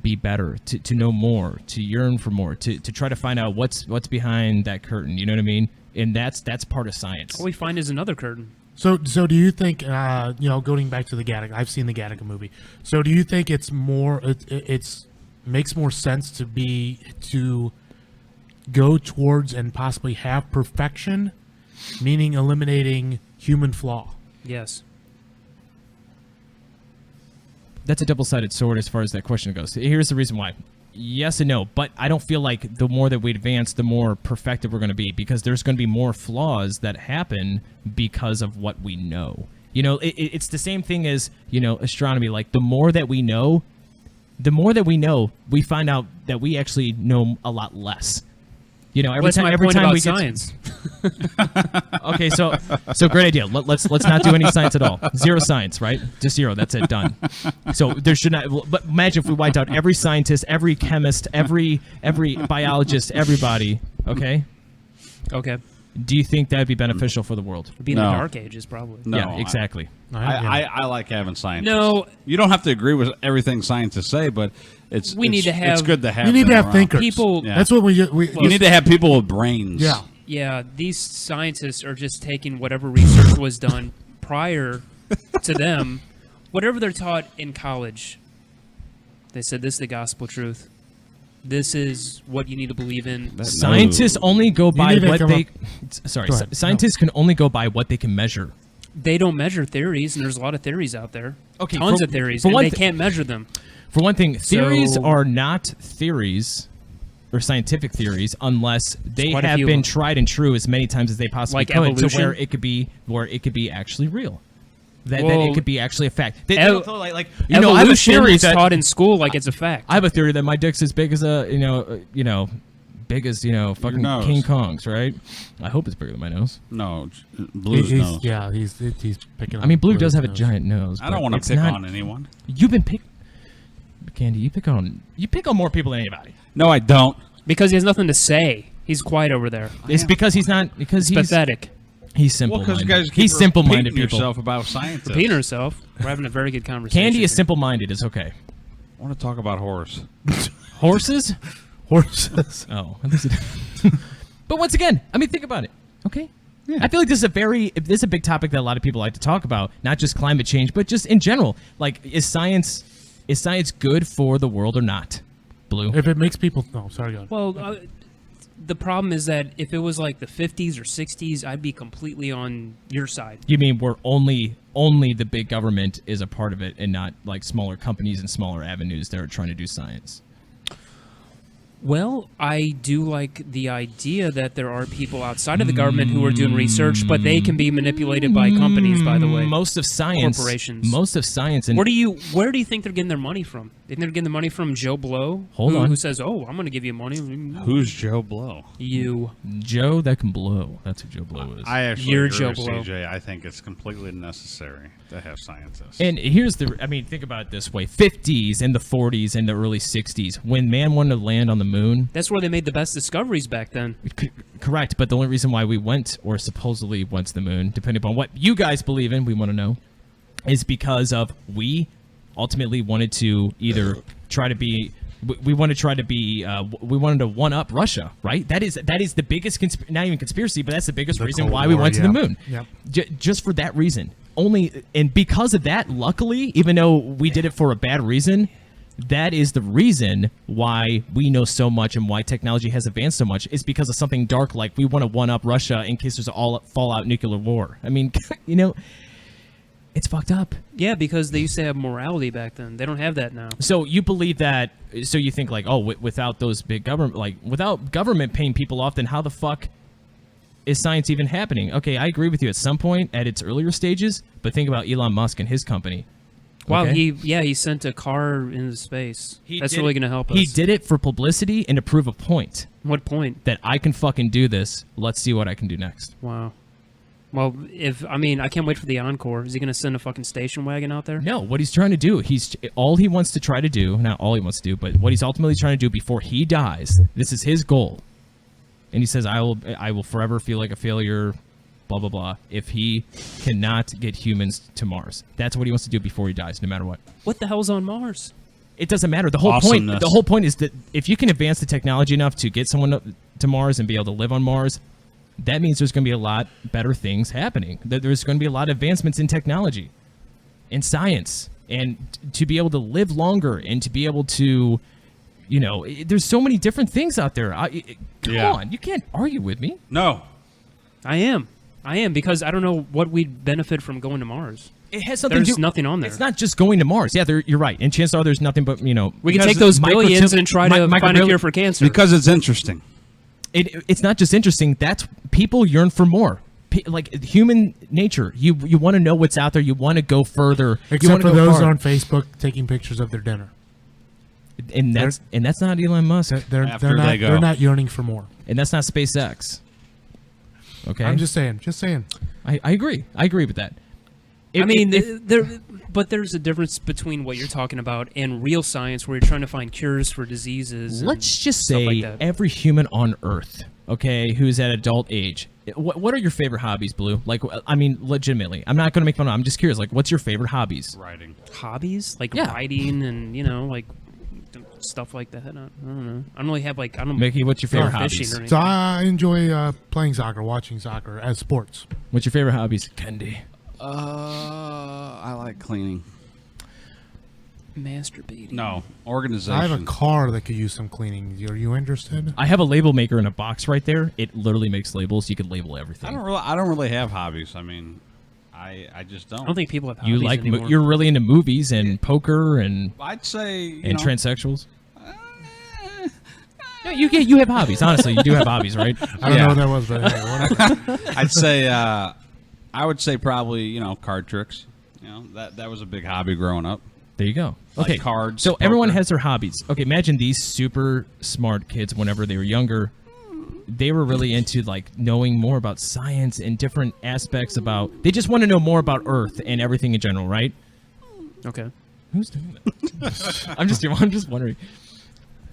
be better, to know more, to yearn for more, to try to find out what's behind that curtain. You know what I mean? And that's part of science. What we find is another curtain. So do you think, going back to the Gattaca, I've seen the Gattaca movie. So do you think it's more, it's makes more sense to go towards and possibly have perfection, meaning eliminating human flaw? Yes. That's a double-sided sword as far as that question goes. Here's the reason why. Yes and no, but I don't feel like the more that we advance, the more perfected we're going to be, because there's going to be more flaws that happen because of what we know. It's the same thing as, astronomy. Like, the more that we know, we find out that we actually know a lot less. Every time we get science. Okay, so great idea. Let's not do any science at all. Zero science, right? Just zero. That's it. Done. So there should not. But imagine if we wiped out every scientist, every chemist, every biologist, everybody. Okay. Okay. Do you think that would be beneficial for the world? It'd be in the dark ages, probably. No, yeah, exactly. I like having scientists. No. You don't have to agree with everything scientists say, but it's need to have- it's good to have. You need to them have around. thinkers. People- That's what we You need to have people with brains. Yeah. Yeah, these scientists are just taking whatever research was done prior to them, whatever they're taught in college. They said this is the gospel truth. This is what you need to believe in. Scientists only go by need to what come they. up- Sorry, Go ahead. scientists can only go by what they can measure. They don't measure theories, and there's a lot of theories out there. Okay, Tons for- of theories, for and one they thi- can't measure them. For one thing, theories So- are not theories or scientific theories unless they quite a have few been of them. tried and true as many times as they possibly Like could, evolution? to where it could be actually real. That Well, it could be actually a fact. They ev- don't throw, like you know, I have a Evolution theory is that taught in school like it's a fact. I have a theory that my dick's as big as big as fucking nose. King Kong's, right? I hope it's bigger than my nose. No, Blue's nose. Yeah, he's picking. I mean, Blue Blue's does have a nose. giant nose. I don't but want it's to pick not- on anyone. You've been Candy. You pick on more people than anybody. No, I don't. Because he has nothing to say. He's quiet over there. It's because he's not. Because It's he's pathetic. He's Well, simple-minded. because you guys keep he's simple-minded repeating people. yourself about scientists. Repeating herself. We're having a very good conversation. Candy is here. simple-minded. It's okay. I want to talk about horse. Horses? Horses. Oh, but once again, I mean, think about it. Okay. Yeah. I feel like this is a big topic that a lot of people like to talk about, not just climate change, but just in general. Like, is science good for the world or not? Blue. If it makes people, no, sorry, go on. Well, the problem is that if it was like the 50s or 60s, I'd be completely on your side. You mean where only the big government is a part of it, and not like smaller companies and smaller avenues that are trying to do science? Well, I do like the idea that there are people outside of the government who are doing research, but they can be manipulated by companies, by the way. Most of science, Corporations. Most of science, and Where do you think they're getting their money from? Think they're getting the money from Joe Blow? Hold on. Who says, "Oh, I'm going to give you money." Who's Joe Blow? You. Joe that can blow. That's who Joe Blow is. I actually You're agree Joe with Blow. CJ. I think it's completely necessary to have scientists. And here's think about it this way: 50s and the 40s and the early 60s, when man wanted to land on the moon. That's where they made the best discoveries back then. Correct, but the only reason why we went, or supposedly went to the moon, depending upon what you guys believe in, we want to know, is because of we ultimately wanted to either try to be. We wanted to one up Russia, right? That is the biggest not even conspiracy, but that's the biggest reason Cold why we War, went to yeah. the moon. Yep. Just for that reason only, and because of that, luckily, even though we did it for a bad reason, that is the reason why we know so much and why technology has advanced so much is because of something dark like we want to one up Russia in case there's a fallout nuclear war. I mean, it's fucked up. Yeah, because they used to have morality back then. They don't have that now. So you believe that? So you think like, oh, without those big government, without government paying people off, then how the fuck is science even happening? Okay, I agree with you at some point at its earlier stages, but think about Elon Musk and his company. Wow, Okay? he sent a car into space. That's did really it- going to help us. He did it for publicity and to prove a point What point? that I can fucking do this. Let's see what I can do next. Wow. Well, I can't wait for the encore. Is he going to send a fucking station wagon out there? No, what he's trying to do, all he wants to try to do, not all he wants to do, but what he's ultimately trying to do before he dies, this is his goal. And he says, I will forever feel like a failure, blah, blah, blah, if he cannot get humans to Mars. That's what he wants to do before he dies, no matter what. What the hell's on Mars? It doesn't matter. The whole Awesomeness. point is that if you can advance the technology enough to get someone to Mars and be able to live on Mars, that means there's going to be a lot better things happening. That there's going to be a lot of advancements in technology, in science, and to be able to live longer and to be able to, there's so many different things out there. Come on, you can't argue with me. No. I am because I don't know what we'd benefit from going to Mars. It has something There's to do. nothing on there. It's not just going to Mars. Yeah, you're right. And chances are there's nothing but We can because take those billions microchip- and try to mi- find a microbill- cure for cancer. Because it's interesting. It's not just interesting. That's people yearn for more. Like human nature, you want to know what's out there. You want to go further. you Except wanna for go those far. on Facebook taking pictures of their dinner. And that's not Elon Musk. After they go. They're not yearning for more. And that's not SpaceX. Okay, I'm just saying. I agree. I agree with that. But there's a difference between what you're talking about and real science, where you're trying to find cures for diseases. and Let's just stuff say like that. every human on Earth, okay, who's at adult age. What are your favorite hobbies, Blue? Like, I mean, legitimately, I'm not going to make fun of. I'm just curious. Like, what's your favorite hobbies? Writing. hobbies like Yeah. writing and like stuff like that. I don't know. I don't really have like I don't. Mickey, what's your favorite fishing hobbies? or anything. So I enjoy playing soccer, watching soccer as sports. What's your favorite hobbies, Candy? I like cleaning. Masturbating. No. Organization. I have a car that could use some cleaning. Are you interested? I have a label maker in a box right there. It literally makes labels. You can label everything. I don't really have hobbies. I mean, I just don't. I don't think people have You hobbies like anymore. you're really into movies and poker and I'd say transsexuals. No, you have hobbies. Honestly, you do have hobbies, right? I don't know what that was, but hey, whatever. I'd say I would say probably card tricks. That was a big hobby growing up. There you go. Like Okay, cards, so everyone poker. has their hobbies. Okay, imagine these super smart kids. Whenever they were younger, they were really into like knowing more about science and different aspects about. They just want to know more about Earth and everything in general, right? Okay. Who's doing that? I'm just wondering.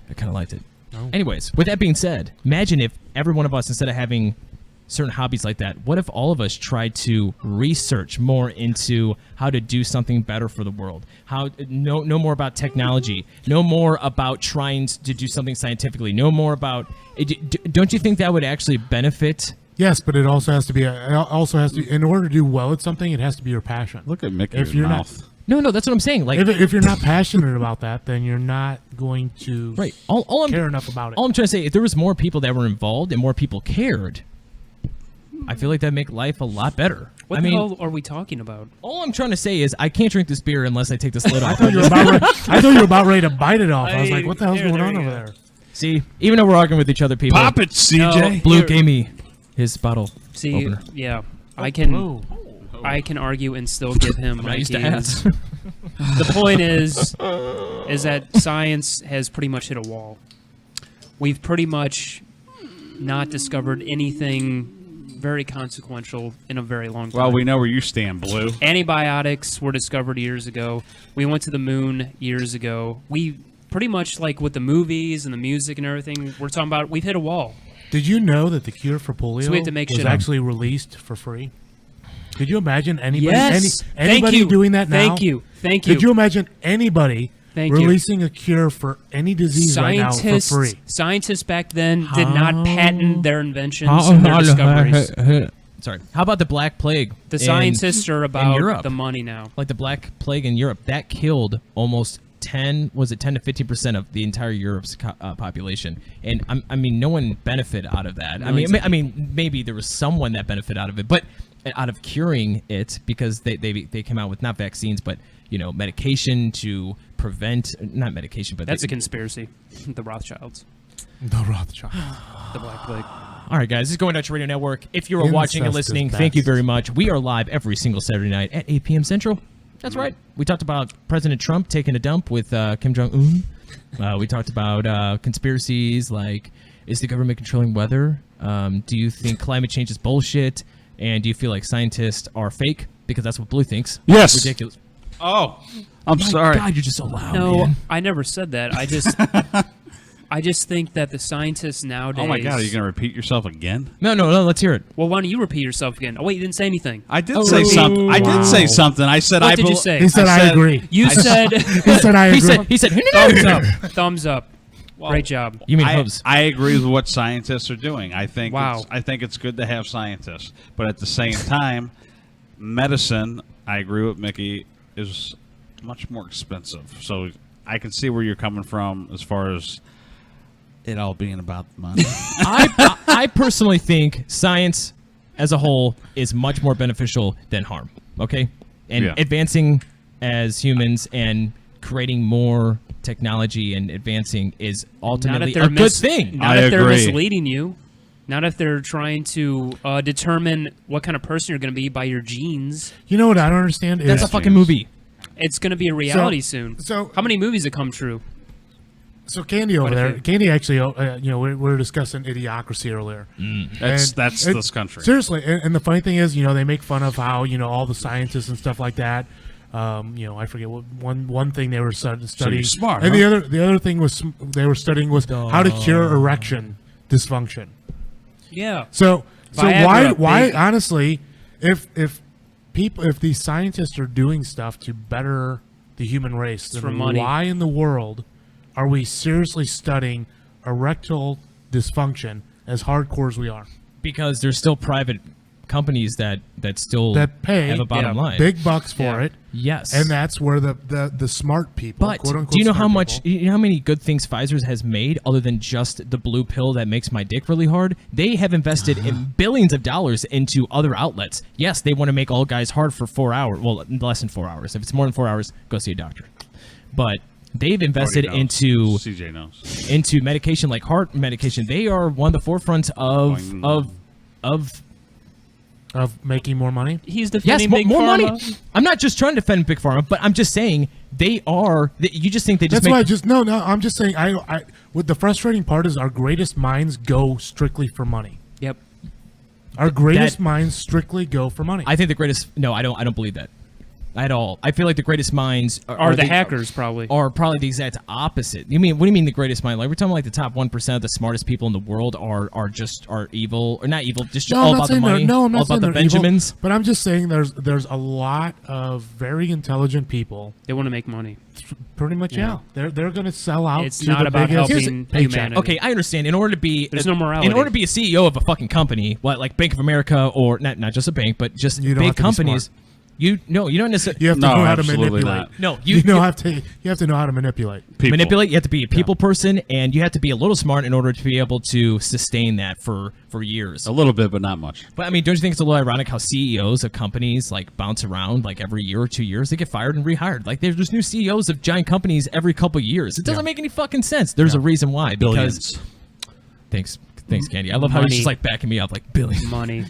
I kind of liked it. No. Anyways, with that being said, imagine if every one of us, instead of having certain hobbies like that, what if all of us tried to research more into how to do something better for the world? How know more about technology, know more about trying to do something scientifically, know more about. Don't you think that would actually benefit? Yes, but it also has to be. In order to do well at something, it has to be your passion. Look at Mickey's If you're mouth. No, that's what I'm saying. Like, If you're not passionate about that, then you're not going to right. All I'm care enough about it. All I'm trying to say, if there was more people that were involved and more people cared, I feel like that'd make life a lot better. What the hell are we talking about? All I'm trying to say is I can't drink this beer unless I take this lid off. I thought you were about ready to bite it off. I was like, what the hell's going on over there? See, even though we're arguing with each other, people. Pop it, CJ. Blue gave me his bottle See, opener. yeah, Oh, I can argue and still give him I'm not used to Mikey's. hats. The point is that science has pretty much hit a wall. We've pretty much not discovered anything very consequential in a very long time. Well, we know where you stand, Blue. Antibiotics were discovered years ago. We went to the moon years ago. We pretty much, like with the movies and the music and everything, we're talking about, we've hit a wall. Did you know that the cure for polio So we have to make was shit up. actually released for free? Could you imagine anybody Yes. anybody Thank you. doing that now? Thank you. Thank you. Could you imagine anybody Thank you. releasing a cure for any disease right now for free? Scientists back then did not patent their inventions and their discoveries. Sorry. How about the Black Plague? The scientists are in about Europe? the money now. Like the Black Plague in Europe, that killed almost 10 to 15% of the entire Europe's population, and I mean, no one benefit out of that. I mean, maybe there was someone that benefit out of it, but out of curing it, because they came out with not vaccines, but medication to prevent, not medication, but That's a conspiracy. The Rothschilds. The Rothschild. The Black Plague. All right, guys, this is Going Dutch Radio Network. If you are Incest watching and is listening, best. thank you very much. We are live every single Saturday night at 8 p.m. Central. That's right. We talked about President Trump taking a dump with Kim Jong-un. We talked about conspiracies like, is the government controlling weather? Do you think climate change is bullshit? And do you feel like scientists are fake? Because that's what Blue thinks. Yes. It's ridiculous. Oh, I'm sorry. God, you're just so loud, No, man. I never said that. I just think that the scientists nowadays. Oh my God, are you going to repeat yourself again? No, let's hear it. Well, why don't you repeat yourself again? Oh wait, you didn't say anything. I did say something. I did say something. I said What I. did you say? He said, I agree. You said He said, I agree. He said, thumbs up. Thumbs up. Great job. You mean hooves? I agree with what scientists are doing. I think. Wow. I think it's good to have scientists, but at the same time, medicine. I agree with Mickey, is much more expensive. So I can see where you're coming from as far as it all being about the money. I personally think science as a whole is much more beneficial than harm. Okay, and Yeah. advancing as humans and creating more technology and advancing is ultimately a good thing. Not I if they're agree. misleading you. Not if they're trying to determine what kind of person you're going to be by your genes. You know what I don't understand? That's is a fucking movie. It's going to be a reality soon. So how many movies have come true? So Candy over there, Candy actually, we were discussing Idiocracy earlier. That's And this country. Seriously, and the funny thing is, they make fun of how all the scientists and stuff like that. I forget what one thing they were studying. you're smart, and huh? the other thing was they were studying was how to cure erection dysfunction. Yeah. So Viagra, why big. honestly, if these scientists are doing stuff to better the human race, for then money. why in the world are we seriously studying erectile dysfunction as hardcore as we are? Because there's still private companies that still That pay have a bottom line. big bucks for it. Yes. And that's where the smart people, But quote unquote, do you know how smart much? people- You know how many good things Pfizer has made other than just the blue pill that makes my dick really hard? They have invested in billions of dollars into other outlets. Yes, they want to make all guys hard for 4 hours. Well, less than 4 hours. If it's more than 4 hours, go see a doctor. But they've invested CJ knows. into medication like heart medication. They are one of the forefronts Of making more money. He's defending yes, Big more Pharma. money. I'm not just trying to defend Big Pharma, but I'm just saying they are. You just think they just That's make. why I just no. I'm just saying. I what the frustrating part is, our greatest minds go strictly for money. Yep. Our greatest minds strictly go for money. I think the greatest. No, I don't believe that at all. I feel like the greatest minds Are the hackers probably. Are probably the exact opposite. You mean? What do you mean the greatest mind? Like we're talking like the top 1% of the smartest people in the world are evil or not evil? Just no, all I'm not about the saying money. no, I'm not all saying about the they're evil, Benjamins. but I'm just saying there's a lot of very intelligent people. They want to make money. Pretty much, yeah. They're going to sell out. It's to not the about biggest helping paycheck. humanity. Okay, I understand. In order to be There's no morality. In order to be a CEO of a fucking company, like Bank of America, or not just a bank, but just You don't big have to be companies. smart. You don't necessarily. You have to No, know how to absolutely manipulate. not. No, You have to know how to manipulate. People. manipulate. You have to be a people person, and you have to be a little smart in order to be able to sustain that for years. A little bit, but not much. But I mean, don't you think it's a little ironic how CEOs of companies like bounce around like every year or 2 years? They get fired and rehired. Like there's just new CEOs of giant companies every couple years. It doesn't make any fucking sense. There's a reason why. Because Billions. Thanks, Candy. I love how Money. he's just like backing me up, like billions. Money.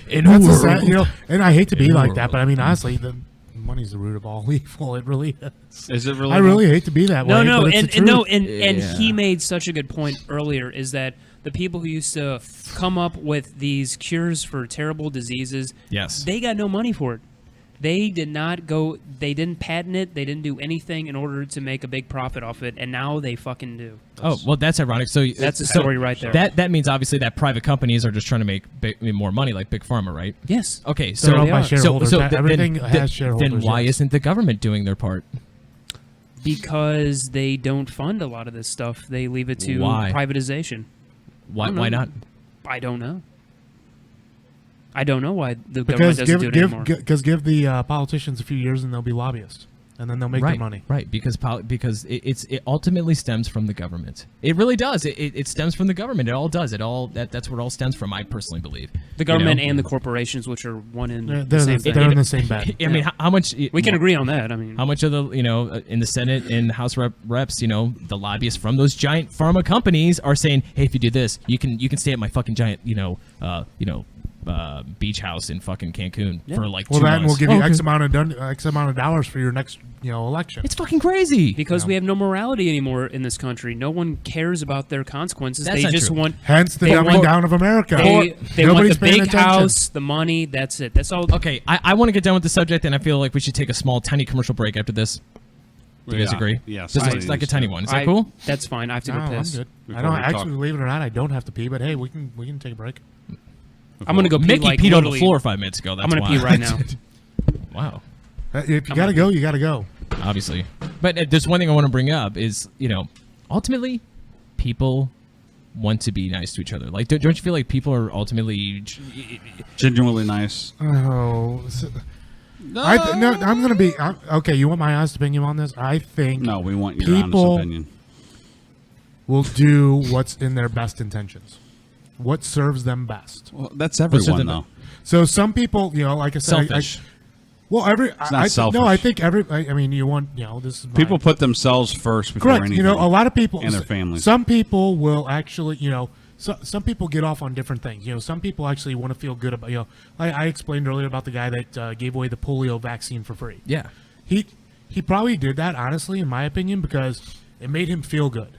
In That's a a sad, world. and I hate to be In a like that, but I mean world. honestly, the money's the root of all evil. It really is. Is it really? I really hate to be that way. No, but it's the and no, truth. and he made such a good point earlier. Is that the people who used to come up with these cures for terrible diseases? Yes. They got no money for it. They did not go. They didn't patent it. They didn't do anything in order to make a big profit off it, and now they fucking do. Oh well, that's ironic. So That's a so story right there. That means obviously that private companies are just trying to make more money, like Big Pharma, right? Yes. Okay, They're owned by shareholders. th- Everything then, has shareholders, Then why yes. isn't the government doing their part? Because they don't fund a lot of this stuff. They leave it to Why? privatization. Why? don't Why know. not? I don't know. I don't know why the government Because doesn't do it anymore. give the politicians a few years and they'll be lobbyists, and then they'll make right, their money. right? Because it ultimately stems from the government. It really does. It stems from the government. It all does. That's where it all stems from. I personally believe The government You know? and the corporations, which are one in They're the same thing. they're in the same bed. I mean, how much We can agree on that. I mean, How much of the in the Senate and House reps, the lobbyists from those giant pharma companies are saying, hey, if you do this, you can stay at my fucking giant beach house in fucking Cancun for like 2 Well, months. then we'll give you Okay. X amount of dollars for your next election. It's fucking crazy. because we have no morality anymore in this country. No one cares about their consequences. That's they not just true. want. Hence the they dumbing want- down of America. They want Nobody's the paying big attention. house, the money. That's it. That's all. Okay, I want to get done with the subject, and I feel like we should take a small, tiny commercial break after this. Do you guys Yeah. agree? Yeah, Just somebody like a needs tiny to. one. Is that cool? That's fine. I have to No, go I'm piss. good. Before I don't we actually, talk. believe it or not, I don't have to pee. But hey, we can take a break. I'm gonna go pee. Mickey like, peed on the literally- floor 5 minutes ago. That's I'm gonna why. pee right now. Wow. If you gotta go, you gotta go. Obviously. But there's one thing I want to bring up is, ultimately, people want to be nice to each other. Like, don't you feel like people are ultimately... Genuinely nice. Oh, I'm gonna be okay. You want my honest opinion on this? I think No, we want your honest people opinion. will do what's in their best intentions, what serves them best. Well, that's everyone, the- though. So some people, like I said, Selfish. well, not selfish. No, I think I mean, you want, this is my, People put themselves first before correct. anything. A lot of people and their families. Some people will actually, some people get off on different things. Some people actually want to feel good about, I explained earlier about the guy that gave away the polio vaccine for free. Yeah. He probably did that, honestly, in my opinion, because it made him feel good.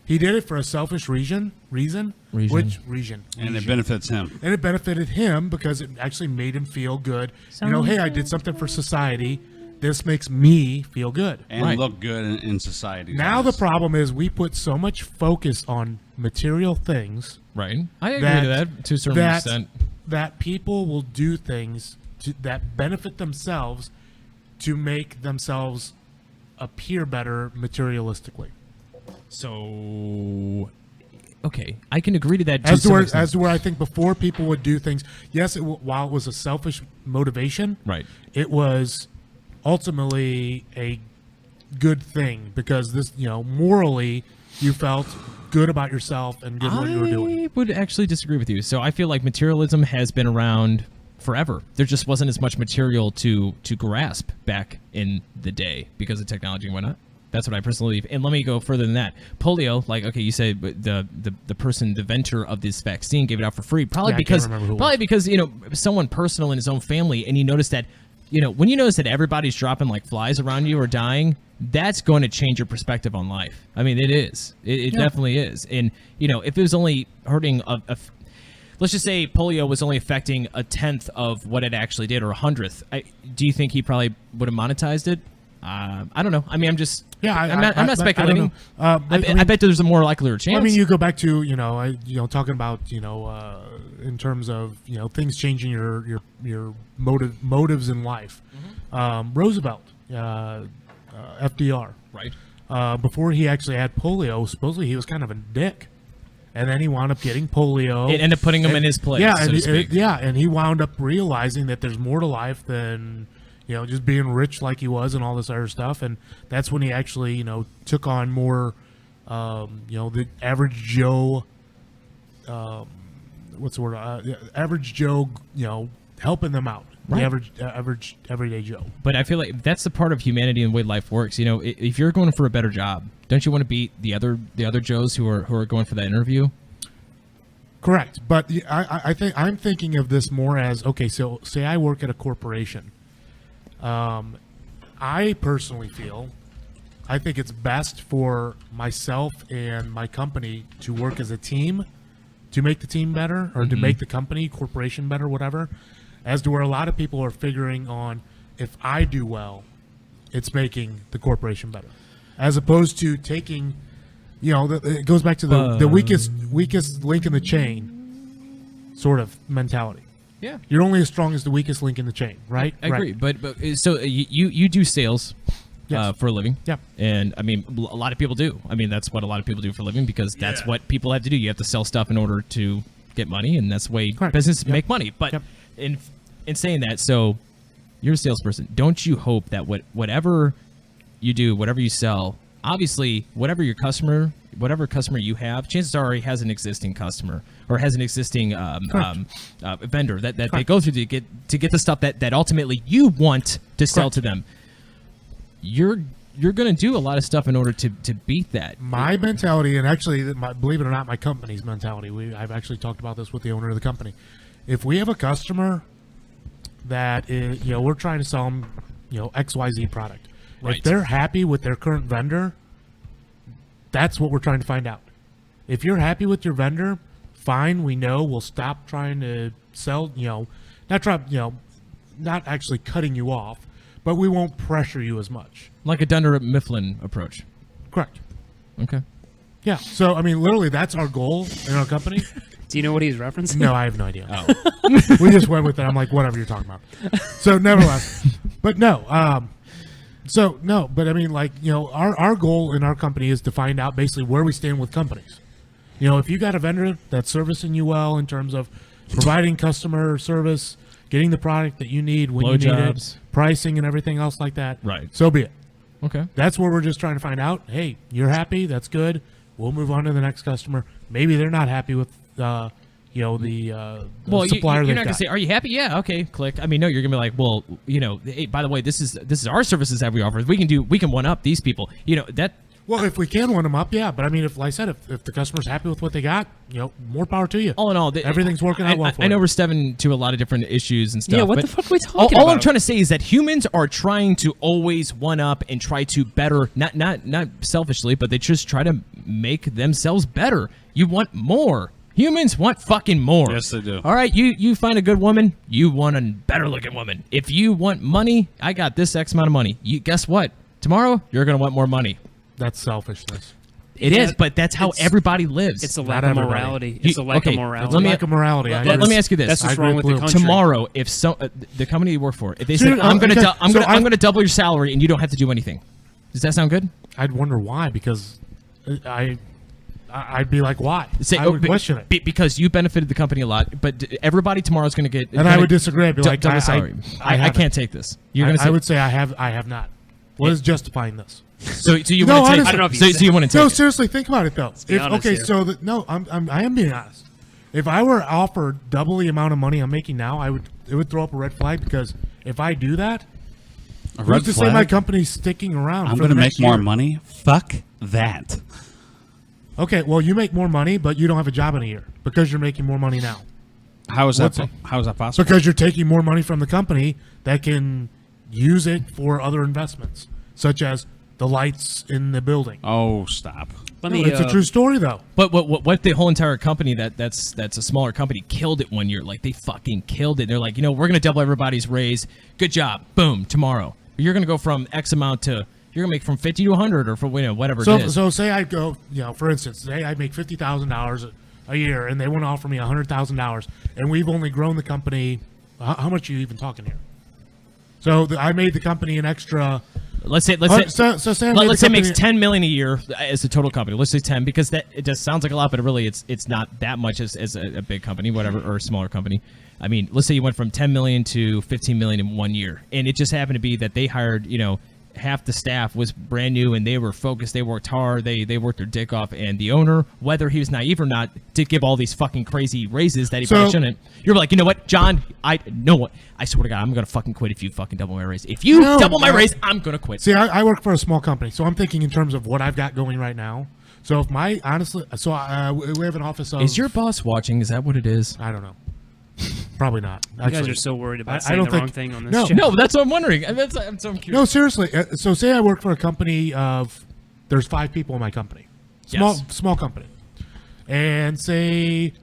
He did it for a selfish reason, Region. and it benefits him. and it benefited him because it actually made him feel good. Hey, I did something for society. This makes me feel good. And Right. look good in society. Now the problem is we put so much focus on material things Right. I agree to that to a certain extent. that people will do things that benefit themselves to make themselves appear better materialistically. So, okay, I can agree to that. As some extent. to where I think before people would do things, yes, while it was a selfish motivation, Right. it was ultimately a good thing because this, morally, you felt good about yourself and good what you were doing. I would actually disagree with you. So I feel like materialism has been around forever. There just wasn't as much material to grasp back in the day because the technology went up. That's what I personally believe. And let me go further than that. Polio, like, okay, you said the person, the inventor of this vaccine gave it out for free, probably because someone personal in his own family, and you notice that, when you notice that everybody's dropping like flies around you or dying, that's going to change your perspective on life. I mean, it is. It definitely is. And, if it was only hurting let's just say polio was only affecting 1/10 of what it actually did, or 100th. Do you think he probably would have monetized it? I don't know. I mean, I'm just. Yeah, I'm not speculating. I bet there's a more likely chance. Well, I mean, you go back to talking about in terms of things changing your motives in life. Mm-hmm. Roosevelt, FDR, right? Before he actually had polio, supposedly he was kind of a dick. And then he wound up getting polio. It ended up putting him in his place. Yeah, and he wound up realizing that there's more to life than just being rich like he was and all this other stuff. And that's when he actually took on more the average Joe. What's the word? Average Joe. Helping them out. Right. The average everyday Joe. But I feel like that's the part of humanity and the way life works. If you're going for a better job, don't you want to beat the other Joes who are going for that interview? Correct. But I think I'm thinking of this more as, okay, so say I work at a corporation. I personally I think it's best for myself and my company to work as a team to make the team better, or to make the company, corporation better, whatever, as to where a lot of people are figuring on, if I do well, it's making the corporation better, as opposed to taking, it goes back to the weakest link in the chain sort of mentality. Yeah, you're only as strong as the weakest link in the chain, right? I agree. But so you do sales. Yes. For a living. Yep. And I mean, a lot of people do. I mean, that's what a lot of people do for a living, because that's what people have to do. You have to sell stuff in order to get money, and that's the way businesses make money. But in saying that, so you're a salesperson. Don't you hope that whatever you do, whatever you sell, obviously, whatever customer you have, chances are he has an existing customer or has an existing vendor that they go through to get the stuff that ultimately you want to sell to them. You're going to do a lot of stuff in order to beat that. My mentality, and actually, believe it or not, my company's mentality, I've actually talked about this with the owner of the company. If we have a customer that is, we're trying to sell them, XYZ product. Right. If they're happy with their current vendor, that's what we're trying to find out. If you're happy with your vendor, fine, we'll stop trying to sell, not actually cutting you off, but we won't pressure you as much. Like a Dunder Mifflin approach. Correct. Okay. Yeah. So, I mean, literally, that's our goal in our company. Do you know what he's referencing? No, I have no idea. Oh. We just went with it. I'm like, whatever you're talking about. So, nevertheless. But no. But I mean, like, our goal in our company is to find out basically where we stand with companies. If you got a vendor that's servicing you well in terms of providing customer service, getting the product that you need when you need it, pricing and everything else like that. Right. So be it. Okay. That's where we're just trying to find out, hey, you're happy, that's good. We'll move on to the next customer. Maybe they're not happy with the supplier. You're not going to say, are you happy? Yeah, okay, click. I mean, no, you're going to be like, well, hey, by the way, this is our services that we offer. We can one up these people. Well, if we can one them up, yeah. But I mean, like I said, if the customer's happy with what they got, more power to you. All in all, everything's working out well for you. I know we're stepping to a lot of different issues and stuff. Yeah, what the fuck are we talking about? All I'm trying to say is that humans are trying to always one up and try to better, not selfishly, but they just try to make themselves better. You want more. Humans want fucking more. Yes, they do. All right, you find a good woman, you want a better looking woman. If you want money, I got this X amount of money. Guess what? Tomorrow, you're going to want more money. That's selfishness. It is, but that's how everybody lives. It's a lack of morality. It's a lack of morality. Let me ask you this. That's what's wrong with the country. Tomorrow, if the company you work for, if they say, I'm going to double your salary and you don't have to do anything, does that sound good? I'd wonder why, because I'd be like, why? I would question it. Because you benefited the company a lot, but everybody tomorrow is going to get. And I would disagree. I'd be like, double salary. I can't take this. I would say I have not. What is justifying this? So you want to take? I don't know if you want to take? No, seriously, think about it though. I am being honest. if I were offered double the amount of money I'm making now, it would throw up a red flag, because if I do that, who's to say my company's sticking around? I'm going to make more money. Fuck that. Okay, well, you make more money, but you don't have a job in a year because you're making more money now. How is that possible? Because you're taking more money from the company that can use it for other investments, such as the lights in the building. Oh, stop. It's a true story, though. But what if the whole entire company that's a smaller company killed it one year? Like, they fucking killed it. They're like, we're going to double everybody's raise. good job, boom, tomorrow. You're going to go from X amount to, you're going to make from 50 to 100 or for whatever it is. So say I go, for instance, say I make $50,000 a year and they want to offer me $100,000 and we've only grown the company, how much are you even talking here? So I made the company an extra... Let's say it makes $10 million a year as a total company. Let's say 10, because it just sounds like a lot, but really it's not that much as a big company, whatever, or a smaller company. I mean, let's say you went from 10 million to 15 million in 1 year, and it just happened to be that they hired, half the staff was brand new and they were focused, they worked hard, they worked their dick off, and the owner, whether he was naive or not, did give all these fucking crazy raises that he probably shouldn't. You're like, you know what, John, I swear to God, I'm gonna fucking quit if you fucking double my raise. If you double my raise, I'm gonna quit. See, I work for a small company, so I'm thinking in terms of what I've got going right now. So if we have an office of... Is your boss watching? Is that what it is? I don't know. Probably not. You guys are so worried about saying the wrong thing on this show. No, that's what I'm wondering. I'm so curious. No, seriously. So say I work for a company of... There's 5 people in my company. Small company. And say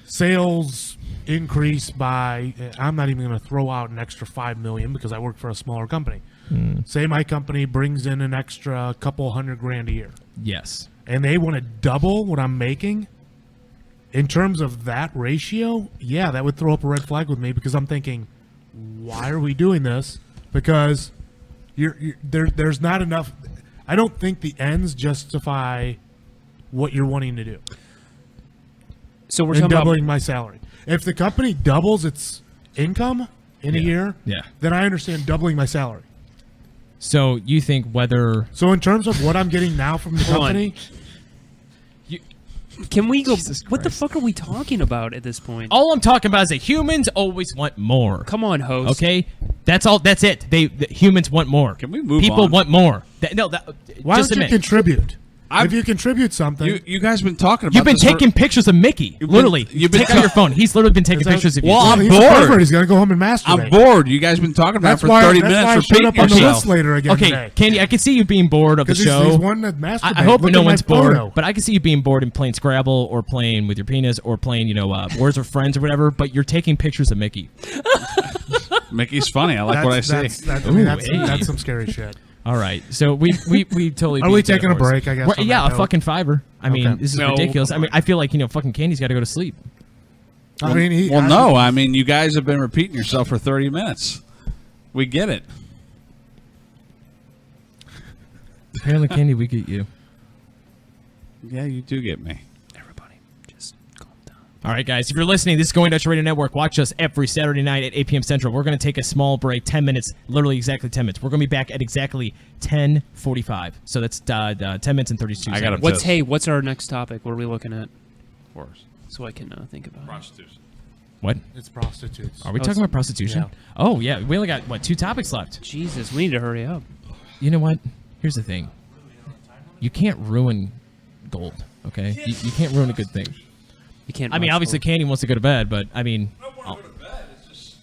sales increase by... I'm not even going to throw out an extra $5 million because I work for a smaller company. Say my company brings in an extra couple $100,000 a year. Yes. And they want to double what I'm making... In terms of that ratio, yeah, that would throw up a red flag with me, because I'm thinking, why are we doing this? Because there's not enough. I don't think the ends justify what you're wanting to do. So we're talking doubling my salary. If the company doubles its income in a year, then I understand doubling my salary. So you think whether... So in terms of what I'm getting now from the company... Can we go? What the fuck are we talking about at this point? All I'm talking about is that humans always want more. Come on, host. Okay, that's all. That's it. The humans want more. Can we move People on? want more. Why don't you contribute? If you contribute something, you guys been talking about. You've been taking pictures of Mickey. Literally, you've been take out your phone. He's literally been taking pictures of you. Well, I'm he's bored. He's gonna go home and masturbate. I'm bored. You guys been talking about it for 30 minutes. That's why I showed up on the list later again Okay, today. Candy, I can see you being bored of the show. He's one that masturbates. I hope Look no at one's my bored, photo. but I can see you being bored and playing Scrabble or playing with your penis or playing, Words with Friends or whatever. But you're taking pictures of Mickey. Mickey's funny. I like what I see. That's some scary shit. All right, so we totally. Are we taking a break? I guess. Yeah, a fucking $5. I mean, this is No. ridiculous. I mean, I feel like fucking Candy's got to go to sleep. I mean, you guys have been repeating yourself for 30 minutes. We get it. Apparently, Candy, we get you. Yeah, you do get me. Everybody, just calm down. All right, guys, if you're listening, this is Going Dutch Radio Network. Watch us every Saturday night at 8 p.m. Central. We're going to take a small break, 10 minutes, literally exactly 10 minutes. We're going to be back at exactly 10:45. So that's 10 minutes and 32 seconds. What's our next topic? What are we looking at? Of course. So I can think about Prostitution. What? It's prostitutes. Are we talking about prostitution? Yeah. Oh, yeah. We only got, 2 topics left. Jesus, we need to hurry up. You know what? Here's the thing. You can't ruin gold, okay? You can't ruin a good thing. You can't. I mean, obviously, Candy wants to go to bed, but, I mean... I don't want to go to bed. It's just,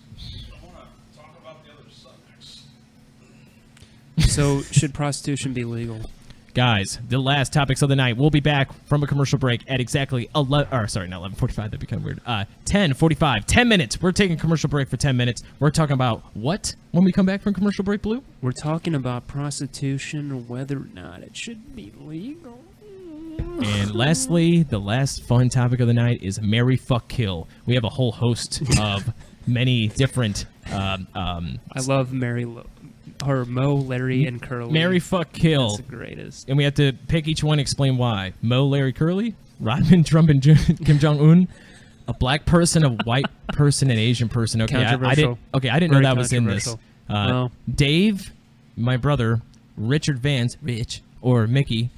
I want to talk about the other subjects. So, should prostitution be legal? Guys, the last topics of the night. We'll be back from a commercial break at exactly 11:45. That'd be kind of weird. 10:45. 10 minutes. We're taking a commercial break for 10 minutes. We're talking about what when we come back from commercial break, Blue? We're talking about prostitution or whether or not it should be legal. And lastly, the last fun topic of the night is Marry, Fuck, Kill. We have a whole host of many different... I love Mo, Larry, and Curly. Marry, Fuck, Kill. That's the greatest. And we have to pick each one, explain why. Mo, Larry, Curly, Rodman, Trump, and Kim Jong-un, a black person, a white person, an Asian person. Okay, I didn't know that was in this. Dave, my brother, Richard Vance, Rich, or Mickey,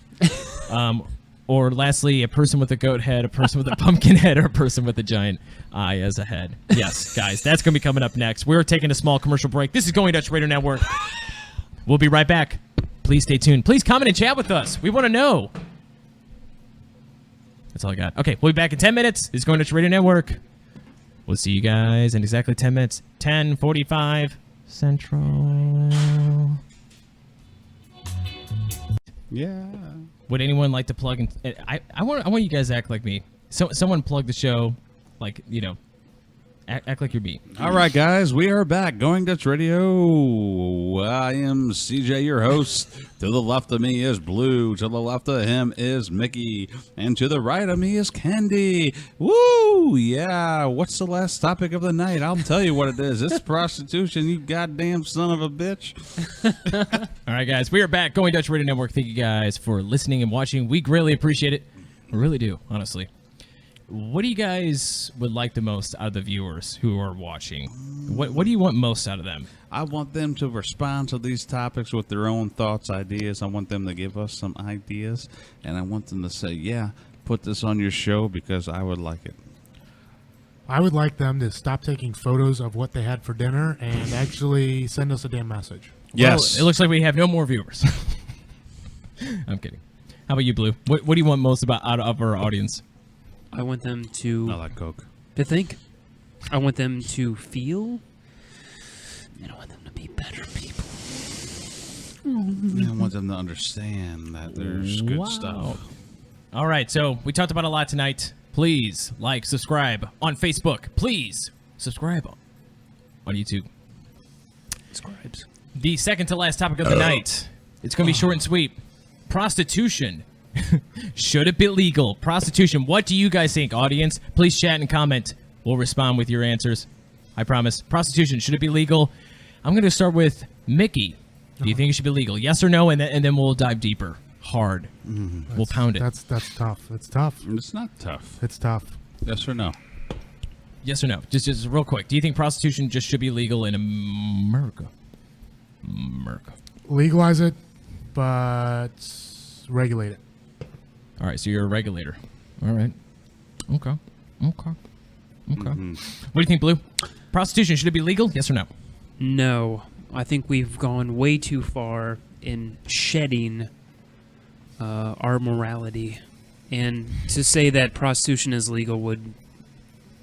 Or lastly, a person with a goat head, a person with a pumpkin head, or a person with a giant eye as a head. Yes, guys, that's going to be coming up next. We're taking a small commercial break. This is Going Dutch Radio Network. We'll be right back. Please stay tuned. Please comment and chat with us. We want to know. That's all I got. Okay, we'll be back in 10 minutes. This is Going Dutch Radio Network. We'll see you guys in exactly 10 minutes. 10:45 Central. Yeah. Would anyone like to plug in? I want you guys to act like me. So someone plug the show, like, you know, act like you're me. All right, guys, we are back. Going Dutch Radio. I am CJ, your host. To the left of me is Blue. To the left of him is Mickey. And to the right of me is Candy. Woo! Yeah. What's the last topic of the night? I'll tell you what it is. It's prostitution, you goddamn son of a bitch. All right, guys, we are back. Going Dutch Radio Network. Thank you guys for listening and watching. We greatly appreciate it. We really do, honestly. What do you guys would like the most out of the viewers who are watching? What do you want most out of them? I want them to respond to these topics with their own thoughts, ideas. I want them to give us some ideas, and I want them to say, yeah, put this on your show because I would like it. I would like them to stop taking photos of what they had for dinner and actually send us a damn message. Yes. Well, it looks like we have no more viewers. I'm kidding. How about you, Blue? What do you want most out of our audience? I want them to I like Coke. to think. I want them to feel. And I want them to be better people. I want them to understand that there's good stuff. All right, so we talked about a lot tonight. Please like, subscribe on Facebook. Please subscribe on YouTube. Scribes. The second to last topic of the night. It's going to be short and sweet. Prostitution. Should it be legal? Prostitution. What do you guys think, audience? Please chat and comment. We'll respond with your answers. I promise. Prostitution. Should it be legal? I'm going to start with Mickey. Do you think it should be legal? Yes or no? And then we'll dive deeper. Hard. We'll pound it. That's tough. It's tough. It's not tough. It's tough. Yes or no? Yes or no? Just real quick. Do you think prostitution just should be legal in America? Legalize it, but regulate it. All right, so you're a regulator. All right. Okay. What do you think, Blue? Prostitution, should it be legal? Yes or no? No. I think we've gone way too far in shedding our morality. And to say that prostitution is legal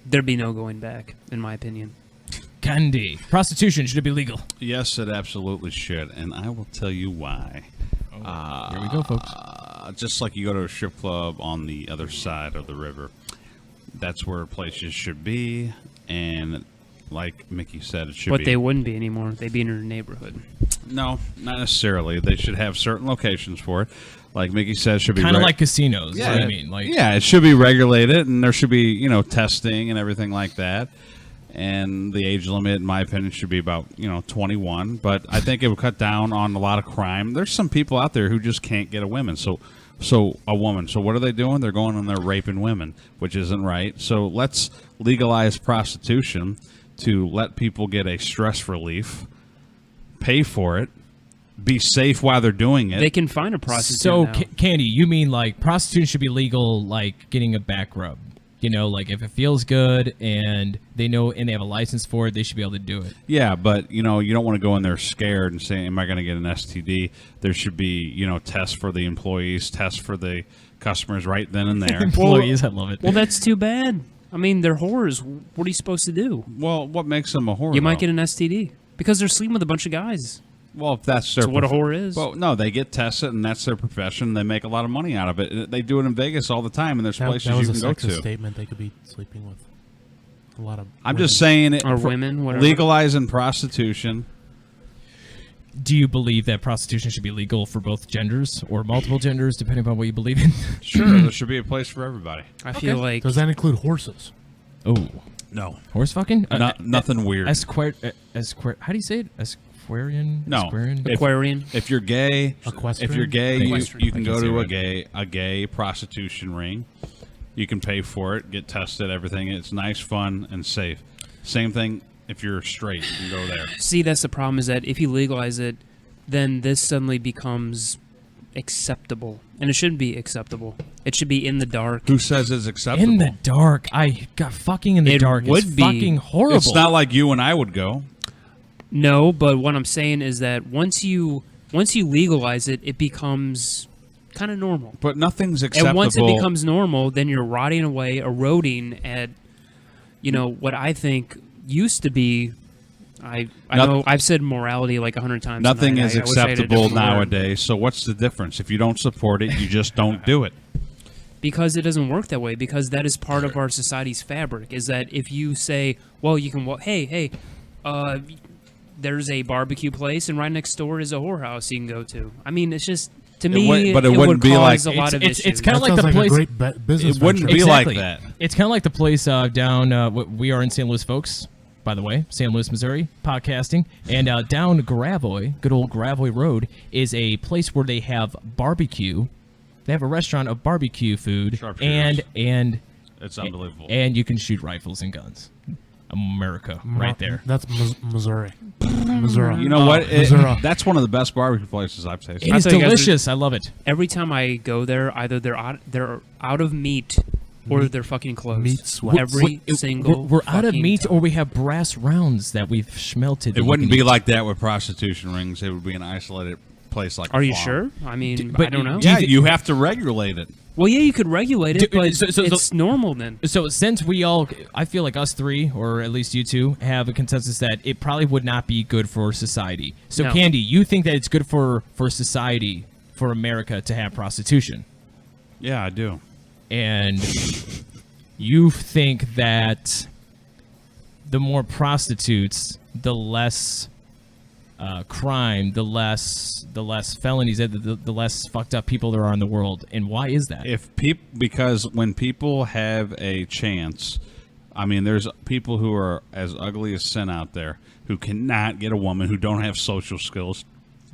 there'd be no going back, in my opinion. Candy. Prostitution, should it be legal? Yes, it absolutely should, and I will tell you why. Here we go, folks. Just like you go to a strip club on the other side of the river, that's where places should be, and like Mickey said, it should be. But they wouldn't be anymore. They'd be in your neighborhood. No, not necessarily. They should have certain locations for it. Like Mickey said, it should be kind of like casinos. Yeah, Is what I mean. Like, yeah, it should be regulated, and there should be testing and everything like that. And the age limit, in my opinion, should be about 21. But I think it would cut down on a lot of crime. There's some people out there who just can't get a woman. So a woman. So what are they doing? They're going and they're raping women, which isn't right. So let's legalize prostitution to let people get a stress relief, pay for it, be safe while they're doing it. They can find a prostitute So, now. Candy, you mean like prostitution should be legal, like getting a back rub? Like if it feels good and they know and they have a license for it, they should be able to do it. Yeah, but you don't want to go in there scared and say, "Am I going to get an STD?" There should be tests for the employees, tests for the customers right then and there. Employees, I love it. Well, that's too bad. I mean, they're whores. What are you supposed to do? Well, what makes them a whore? You might though? get an STD because they're sleeping with a bunch of guys. Well, if that's their So what a whore is. Well, no, they get tested, and that's their profession. They make a lot of money out of it. They do it in Vegas all the time, and there's places that was you can a go sexist to. statement. They could be sleeping with a lot of. I'm women. just saying it. Or women, whatever. Legalizing prostitution. Do you believe that prostitution should be legal for both genders or multiple genders, depending upon what you believe in? Sure, there should be a place for everybody. I feel like Does that include horses? Oh, No, horse fucking? nothing weird. How do you say it? Aquarian? No. Aquarian? If- Aquarian. If you're gay, Equestrian? if you're gay, Equestrian. you can I go can to say a gay prostitution ring. You can pay for it, get tested, everything. It's nice, fun, and safe. Same thing if you're straight, you can go there. See, that's the problem is that if you legalize it, then this suddenly becomes acceptable, and it shouldn't be acceptable. It should be in the dark. Who says it's acceptable? In the dark. I got fucking in the It dark. would It's be. fucking horrible. It's not like you and I would go. No, but what I'm saying is that once you legalize it, it becomes kind of normal. But nothing's acceptable. And once it becomes normal, then you're rotting away, eroding at, what I think used to be. I know I've said morality like 100 times. Nothing tonight. is I wish I had a acceptable different word. nowadays. So what's the difference? If you don't support it, you just don't do it. Because it doesn't work that way. Because that is part of our society's fabric. Is that if you say, well, you can, hey, there's a barbecue place, and right next door is a whorehouse you can go to. I mean, it's just it wouldn't would be cause like a lot of it's issues. kind of like the a place. great business. It wouldn't venture. be Exactly. like that. It's kind of like the place down. We are in St. Louis, folks. By the way, St. Louis, Missouri, podcasting, and down Gravois, good old Gravois Road, is a place where they have barbecue. They have a restaurant of barbecue food, Sharpshooters. and It's unbelievable. and you can shoot rifles and guns. America, right there. That's Missouri. Missouri. You know what? Missouri. That's one of the best barbecue places I've tasted. It is tell you guys, delicious. I love it. Every time I go there, either they're out of meat or they're fucking closed. Meat sweats. Every single. We're out of fucking meat, time. or we have brass rounds that we've schmelted. It wouldn't be like that with prostitution rings. It would be an isolated place like. Are a you farm. sure? I mean, but I don't know. Yeah, you have to regulate it. Well, yeah, you could regulate it, Do- but so- it's normal then. So since we all, I feel like us three, or at least you two, have a consensus that it probably would not be good for society. So No. Candy, you think that it's good for society, for America to have prostitution, Yeah, I do. and you think that the more prostitutes, the less crime, the less felonies, the less fucked up people there are in the world. And why is that? Because when people have a chance, I mean, there's people who are as ugly as sin out there who cannot get a woman, who don't have social skills,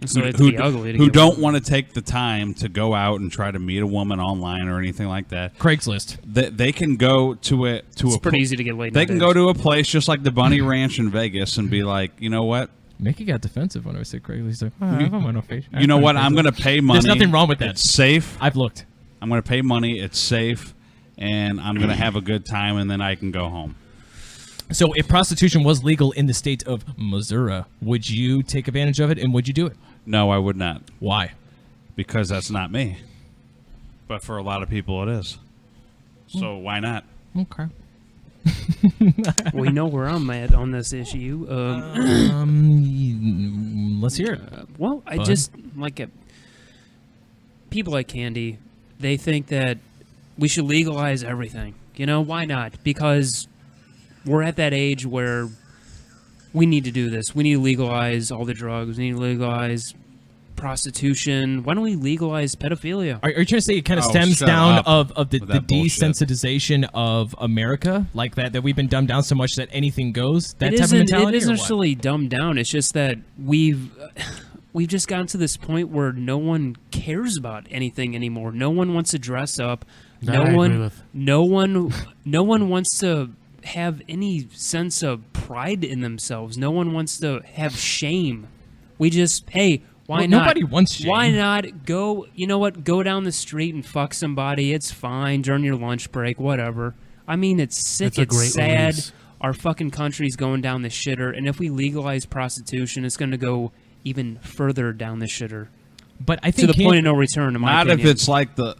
So they have to be ugly to who get don't one. want to take the time to go out and try to meet a woman online or anything like that. Craigslist. They can go to It's pretty easy to get laid. They can go nowadays. to a place just like the Bunny Ranch in Vegas and be like, you know what? Mickey got defensive when I said Craigslist. He's like, I'm on a face. You know what? I'm going to pay money. There's nothing wrong with that. It's safe. I've looked. I'm going to pay money. It's safe. And I'm going to have a good time, and then I can go home. So if prostitution was legal in the state of Missouri, would you take advantage of it, and would you do it? No, I would not. Why? Because that's not me. But for a lot of people, it is. So why not? Okay. We know where I'm at on this issue. Let's hear it. Well, I Bud? just like it. People like Candy, they think that we should legalize everything. You know, why not? Because we're at that age where we need to do this. We need to legalize all the drugs. We need to legalize prostitution. Why don't we legalize pedophilia? Are you trying to say it kind of Oh, stems shut down up of the with that bullshit. desensitization of America, like that we've been dumbed down so much that anything goes? That It type of isn't. mentality. It isn't or what? necessarily dumbed down. It's just that we've just gotten to this point where no one cares about anything anymore. No one wants to dress up. That I agree with. No one wants to have any sense of pride in themselves. No one wants to have shame. We just, hey, why Well, not? nobody wants shame. Why not go? You know what? Go down the street and fuck somebody. It's fine during your lunch break, whatever. I mean, it's sick. It's a It's great sad. release. Our fucking country's going down the shitter, and if we legalize prostitution, it's going to go even further down the shitter But I to think the point of no return. In my Not opinion. if it's like the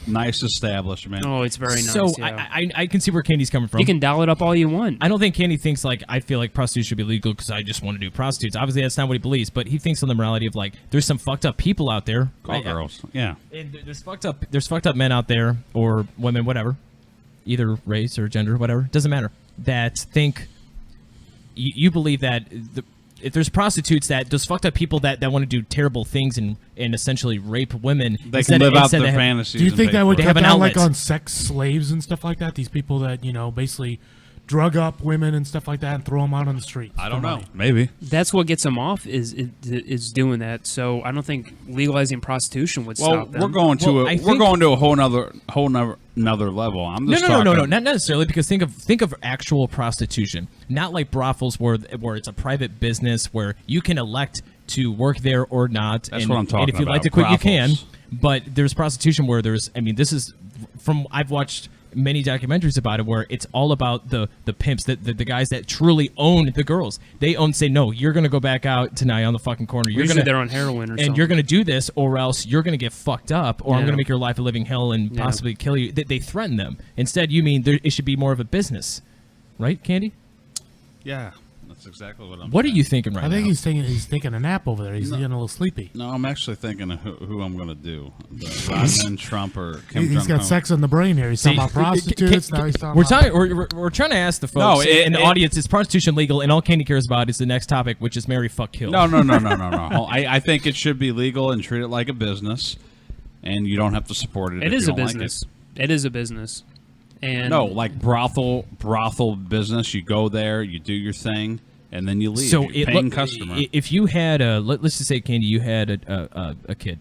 nice establishment. Oh, it's very nice. So yeah. I can see where Candy's coming from. You can dial it up all you want. I don't think Candy thinks like I feel like prostitution should be legal because I just want to do prostitutes. Obviously, that's not what he believes. But he thinks on the morality of like there's some fucked up people out there. Call girls. Yeah. And there's fucked up men out there or women, whatever, either race or gender, whatever, doesn't matter. That think you believe that if there's prostitutes, that those fucked up people that want to do terrible things and essentially rape women, They can live out their fantasies. Do you and think pay that would for it. have cut an down like outlet. on sex slaves and stuff like that? These people that, basically drug up women and stuff like that and throw them out on the street. I don't for know. money. Maybe. That's what gets them off is doing that. So I don't think legalizing prostitution would Well, stop them. we're going to Well, I we're think- going to a whole nother level. I'm just No, talking. not necessarily, because think of actual prostitution, not like brothels where it's a private business where you can elect to work there or not. That's what I'm talking And if you'd like about, to quit, you can. brothels. But there's prostitution where there's, I mean, this is from, I've watched many documentaries about it where it's all about the pimps, the guys that truly own the girls. They say, no, you're going to go back out tonight on the fucking corner. You're Usually gonna, they're on heroin or something. and you're going to do this or else you're going to get fucked up or I'm Yeah. going to make your life a living hell and possibly kill you. They threaten them. Instead, you mean it should be more of a business. Right, Candy? Yeah, that's exactly what I'm What are saying. you thinking right I now? think he's taking a nap over there. He's getting a little sleepy. No, I'm actually thinking of who I'm going to do. Rodman, Trump, or Kim He's got Jong-un. sex in the brain here. He's talking about prostitutes. Now he's talking We're about... talking. We're trying to ask the No, folks in the audience: is prostitution legal? And all Candy cares about is the next topic, which is marry, fuck, kill. No. I think it should be legal and treat it like a business, and you don't have to support it. It if is you a don't business. Like It is a business. And no, like brothel business. You go there, you do your thing, and then you leave. So You're paying customer. if you had let's just say, Candy, you had a kid,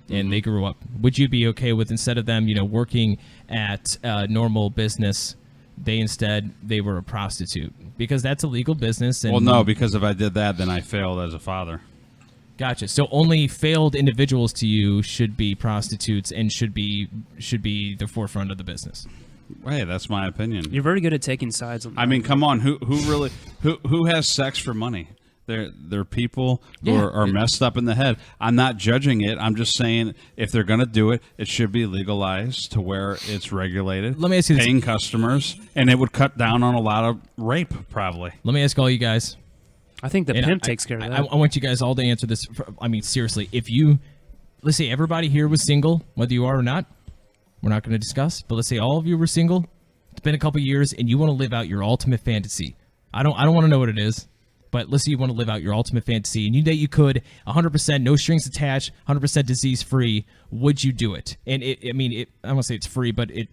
and they grew up, would you be okay with, instead of them, working at normal business, they were a prostitute, because that's a legal business? And Well, no, because if I did that, then I failed as a father. Gotcha. So only failed individuals to you should be prostitutes and should be the forefront of the business. Hey, that's my opinion. You're very good at taking sides on that. I mean, come on, who has sex for money? They're people who Yeah. are messed up in the head. I'm not judging it. I'm just saying if they're going to do it, it should be legalized to where it's regulated. Let me ask you this. paying customers, and it would cut down on a lot of rape, probably. Let me ask all you guys. I think the And pimp takes care of that. I want you guys all to answer this. I mean, seriously, let's say everybody here was single, whether you are or not, we're not going to discuss, but let's say all of you were single, it's been a couple years, and you want to live out your ultimate fantasy. I don't want to know what it is, but let's say you want to live out your ultimate fantasy, and you could, 100%, no strings attached, 100% disease-free, would you do it? And I don't want to say it's free, but it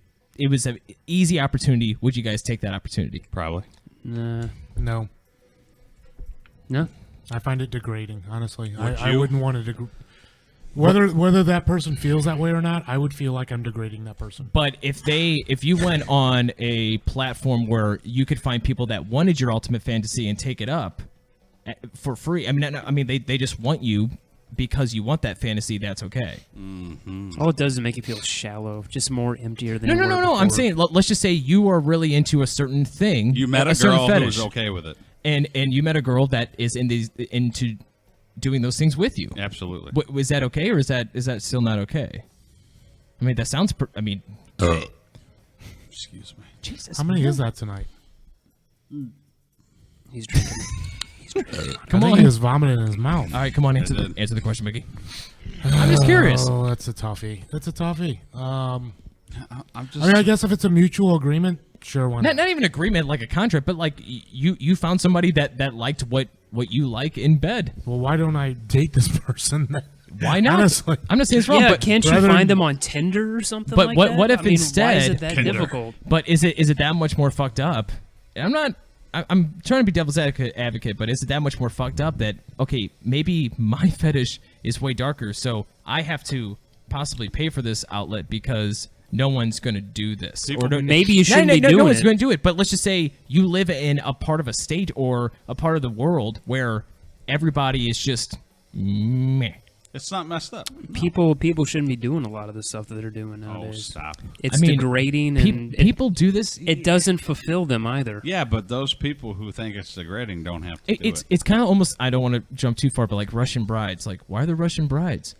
was an easy opportunity. Would you guys take that opportunity? Probably. Nah. No. No? I find it degrading, honestly. Would I you? wouldn't want to whether that person feels that way or not, I would feel like I'm degrading that person. But if you went on a platform where you could find people that wanted your ultimate fantasy and take it up for free, I mean, they just want you because you want that fantasy. That's okay. All it does is make you feel shallow, just more emptier than No. you were I'm before. saying, let's just say you are really into a certain thing. You met a certain girl who fetish, was okay with it. and you met a girl that is into doing those things with you. Absolutely. Was that okay, or is that still not okay? I mean, that sounds. Excuse me. Jesus. How many is that tonight? He's drinking. Come I think on. he was vomiting in his mouth. All right, come on. Answer did. the question, Mickey. I'm just curious. Oh, that's a toughie. I'm just. I mean, I guess if it's a mutual agreement, sure. Why not? Not even agreement like a contract, but like you found somebody that liked what you like in bed. Well, why don't I date this person? Why not? Honestly. I'm not saying it's wrong, Yeah, but can't you rather find than- them on Tinder or something But like what- that? what if I mean, why is instead- it that Tinder. difficult? but is it that much more fucked up? I'm trying to be devil's advocate, but is it that much more fucked up that, okay, maybe my fetish is way darker, so I have to possibly pay for this outlet because no one's going to do this. Maybe you shouldn't be no doing one's it. going to do it, but let's just say you live in a part of a state or a part of the world where everybody is just meh. It's not messed up. People shouldn't be doing a lot of the stuff that they're doing Oh, nowadays. stop. It's degrading, and people do this. it doesn't fulfill them either. Yeah, but those people who think it's degrading don't have to do it. It's kind of almost, I don't want to jump too far, but like Russian brides. Like, why are they Russian brides?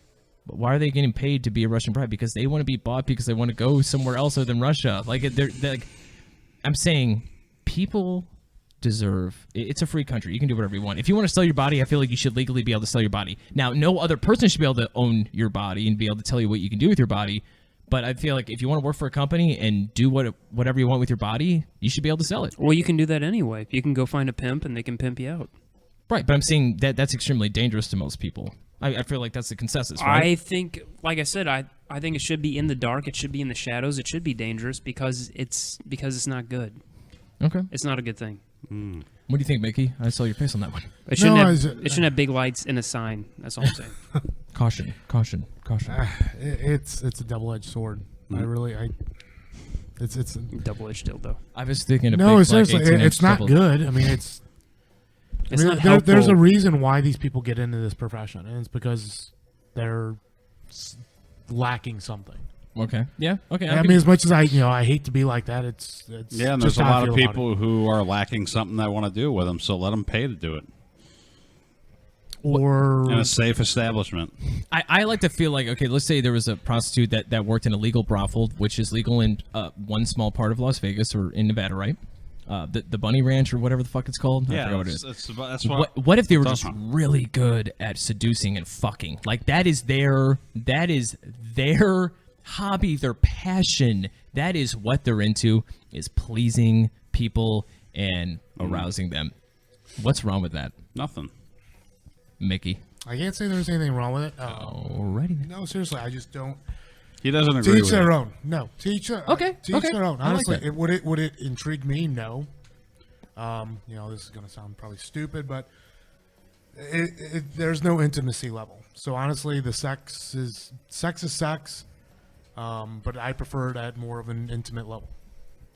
Why are they getting paid to be a Russian bride? Because they want to be bought because they want to go somewhere else other than Russia. Like, they're like, I'm saying people deserve, it's a free country. You can do whatever you want. If you want to sell your body, I feel like you should legally be able to sell your body. Now, no other person should be able to own your body and be able to tell you what you can do with your body. But I feel like if you want to work for a company and do whatever you want with your body, you should be able to sell it. Well, you can do that anyway. You can go find a pimp, and they can pimp you out. Right, but I'm saying that's extremely dangerous to most people. I feel like that's the consensus, right? I think, like I said, I think it should be in the dark. It should be in the shadows. It should be dangerous because it's not good. Okay. It's not a good thing. What do you think, Mickey? I saw your face on that one. It shouldn't No, it shouldn't have big lights and a sign. That's all I'm saying. Caution, caution, caution. It's a double-edged sword. It's Double-edged dildo. I was thinking of no, big, seriously, like, 18-inch it's not double- good. I mean, it's It's not helpful. There's a reason why these people get into this profession, and it's because they're lacking something. Okay. Yeah. Okay. I mean, as much as I hate to be like that, it's yeah. And there's a lot of people who are lacking something that want to do with them, so let them pay to do it. Or in a safe establishment. I like to feel like, okay, let's say there was a prostitute that worked in a legal brothel, which is legal in one small part of Las Vegas or in Nevada, right? The Bunny Ranch or whatever the fuck it's called. I forgot what it is. That's what if they were just really good at seducing and fucking? Like that is their hobby, their passion. That is what they're into, is pleasing people and arousing them. What's wrong with that? Nothing. Mickey. I can't say there's anything wrong with it. Alrighty. No, seriously, I just don't. He doesn't agree to each with their it. own. No, to each their Okay. To each their own. Honestly, like would it intrigue me? No. This is gonna sound probably stupid, but there's no intimacy level. So honestly, the sex is sex. But I prefer it at more of an intimate level.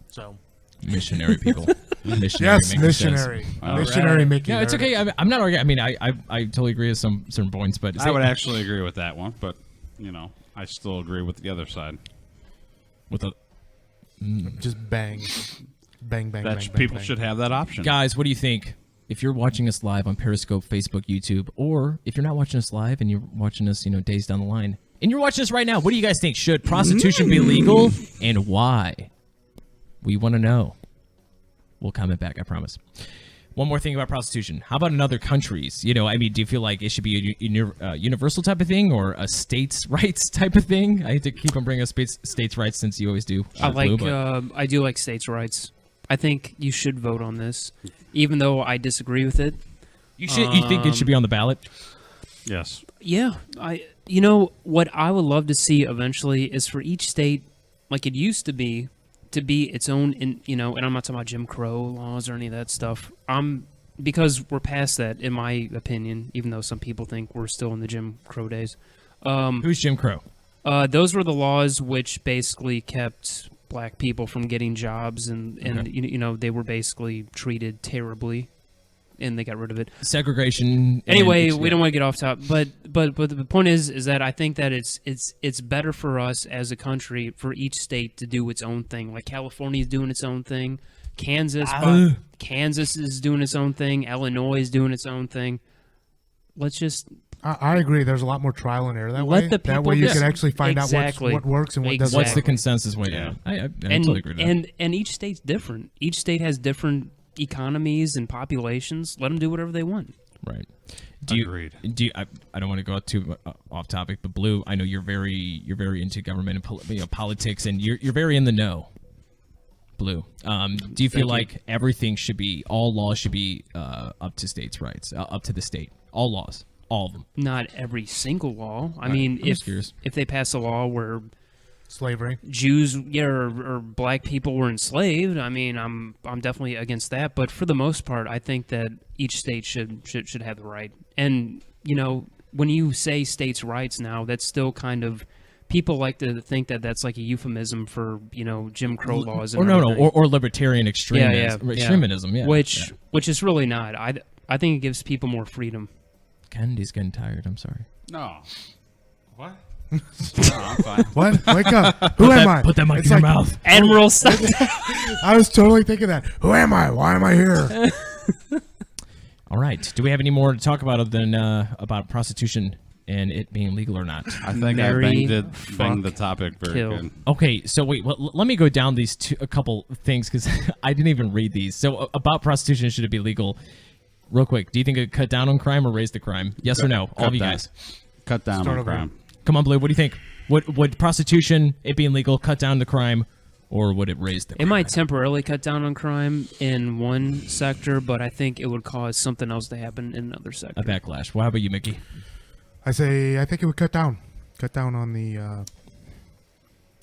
So. Missionary people. Yes, missionary. Missionary Mickey. Yeah, it's okay. I'm not arguing. I mean, I totally agree with some certain points, but I would actually agree with that one, but I still agree with the other side. With the just bang. People should have that option. Guys, what do you think? If you're watching us live on Periscope, Facebook, YouTube, or if you're not watching us live and you're watching us, days down the line, and you're watching us right now, what do you guys think? Should prostitution be legal, and why? We want to know. We'll comment back, I promise. One more thing about prostitution. How about in other countries? Do you feel like it should be a universal type of thing or a states' rights type of thing? I hate to keep on bringing up states' rights since you always do. I do like states' rights. I think you should vote on this, even though I disagree with it. You think it should be on the ballot? Yes. Yeah. What I would love to see eventually is for each state, like it used to be its own, and I'm not talking about Jim Crow laws or any of that stuff. Because we're past that, in my opinion, even though some people think we're still in the Jim Crow days. Who's Jim Crow? Those were the laws which basically kept black people from getting jobs, and Okay. They were basically treated terribly, and they got rid of it. Segregation. Anyway, we don't want to get off top, but the point is that I think that it's better for us as a country for each state to do its own thing. Like California is doing its own thing, Kansas is doing its own thing, Illinois is doing its own thing. Let's just. I agree. There's a lot more trial and error that way. That way you can actually find out what works and what doesn't. What's the consensus way down? I totally agree with that. And each state's different. Each state has different economies and populations. Let them do whatever they want. Right. Agreed. I don't want to go too off topic, but Blue, I know you're very into government and politics, and you're very in the know. Blue, do you feel like everything should be, all laws should be up to states' rights, up to the state, all laws, all of them? Not every single law. I mean, if they pass a law where slavery, Jews, or black people were enslaved, I mean, I'm definitely against that. But for the most part, I think that each state should have the right. And when you say states' rights now, that's still kind of, people like to think that that's like a euphemism for Jim Crow laws and or libertarian extremism, which is really not. I think it gives people more freedom. Kennedy's getting tired. I'm sorry. No. What? No, I'm fine. What? Wake up. Who am I? Put that mic in your mouth. Admiral I was totally thinking that. Who am I? Why am I here? All right. Do we have any more to talk about other than about prostitution and it being legal or not? I think I banged the topic very good. Okay, so wait, let me go down these a couple things because I didn't even read these. So about prostitution, should it be legal? Real quick, do you think it would cut down on crime or raise the crime? Yes or no? All of you guys. Cut down on crime. Come on, Blue. What do you think? Would prostitution, it being legal, cut down the crime, or would it raise the crime? It might temporarily cut down on crime in one sector, but I think it would cause something else to happen in another sector. A backlash. Well, how about you, Mickey? I think it would cut down on the.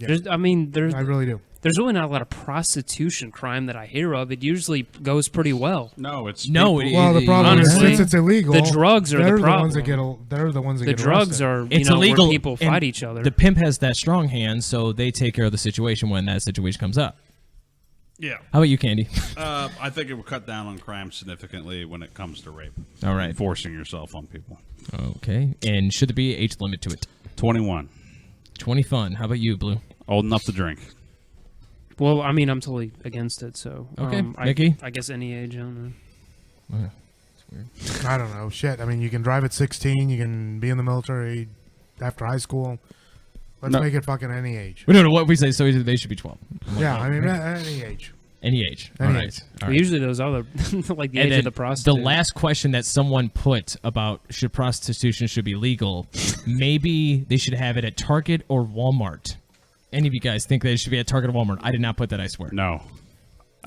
I really do. There's really not a lot of prostitution crime that I hear of. It usually goes pretty well. No, it's the problem is since it's illegal, the drugs are the problem. They're the ones that get drugs arrested. are it's illegal. Where people fight each other. The pimp has that strong hand, so they take care of the situation when that situation comes up. Yeah. How about you, Candy? I think it would cut down on crime significantly when it comes to rape. All right. Forcing yourself on people. Okay. And should there be an age limit to it? 21. 20 fun. How about you, Blue? Old enough to drink. Well, I mean, I'm totally against it, so... Okay. Mickey? I guess any age, I don't know. It's weird. I don't know. Shit. I mean, you can drive at 16. You can be in the military after high school. Let's make it fucking any age. No, what we say, so they should be 12. Yeah, I mean, any age. Any age. Any All right. age. All Well, usually those other, like the And age then of the prostitute. the last question that someone put about should prostitution should be legal, maybe they should have it at Target or Walmart. Any of you guys think they should be at Target or Walmart? I did not put that, I swear. No.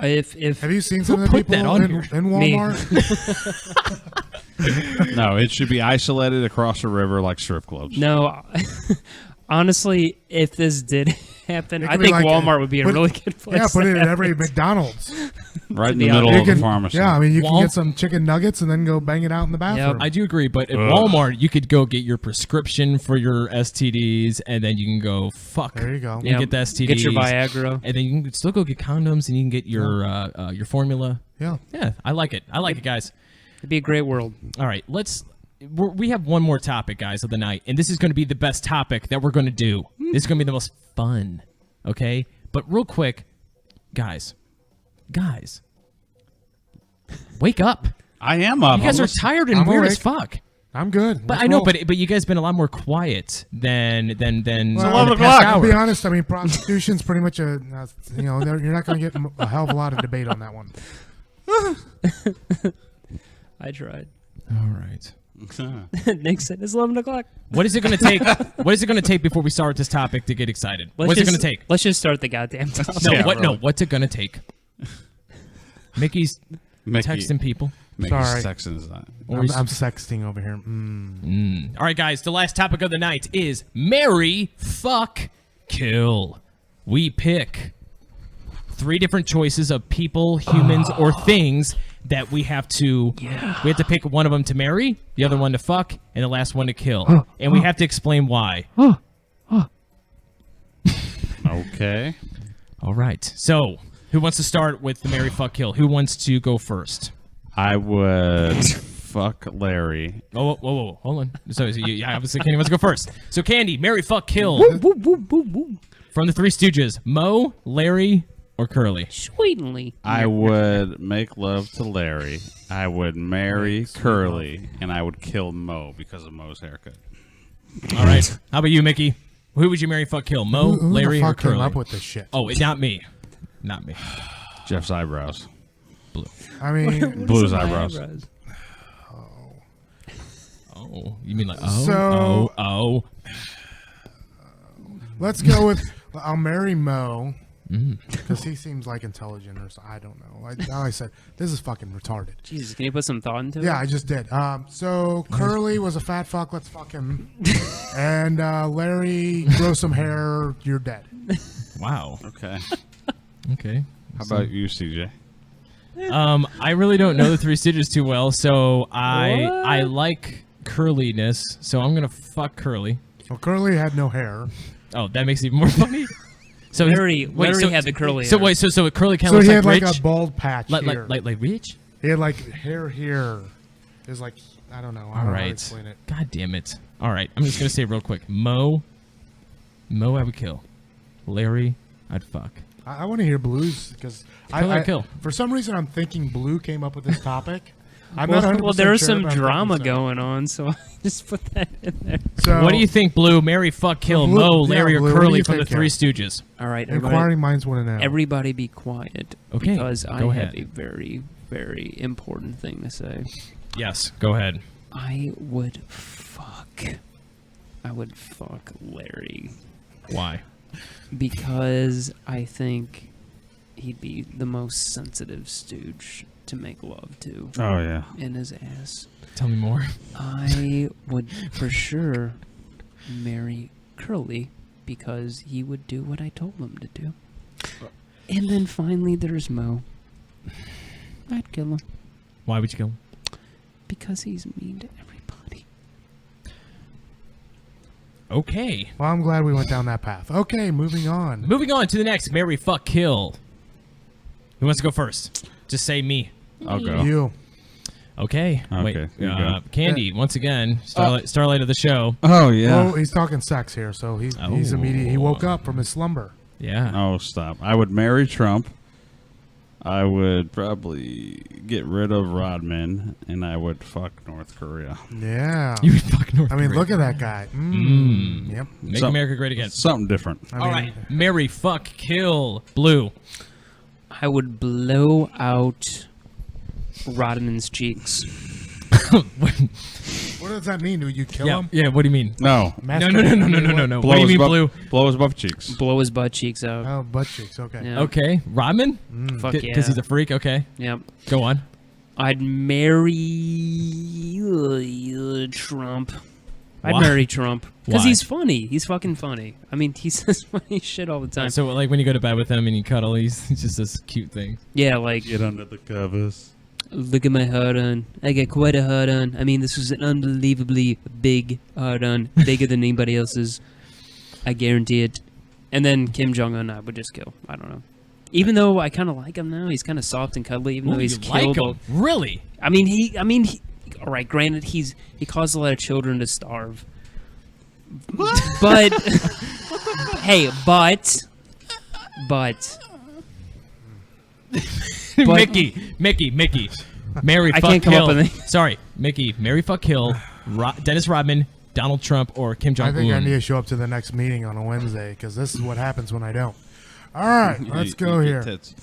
If Have you seen some of the put people that on in here? Walmart? No, it should be isolated across a river like strip clubs. No, honestly, if this did happen, It I could be think like Walmart would be a put- really good place. Yeah, put to it at have every it. McDonald's. Right in the You middle You of the can- pharmacy. Yeah, I mean, you can Wal- get some chicken nuggets and then go bang it out in the bathroom. I do agree, but at Walmart, you could go get your prescription for your STDs, and then you can go fuck. There you go. And Yeah, get the STDs. get your Viagra. And then you can still go get condoms, and you can get your formula. Yeah. Yeah, I like it. I like it, guys. It'd be a great world. All right, we have one more topic, guys, of the night, and this is going to be the best topic that we're going to do. This is going to be the most fun, okay? But real quick, guys, wake up. I am up. You guys I'm are listening. tired and I'm weird as awake. fuck. I'm good. But Let's I know, roll. but you guys been a lot more quiet than Well, in the 11 past o'clock. hour. To be honest, I mean, prostitution's pretty much you're not going to get a hell of a lot of debate on that one. I tried. All right. Nick said it's 11 o'clock. What is it going to take? What is it going to take before we start this topic to get excited? What's it going to take? Let's just start the goddamn topic. No, Yeah, what? No, really. what's it going to take? Mickey's Mickey, texting people. Mickey's Sorry. texting is that. Or I'm he's- sexting over here. All right, guys. The last topic of the night is marry, fuck, kill. We pick 3 different choices of people, humans, or things that we have to. We have to pick one of them to marry, the other one to fuck, and the last one to kill. And we have to explain why. Okay. All right. So, who wants to start with the marry, fuck, kill? Who wants to go first? I would fuck Larry. Oh, whoa. Hold on. So you obviously Candy wants to go first. So Candy, marry, fuck, kill. From the Three Stooges, Mo, Larry, or Curly? Sweetly. I would make love to Larry. I would marry Curly, and I would kill Mo because of Mo's haircut. All right. How about you, Mickey? Who would you marry, fuck, kill? Mo, Who Larry, the or fuck came Curly? up with this shit? Oh, not me. Not me. Jeff's eyebrows. Blue. I mean, Blue's eyebrows. Oh, you mean like So- let's go with I'll marry Mo because he seems like intelligent or so. I don't know. Like I said, this is fucking retarded. Jesus, can you put some thought into it? Yeah, I just did. So Curly was a fat fuck. Let's fuck him. And Larry, grow some hair. You're dead. Wow. Okay. Okay. How about you, CJ? I really don't know the Three Stooges too well, so I like curliness, so I'm gonna fuck Curly. Well, Curly had no hair. Oh, that makes it even more funny. So Larry had the curly So hair. wait, so Curly kind So of he looks had like like Rich, a bald patch here. like Rich. He had like hair here. It was like I don't know. I don't know All how to right. explain it. God damn it. All right, I'm just gonna say real quick. Mo, I would kill. Larry, I'd fuck. I want to hear Blues because Kill. for some reason I'm thinking Blue came up with this topic. I'm not 100% Well, there's sure, some but I'm drama thinking so. going on, so I just put that in there. So What do you think, Blue? Marry, fuck, kill. Blue- Mo, yeah, Larry, Blue, or what do Curly you from the think, Three yeah? Stooges? All right, Inquiring minds want to know. everybody be quiet. Okay, Because I go have ahead. a very, very important thing to say. Yes, go ahead. I would fuck Larry. Why? Because I think he'd be the most sensitive stooge to make love to Oh, yeah. in his ass. Tell me more. I would for sure marry Curly because he would do what I told him to do. And then finally there's Mo. I'd kill him Why would you kill him? because he's mean to everybody. Okay. Well, I'm glad we went down that path. Okay, moving on. Moving on to the next marry, fuck, kill. Who wants to go first? Just say me. I'll go. You. Okay. Okay, Wait. you go. Candy, once again, starlight of the show. Oh, yeah. Well, he's talking sex here, so he's Oh. immediate. He woke up from his slumber. Yeah. Oh, stop. I would marry Trump. I would probably get rid of Rodman, and I would fuck North Korea. Yeah. You would fuck North I mean, Korea. look at that guy. Yep. Make America great again. Something different. I All mean, right. Marry, fuck, kill. Blue. I would blow out Rodman's cheeks. What does that mean? Do you kill Yeah. him? Yeah. What do you mean? No. No. What do you mean, Blue? Blow his butt cheeks. Blow his butt cheeks out. Oh, butt cheeks. Okay. Yeah. Okay. Rodman? Fuck yeah. Because he's a freak. Okay. Yep. Go on. I'd marry Trump. I'd Why? marry Trump because Why? he's funny. He's fucking funny. I mean, he says funny shit all the time. So, like, when you go to bed with him and you cuddle, he's just this cute thing. Yeah, like Get under the covers. look at my hard on. I got quite a hard on. I mean, this is an unbelievably big hard on, bigger than anybody else's. I guarantee it. And then Kim Jong Un, I would just kill. I don't know. Even though I kind of like him now, he's kind of soft and cuddly. Even though he's you like killed. him? Really? I mean, he. All right, granted, he caused a lot of children to starve. But hey, but Mickey. Marry, I fuck, can't come kill. up with Sorry, Mickey. Marry, fuck, kill. Dennis Rodman, Donald Trump, or Kim Jong I Un. think I need to show up to the next meeting on a Wednesday because this is what happens when I don't. All right, let's go You here. get tits.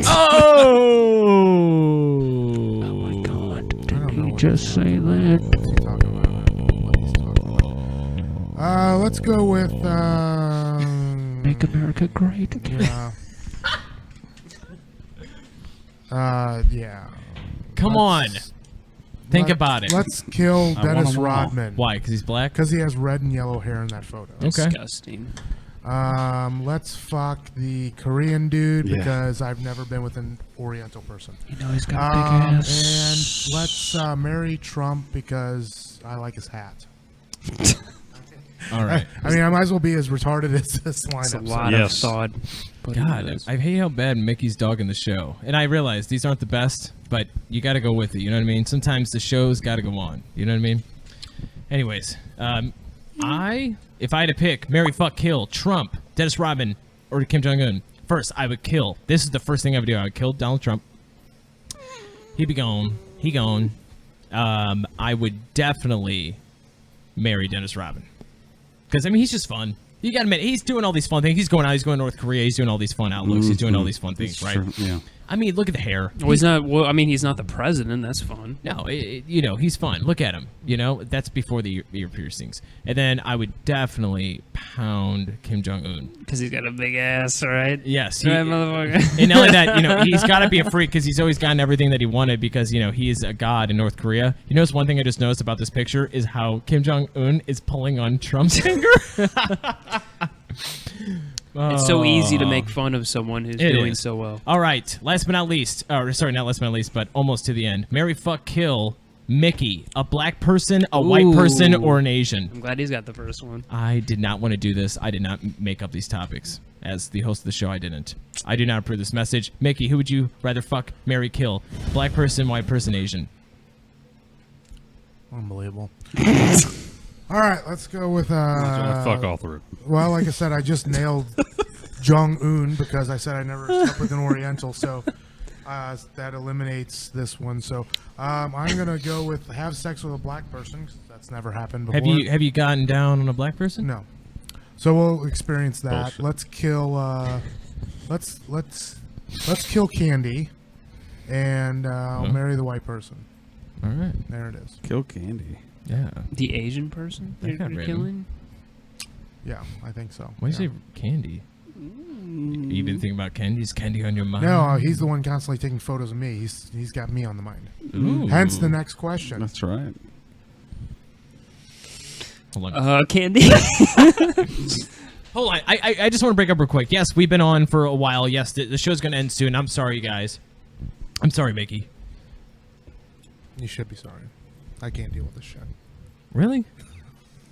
Oh! my God! I don't know what Just say that. he's talking about. What he's talking about. Let's go with. Make America great again. Yeah. Come on. Think about it. Let's kill I want Dennis them all. Rodman. Why? Because he's black? Because he has red and yellow hair in that photo. Okay. Disgusting. Let's fuck the Korean dude Yeah. because I've never been with an Oriental person. You know he's got a big ass. And let's marry Trump because I like his hat. All right. I mean, I might as well be as retarded as this It's a lineup. lot Yes. of thought. But God, I hate how bad Mickey's dogging the show. And I realize these aren't the best, but you got to go with it. You know what I mean? Sometimes the show's got to go on. You know what I mean? Anyways, if I had to pick marry, fuck, kill Trump, Dennis Rodman, or Kim Jong Un, first I would kill. This is the first thing I would do. I would kill Donald Trump. He'd be gone. He gone. I would definitely marry Dennis Rodman because I mean he's just fun. You got to admit he's doing all these fun things. He's going out. He's going to North Korea. He's doing all these fun outlooks. He's doing all these fun things, right? True, yeah. I mean, look at the hair. Well, he's not. Well, I mean, he's not the president. That's fun. No, you know, he's fun. Look at him. You know, that's before the ear piercings. And then I would definitely pound Kim Jong Un. Because he's got a big ass, right? Yes. Right, motherfucker. And not only that, you know, he's got to be a freak because he's always gotten everything that he wanted because, you know, he is a god in North Korea. You notice one thing I just noticed about this picture is how Kim Jong Un is pulling on Trump's finger. It's so easy to make fun of someone who's It doing is. so well. All right, last but not least, sorry, not last but not least, but almost to the end. Marry, fuck, kill Mickey, a black person, a white person, Ooh. or an Asian. I'm glad he's got the first one. I did not want to do this. I did not make up these topics. As the host of the show, I didn't. I do not approve this message. Mickey, who would you rather fuck, marry, kill? Black person, white person, Asian? Unbelievable. All right, let's go with. Fuck all through. Well, like I said, I just nailed Jong Un because I said I never slept with an Oriental, so that eliminates this one. So I'm gonna go with have sex with a black person 'cause that's never happened before. Have you gotten down on a black person? No. So we'll experience that. Bullshit. Let's kill. Let's kill Candy, and I'll marry the white person. All right. There it is. Kill Candy. Yeah. The Asian person That you're got random. killing? Yeah, I think so. Why do you Yeah. say candy? You been thinking about candy? Is candy on your mind? No, he's the one constantly taking photos of me. He's got me on the mind. Ooh. Hence the next question. That's right. Hold on. Candy? Hold on. I just want to break up real quick. Yes, we've been on for a while. Yes, the show's going to end soon. I'm sorry, guys. I'm sorry, Mickey. You should be sorry. I can't deal with this shit. Really?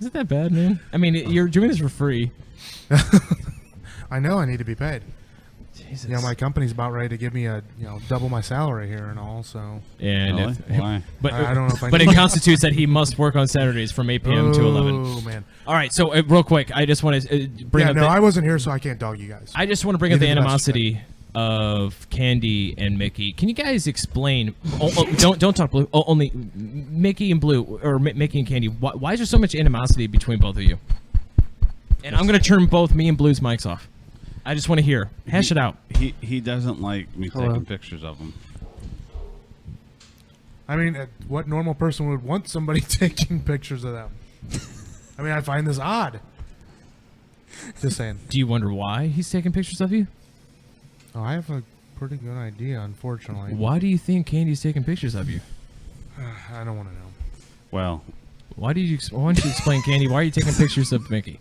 Is it that bad, man? I mean, you're doing this for free. I know I need to be paid. Jesus. You know, my company's about ready to give me double my salary here and all. So. And Really? Why? But I don't know if I But can- it constitutes that he must work on Saturdays from 8 p.m. to 11. Oh man. All right. So real quick, I just want to bring Yeah, up. no, I wasn't here, so I can't dog you guys. I just want to bring You up the did the best you animosity of Candy and Mickey. Can you guys explain? Don't talk Blue. Only Mickey and Blue, or Mickey and Candy. Why is there so much animosity between both of you? And I'm gonna turn both me and Blue's mics off. I just want to hear. Hash it out. He doesn't like me taking pictures of him. I mean, what normal person would want somebody taking pictures of them? I mean, I find this odd. Just saying. Do you wonder why he's taking pictures of you? Oh, I have a pretty good idea, unfortunately. Why do you think Candy's taking pictures of you? I don't want to know. Well, why don't you explain, Candy? Why are you taking pictures of Mickey?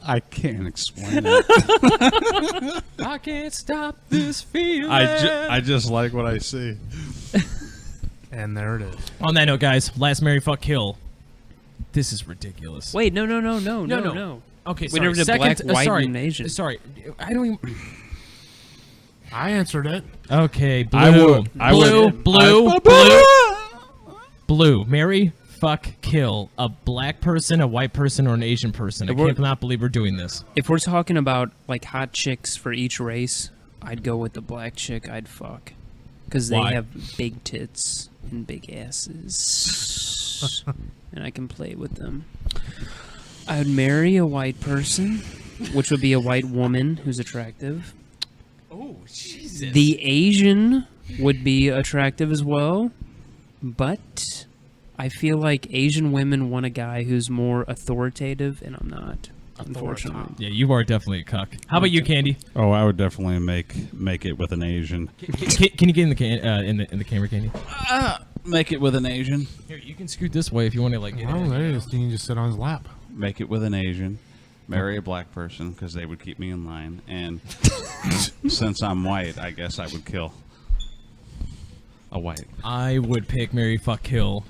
I can't explain it. I can't stop this feeling. I just like what I see. And there it is. On that note, guys, last Marry Fuck Kill. This is ridiculous. Wait, no. Okay, We sorry. never did Second, black, white, sorry, and Asian. Sorry, I don't even. I answered it. Okay, Blue. I would- Blue. Marry, fuck, kill a black person, a white person, or an Asian person. I cannot believe we're doing this. If we're talking about like hot chicks for each race, I'd go with the black chick I'd fuck. Because they Why? have big tits and big asses. And I can play with them. I would marry a white person, which would be a white woman who's attractive. Oh, Jesus. The Asian would be attractive as well, but I feel like Asian women want a guy who's more authoritative, and I'm not, unfortunately. Yeah, you are definitely a cuck. How about you, Candy? Oh, I would definitely make it with an Asian. Can you get in the camera, Candy? Make it with an Asian. Here, you can scoot this way if you want to like. Get Oh, in. there it is. You can just sit on his lap. Make it with an Asian. Marry a black person because they would keep me in line. And since I'm white, I guess I would kill a white. I would pick Marry, fuck, kill.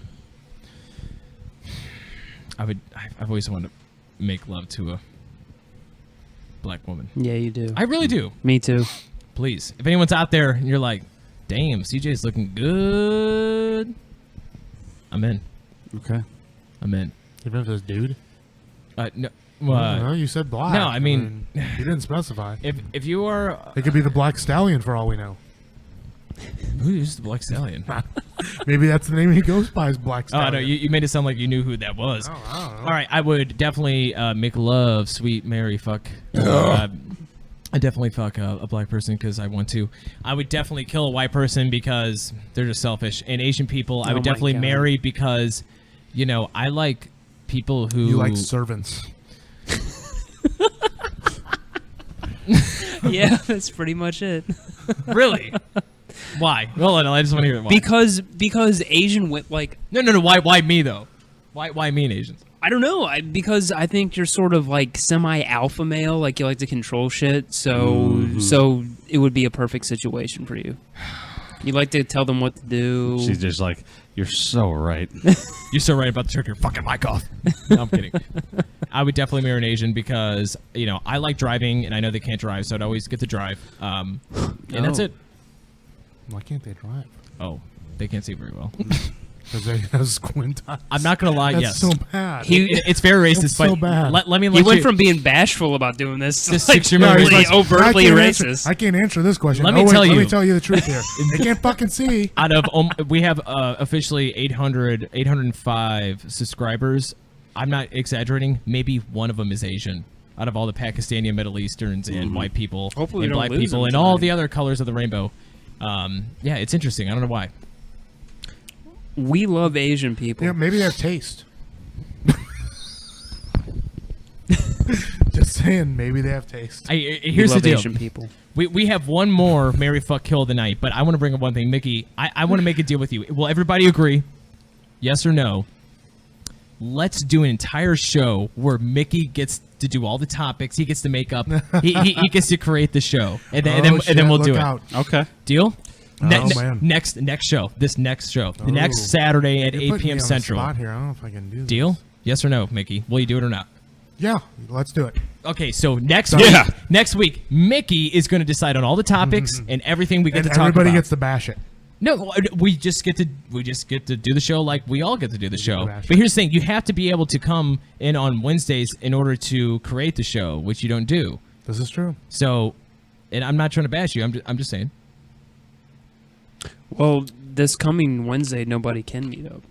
I've always wanted to make love to a black woman. Yeah, you do. I really do. Me too. Please, if anyone's out there and you're like, damn, CJ's looking good, I'm in. Okay. I'm in. Even if it's dude? No. No, you said black. No, I mean, you didn't specify. If you are, It could be the Black Stallion for all we know. who is the Black Stallion? Maybe that's the name he goes by, is Black Oh Stallion. no, you made it sound like you knew who that was. Oh, I don't know. All right, I would definitely make love, sweet Mary, fuck. I definitely fuck a black person because I want to. I would definitely kill a white person because they're just selfish. And Asian people, I Oh would my definitely God. marry because, I like people who You like servants. Yeah, that's pretty much it. Really. Why? Hold on, I just want to hear it. Why? Because Asian like No. Why me though? Why me and Asians? I don't know. Because I think you're sort of like semi-alpha male, like you like to control shit. So it would be a perfect situation for you. You like to tell them what to do. She's just like, you're so right. You're so right about the turn your fucking mic off. No, I'm kidding. I would definitely marry an Asian because, I like driving and I know they can't drive, so I'd always get to drive. And that's Oh. it. Why can't they drive? Oh, they can't see very well. Because they have squint eyes. I'm not going to lie, That's yes. so bad. It's very racist, That's but so bad. let me He let went you... from being bashful about doing this to This like, 6-year marriage really license. overtly I can't racist. I can't answer this question. Let me Wait, tell Let you. me tell you the truth here. They can't fucking see. Out of we have officially 805 subscribers. I'm not exaggerating. Maybe one of them is Asian. Out of all the Pakistani and Middle Easterns and white people Hopefully we and don't black lose people them and all tonight. the other colors of the rainbow. Yeah, it's interesting. I don't know why. We love Asian people. Yeah, maybe they have taste. Just saying, maybe they have taste. We Here's the love deal. Asian people. We have one more Marry, Fuck, Kill of the night, but I want to bring up one thing. Mickey, I want to make a deal with you. Will everybody agree? Yes or no? Let's do an entire show where Mickey gets to do all the topics. He gets to make up. He gets to create the show, and then we'll do look it. out. Okay. Deal? Oh, man. Next show. This next show. The Oh. next Saturday at You're 8 putting me p.m. on the Central. spot here. I don't know if I can do this. Deal? Yes or no, Mickey? Will you do it or not? Yeah, let's do it. Okay, so next week, Mickey is going to decide on all the topics and everything we get to talk about. Everybody gets to bash it. No, we just get to do the show like we all get to do the show. But here's the thing: you have to be able to come in on Wednesdays in order to create the show, which you don't do. This is true. So, and I'm not trying to bash you. I'm just saying. Well, this coming Wednesday, nobody can meet up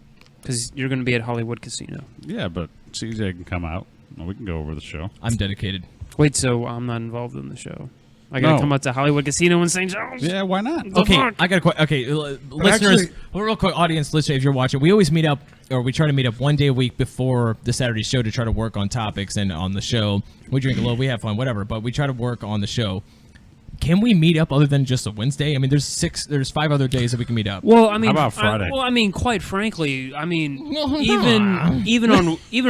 because you're going to be at Hollywood Casino. Yeah, but CJ can come out. We can go over the show. I'm dedicated. Wait, so I'm not involved in the show? I got to come out to Hollywood Casino in St. John's? Yeah, why not? Okay, I got a question. Okay, listeners, real quick, audience, listener, if you're watching, we always meet up, or we try to meet up one day a week before the Saturday show to try to work on topics and on the show. We drink a little, we have fun, whatever, but we try to work on the show. Can we meet up other than just a Wednesday? I mean, there's 5 other days that we can meet up. Well, I mean, how about Friday? I mean, quite frankly, I mean, even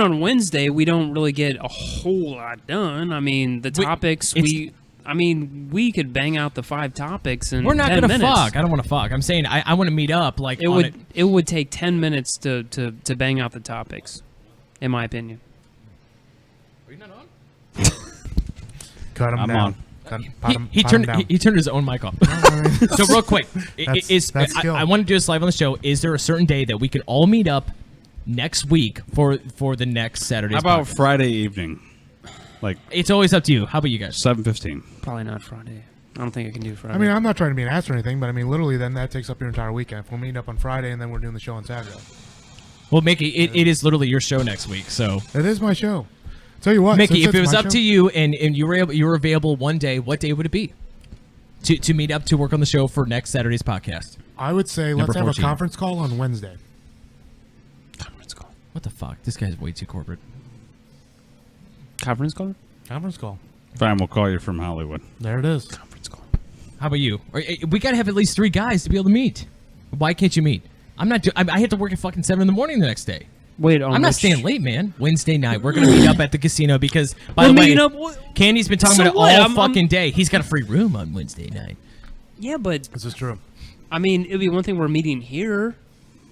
on Wednesday, we don't really get a whole lot done. I mean, the topics we could bang out the 5 topics in 10 minutes. We're not gonna fuck. I don't want to fuck. I'm saying I want to meet up. Like it would take 10 minutes to bang out the topics, in my opinion. Are you not on? Cut him I'm down. on. He turned his own mic off. So real quick, I want to do this live on the show. Is there a certain day that we can all meet up next week for the next Saturday? How about Friday evening? Like it's always up to you. How about you guys? 7:15. Probably not Friday. I don't think I can do Friday. I mean, I'm not trying to be an ass or anything, but I mean, literally, then that takes up your entire weekend. If we're meeting up on Friday and then we're doing the show on Saturday. Well, Mickey, it is literally your show next week, so it is my show. Tell you what, Mickey, if it was up to you and you were available one day, what day would it be to meet up to work on the show for next Saturday's podcast? I would say let's have a conference call on Wednesday. Conference call. What the fuck? This guy's way too corporate. Conference call. Conference call. Fine, we'll call you from Hollywood. There it is. Conference call. How about you? We gotta have at least 3 guys to be able to meet. Why can't you meet? I have to work at fucking 7 in the morning the next day. Wait, I'm not staying late, man. Wednesday night, we're gonna meet up at the casino because, by the way, Candy's been talking about it all fucking day. He's got a free room on Wednesday night. Yeah, but this is true. I mean, it'd be one thing we're meeting here.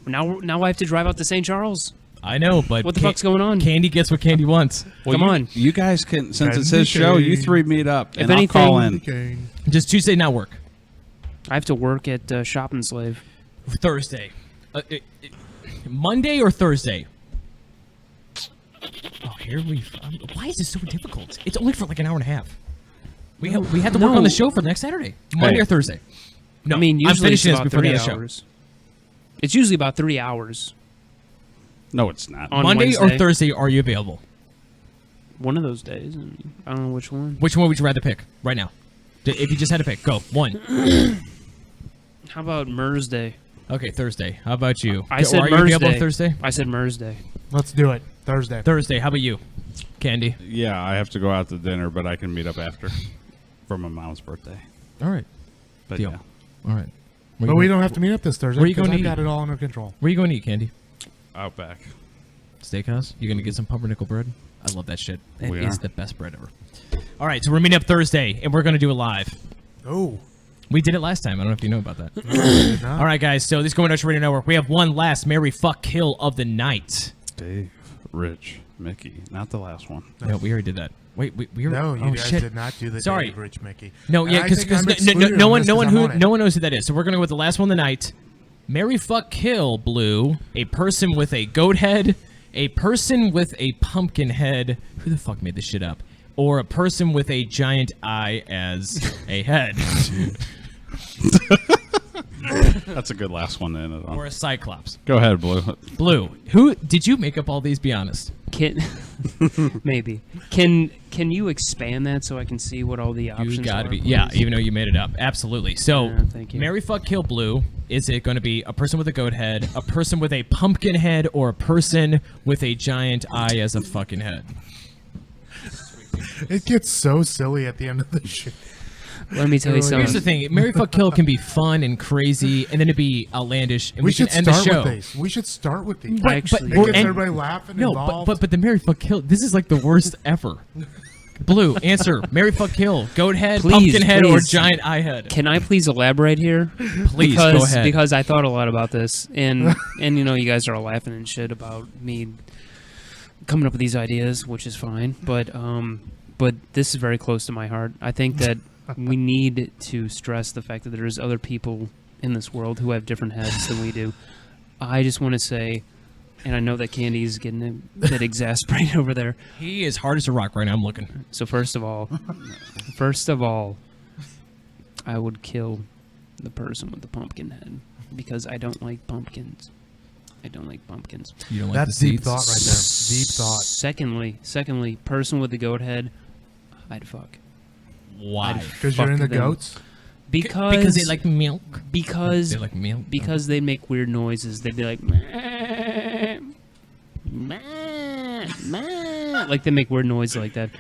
Now I have to drive out to St. Charles. I know, but what the fuck's going on? Candy gets what Candy wants. Well, Come on, you guys can. Since it's his show, you 3 meet up, and I'll call in. Does Tuesday not work? I have to work at Shop and Slave. Thursday, Monday or Thursday. Oh, here why is this so difficult? It's only for like an hour and a half. We have to work on the show for the next Saturday, Monday or Thursday. No, I mean, usually I'm finishing it's this about before 3 the hours. show. It's usually about 3 hours. No, it's not. On Monday Wednesday. or Thursday, are you available? One of those days. I don't know which one. Which one would you rather pick right now? If you just had to pick, go. One. How about Mers Day? Okay, Thursday. How about you? I said are you Mers available Day. Thursday? I said Mers Day. Let's do it. Thursday. Thursday. How about you, Candy? Yeah, I have to go out to dinner, but I can meet up after for my mom's birthday. All right. But Deal. yeah. All right. But we don't have to meet up this Thursday. Where you going to I've eat? got it all under control. Where you going to eat, Candy? Outback. Steakhouse? You going to get some pumpernickel bread? I love that shit. That We is are. the best bread ever. All right, so we're meeting up Thursday, and we're going to do it live. Oh. We did it last time. I don't know if you know about that. All right, guys. So this is Going Dutch Radio Network. We have one last Marry, Fuck, Kill of the night. Dave, Rich, Mickey. Not the last one. No, we already did that. Wait, we were. No, you oh, guys shit. did not do the Sorry. Dave, Rich, Mickey. No, yeah, because no one knows who that is. So we're gonna go with the last one of the night. Marry, fuck, kill, Blue. A person with a goat head, a person with a pumpkin head. Who the fuck made this shit up? Or a person with a giant eye as a head. That's a good last one to end it on. Or a cyclops. Go ahead, Blue. Blue. Who did you make up all these? Be honest. Maybe. Can you expand that so I can see what all the options are? You gotta be. please? Yeah, even though you made it up. Absolutely. So, Yeah, thank you. Marry, fuck, kill, Blue. Is it going to be a person with a goat head, a person with a pumpkin head, or a person with a giant eye as a fucking head? It gets so silly at the end of the show. Let me tell you something. Here's the thing: Marry, fuck, kill can be fun and crazy, and then it'd be outlandish, and we should can end the start show. with these. We should start with these. But- It we're- gets and- everybody laughing. No, involved. but the Marry, fuck, kill. This is like the worst ever. Blue, answer: Marry, fuck, kill, goat head, Please, pumpkin head, or please. giant eye head. Can I please elaborate here? Please, because, go ahead. Because I thought a lot about this, and you know, you guys are all laughing and shit about me coming up with these ideas, which is fine. But but this is very close to my heart. I think that we need to stress the fact that there's other people in this world who have different heads than we do. I just want to say, and I know that Candy's getting a bit exasperated over there. He is hard as a rock right now. I'm looking. So first of all, I would kill the person with the pumpkin head because I don't like pumpkins. I don't like pumpkins. You don't like That's the deep seeds? thought right there. Deep thought. Secondly, person with the goat head, I'd fuck. Why? Because you're Fuck into them. goats? Because they like milk. Because They like milk. because they make weird noises. They'd be like, "Meh, meh, meh." Like they make weird noises like that.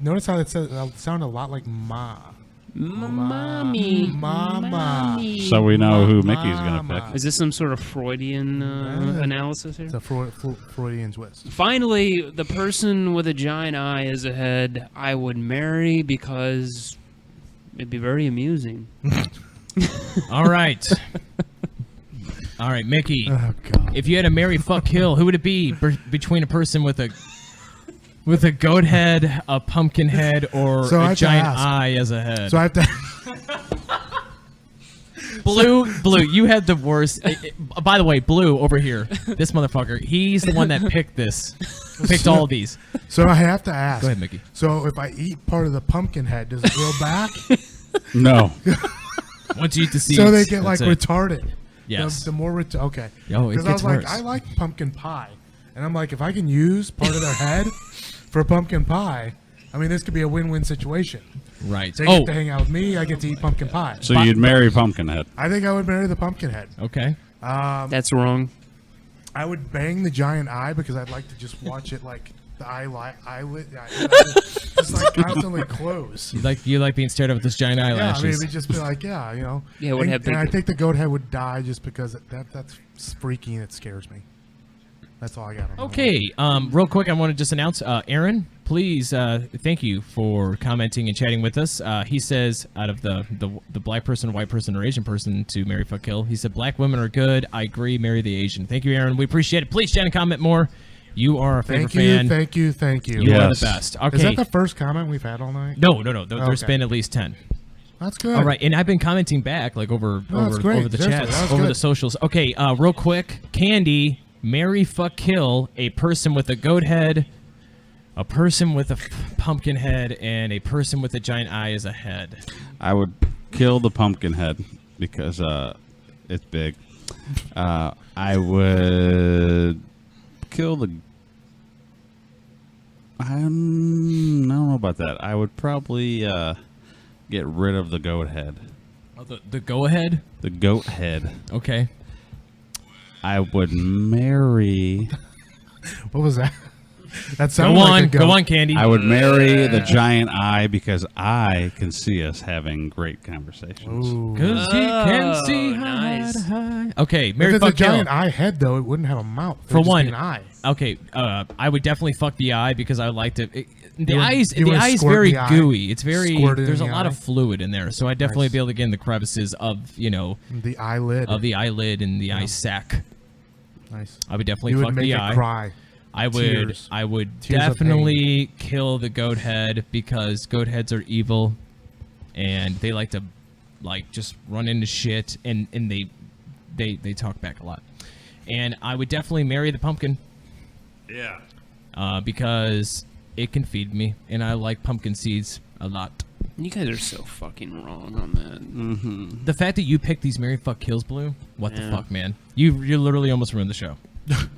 Notice how it sounded a lot like ma. Mommy, Mama. mommy. So we know who Mickey's going to Mama. pick. Is this some sort of Freudian analysis here? It's a Freudian twist. Finally, the person with a giant eye as a head, I would marry because it'd be very amusing. All right. All right, Mickey. Oh, God. If you had a marry, fuck, kill, who would it be between a person with a goat head, a pumpkin head, or So I a have to giant ask. eye as a head? So I have to. Blue, you had the worst. By the way, Blue over here, this motherfucker, he's the one that picked all of these. So I have to ask. Go ahead, Mickey. So if I eat part of the pumpkin head, does it grow back? No. Once you eat the seeds, So they get like that's it. retarded. Yes. The more okay. Oh, it Because I gets was like, worse. I like pumpkin pie, and I'm like, if I can use part of their head for pumpkin pie, I mean, this could be a win-win situation. Right. They Oh, get to hang out with me. I get to eat pumpkin pie. So you'd marry Pumpkinhead. I think I would marry the pumpkin head. okay. That's wrong. I would bang the giant eye because I'd like to just watch it like the eyelid just like constantly close. You like being stared at with this giant Yeah, I mean, eyelashes. it'd just be like, yeah, you know. Yeah, it would and, have and I big- think the goat head would die just because that's freaky and it scares me. That's all I got. on that Okay, real quick, I want to just announce, Aaron, please, thank you for commenting and chatting with us. He says, out of the black person, white person, or Asian person to marry, fuck, kill, he said, black women are good. I agree, marry the Asian. Thank you, Aaron. We appreciate it. Please chat and comment more. You are our favorite fan. Thank you. You are the best. Okay. Is that the first comment we've had all night? No. There's Okay. been at least 10. That's good. All right, and I've been commenting back, like over that's great. the Seriously, chats, that was over good. the socials. Okay, real quick, Candy, marry, fuck, kill, a person with a goat head, a person with a pumpkin head, and a person with a giant eye as a head. I would kill the Pumpkinhead because it's big. I would kill the... I don't know about that. I would probably get rid of the goat head. Oh, the go ahead? The goat head. Okay. I would marry... What was that? That Go sounded on, like a goat. go on, Candy. I would marry the giant eye because I can see us having great conversations. Ooh. Because he can see nice. high. Okay, If marry, it's a fuck, kill. giant eye head, though, it wouldn't have a mouth. It For would just one, be an eye. Okay, I would definitely fuck the eye because I like to. The You would- eye is you would the eye is squirt very the eye? gooey. It's very Squirt it there's a in the lot eye? of fluid in there, so I'd definitely Nice. be able to get in the crevices of The eyelid. of the eyelid and the eye sac. Nice. I would definitely You fuck would make the it eye. cry. I would Tears. I would Tears of definitely kill the goat head because goat heads are evil, and they like to just run into shit, and they talk back a lot. And I would definitely marry the pumpkin. Yeah. Because it can feed me, and I like pumpkin seeds a lot. You guys are so fucking wrong on that. The fact that you picked these Marry, Fuck, Kills, Blue, what the Yeah. fuck, man? You literally almost ruined the show.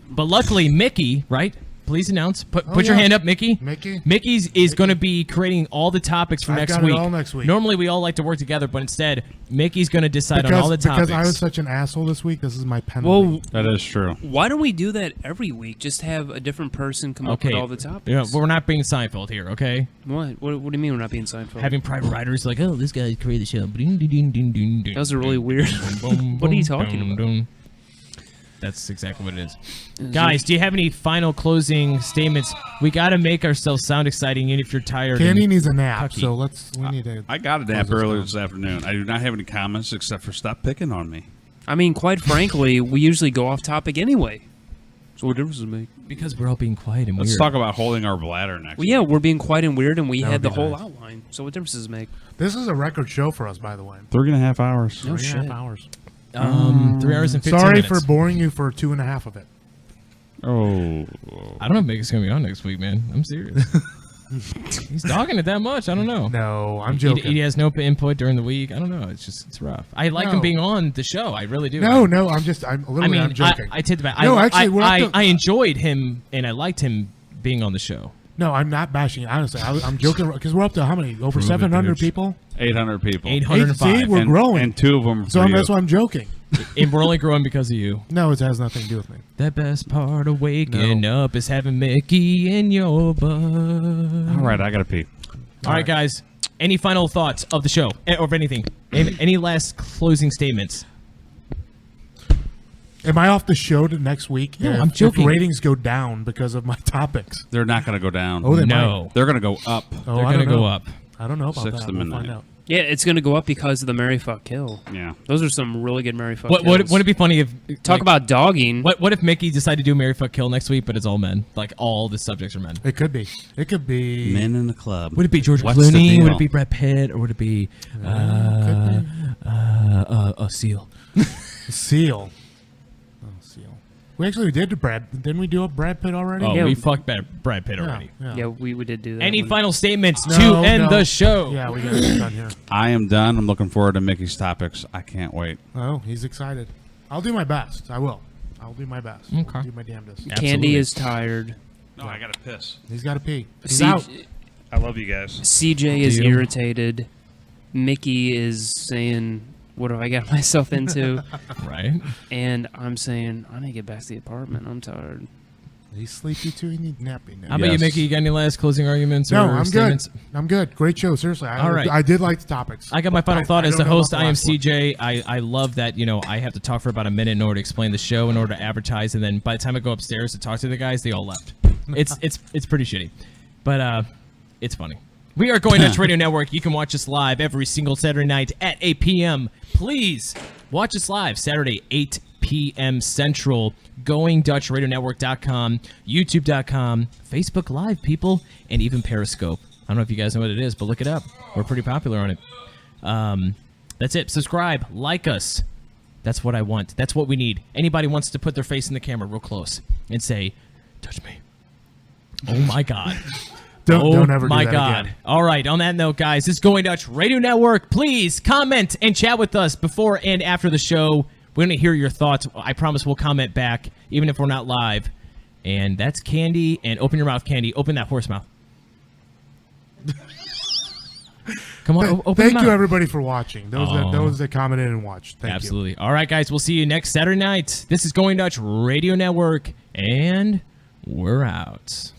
But luckily, Mickey, right? Please announce. Put your yeah. hand up, Mickey. Mickey's is going to be creating all the topics for I've next got it week. all next week. Normally, we all like to work together, but instead, Mickey's going to decide on all the topics. Because I was such an asshole this week, this is my penalty. Well, That is true. why don't we do that every week? Just have a different person come up okay, with all the topics. yeah, we're not being Seinfeld here, okay? What? What do you mean we're not being Seinfeld? Having private writers like, oh, this guy created the show. That That was a really weird. What are you talking about? That's exactly what it is. Guys, do you have any final closing statements? We got to make ourselves sound exciting, even if you're tired. Candy and needs a nap, Tucky. so we need to. I got a close nap this earlier down. this afternoon. I do not have any comments except for stop picking on me. I mean, quite frankly, we usually go off topic anyway. So what difference does it make? Because we're all being quiet and Let's weird. talk about holding our bladder next Well, yeah, we're being quiet and weird, and we That had would the be whole nice. outline. So what difference does it make? This is a record show for us, by the way. 3.5 hours. No 3.5 shit. hours. 3 hours and 15 Sorry minutes. for boring you for 2.5 of it. Oh. I don't know if Megan's going to be on next week, man. I'm serious. He's dogging it that much. I don't know. No, I'm joking. He has no input during the week. I don't know. It's rough. I like him No. being on the show. I really do. No, I'm I'm joking. I take the back. No, I, actually, we're up to- I enjoyed him and I liked him being on the show. No, I'm not bashing. Honestly, I'm joking because we're up to how many? Over 700 people. 800 people. 805. See, we're growing. And 2 of them So that's why I'm joking. And we're only growing because of you. No, it has nothing to do with me. The best part of waking up is having Mickey in your butt. All right, I got to pee. All right, guys. Any final thoughts of the show or of anything? Any last closing statements? Am I off the show to next week? No, if, I'm joking. If ratings go down because of my topics. They're not going to go down. Oh, they No. might. They're going to go up. Oh, They're I going to don't go know. up. I don't know about 6 that. to We'll midnight. find out. Yeah, it's going to go up because of the Marry Fuck Kill. Yeah. Those are some really good Marry Fuck What Kills. would it be funny if Talk about dogging. what if Mickey decided to do Marry Fuck Kill next week, but it's all men? Like all the subjects are men. It could be. It could be. Men in the club. Would it be George What's the Clooney? Would deal? it be Brad Pitt? Or would it be a seal? Seal. Oh, Seal. We actually did Didn't we do a Brad Pitt already? Oh, Yeah. we fucked Brad Pitt Yeah, already. yeah. Yeah, we did do that. Any one. final statements to No, end no. the show? Yeah, we got it done here. I am done. I'm looking forward to Mickey's topics. I can't wait. Oh, he's excited. I'll do my best. I will. I'll do my best. Okay. I'll do my damnedest. Absolutely. Candy is tired. No, I got to piss. He's got to pee. He's C- out. I love you guys. CJ is Do you? irritated. Mickey is saying, "What have I got myself into?" Right? And I'm saying, "I need to get back to the apartment. I'm tired." He's sleepy too. He needs nappy now. How about you, Yes. Mickey? You got any last closing arguments No, or I'm statements? good. I'm good. Great show. Seriously. All right. I did like the topics. I got my final thought as the don't know host. about I am last one. CJ. I love that, I have to talk for about a minute in order to explain the show, in order to advertise, and then by the time I go upstairs to talk to the guys, they all left. It's pretty shitty. But it's funny. We are Going Dutch Radio Network. You can watch us live every single Saturday night at 8 p.m. Please watch us live Saturday, 8 p.m. Central. GoingDutchRadioNetwork.com, YouTube.com, Facebook Live, people, and even Periscope. I don't know if you guys know what it is, but look it up. We're pretty popular on it. That's it. Subscribe, like us. That's what I want. That's what we need. Anybody wants to put their face in the camera real close and say, "Touch me." Oh my God. Don't ever do my that God. again. All right. On that note, guys, this is Going Dutch Radio Network. Please comment and chat with us before and after the show. We want to hear your thoughts. I promise we'll comment back, even if we're not live. And that's Candy. And open your mouth, Candy. Open that horse mouth. Come on, open Thank your you, mouth. everybody, for watching. Those that commented and watched. Thank you. Absolutely. All right, guys. We'll see you next Saturday night. This is Going Dutch Radio Network, and we're out.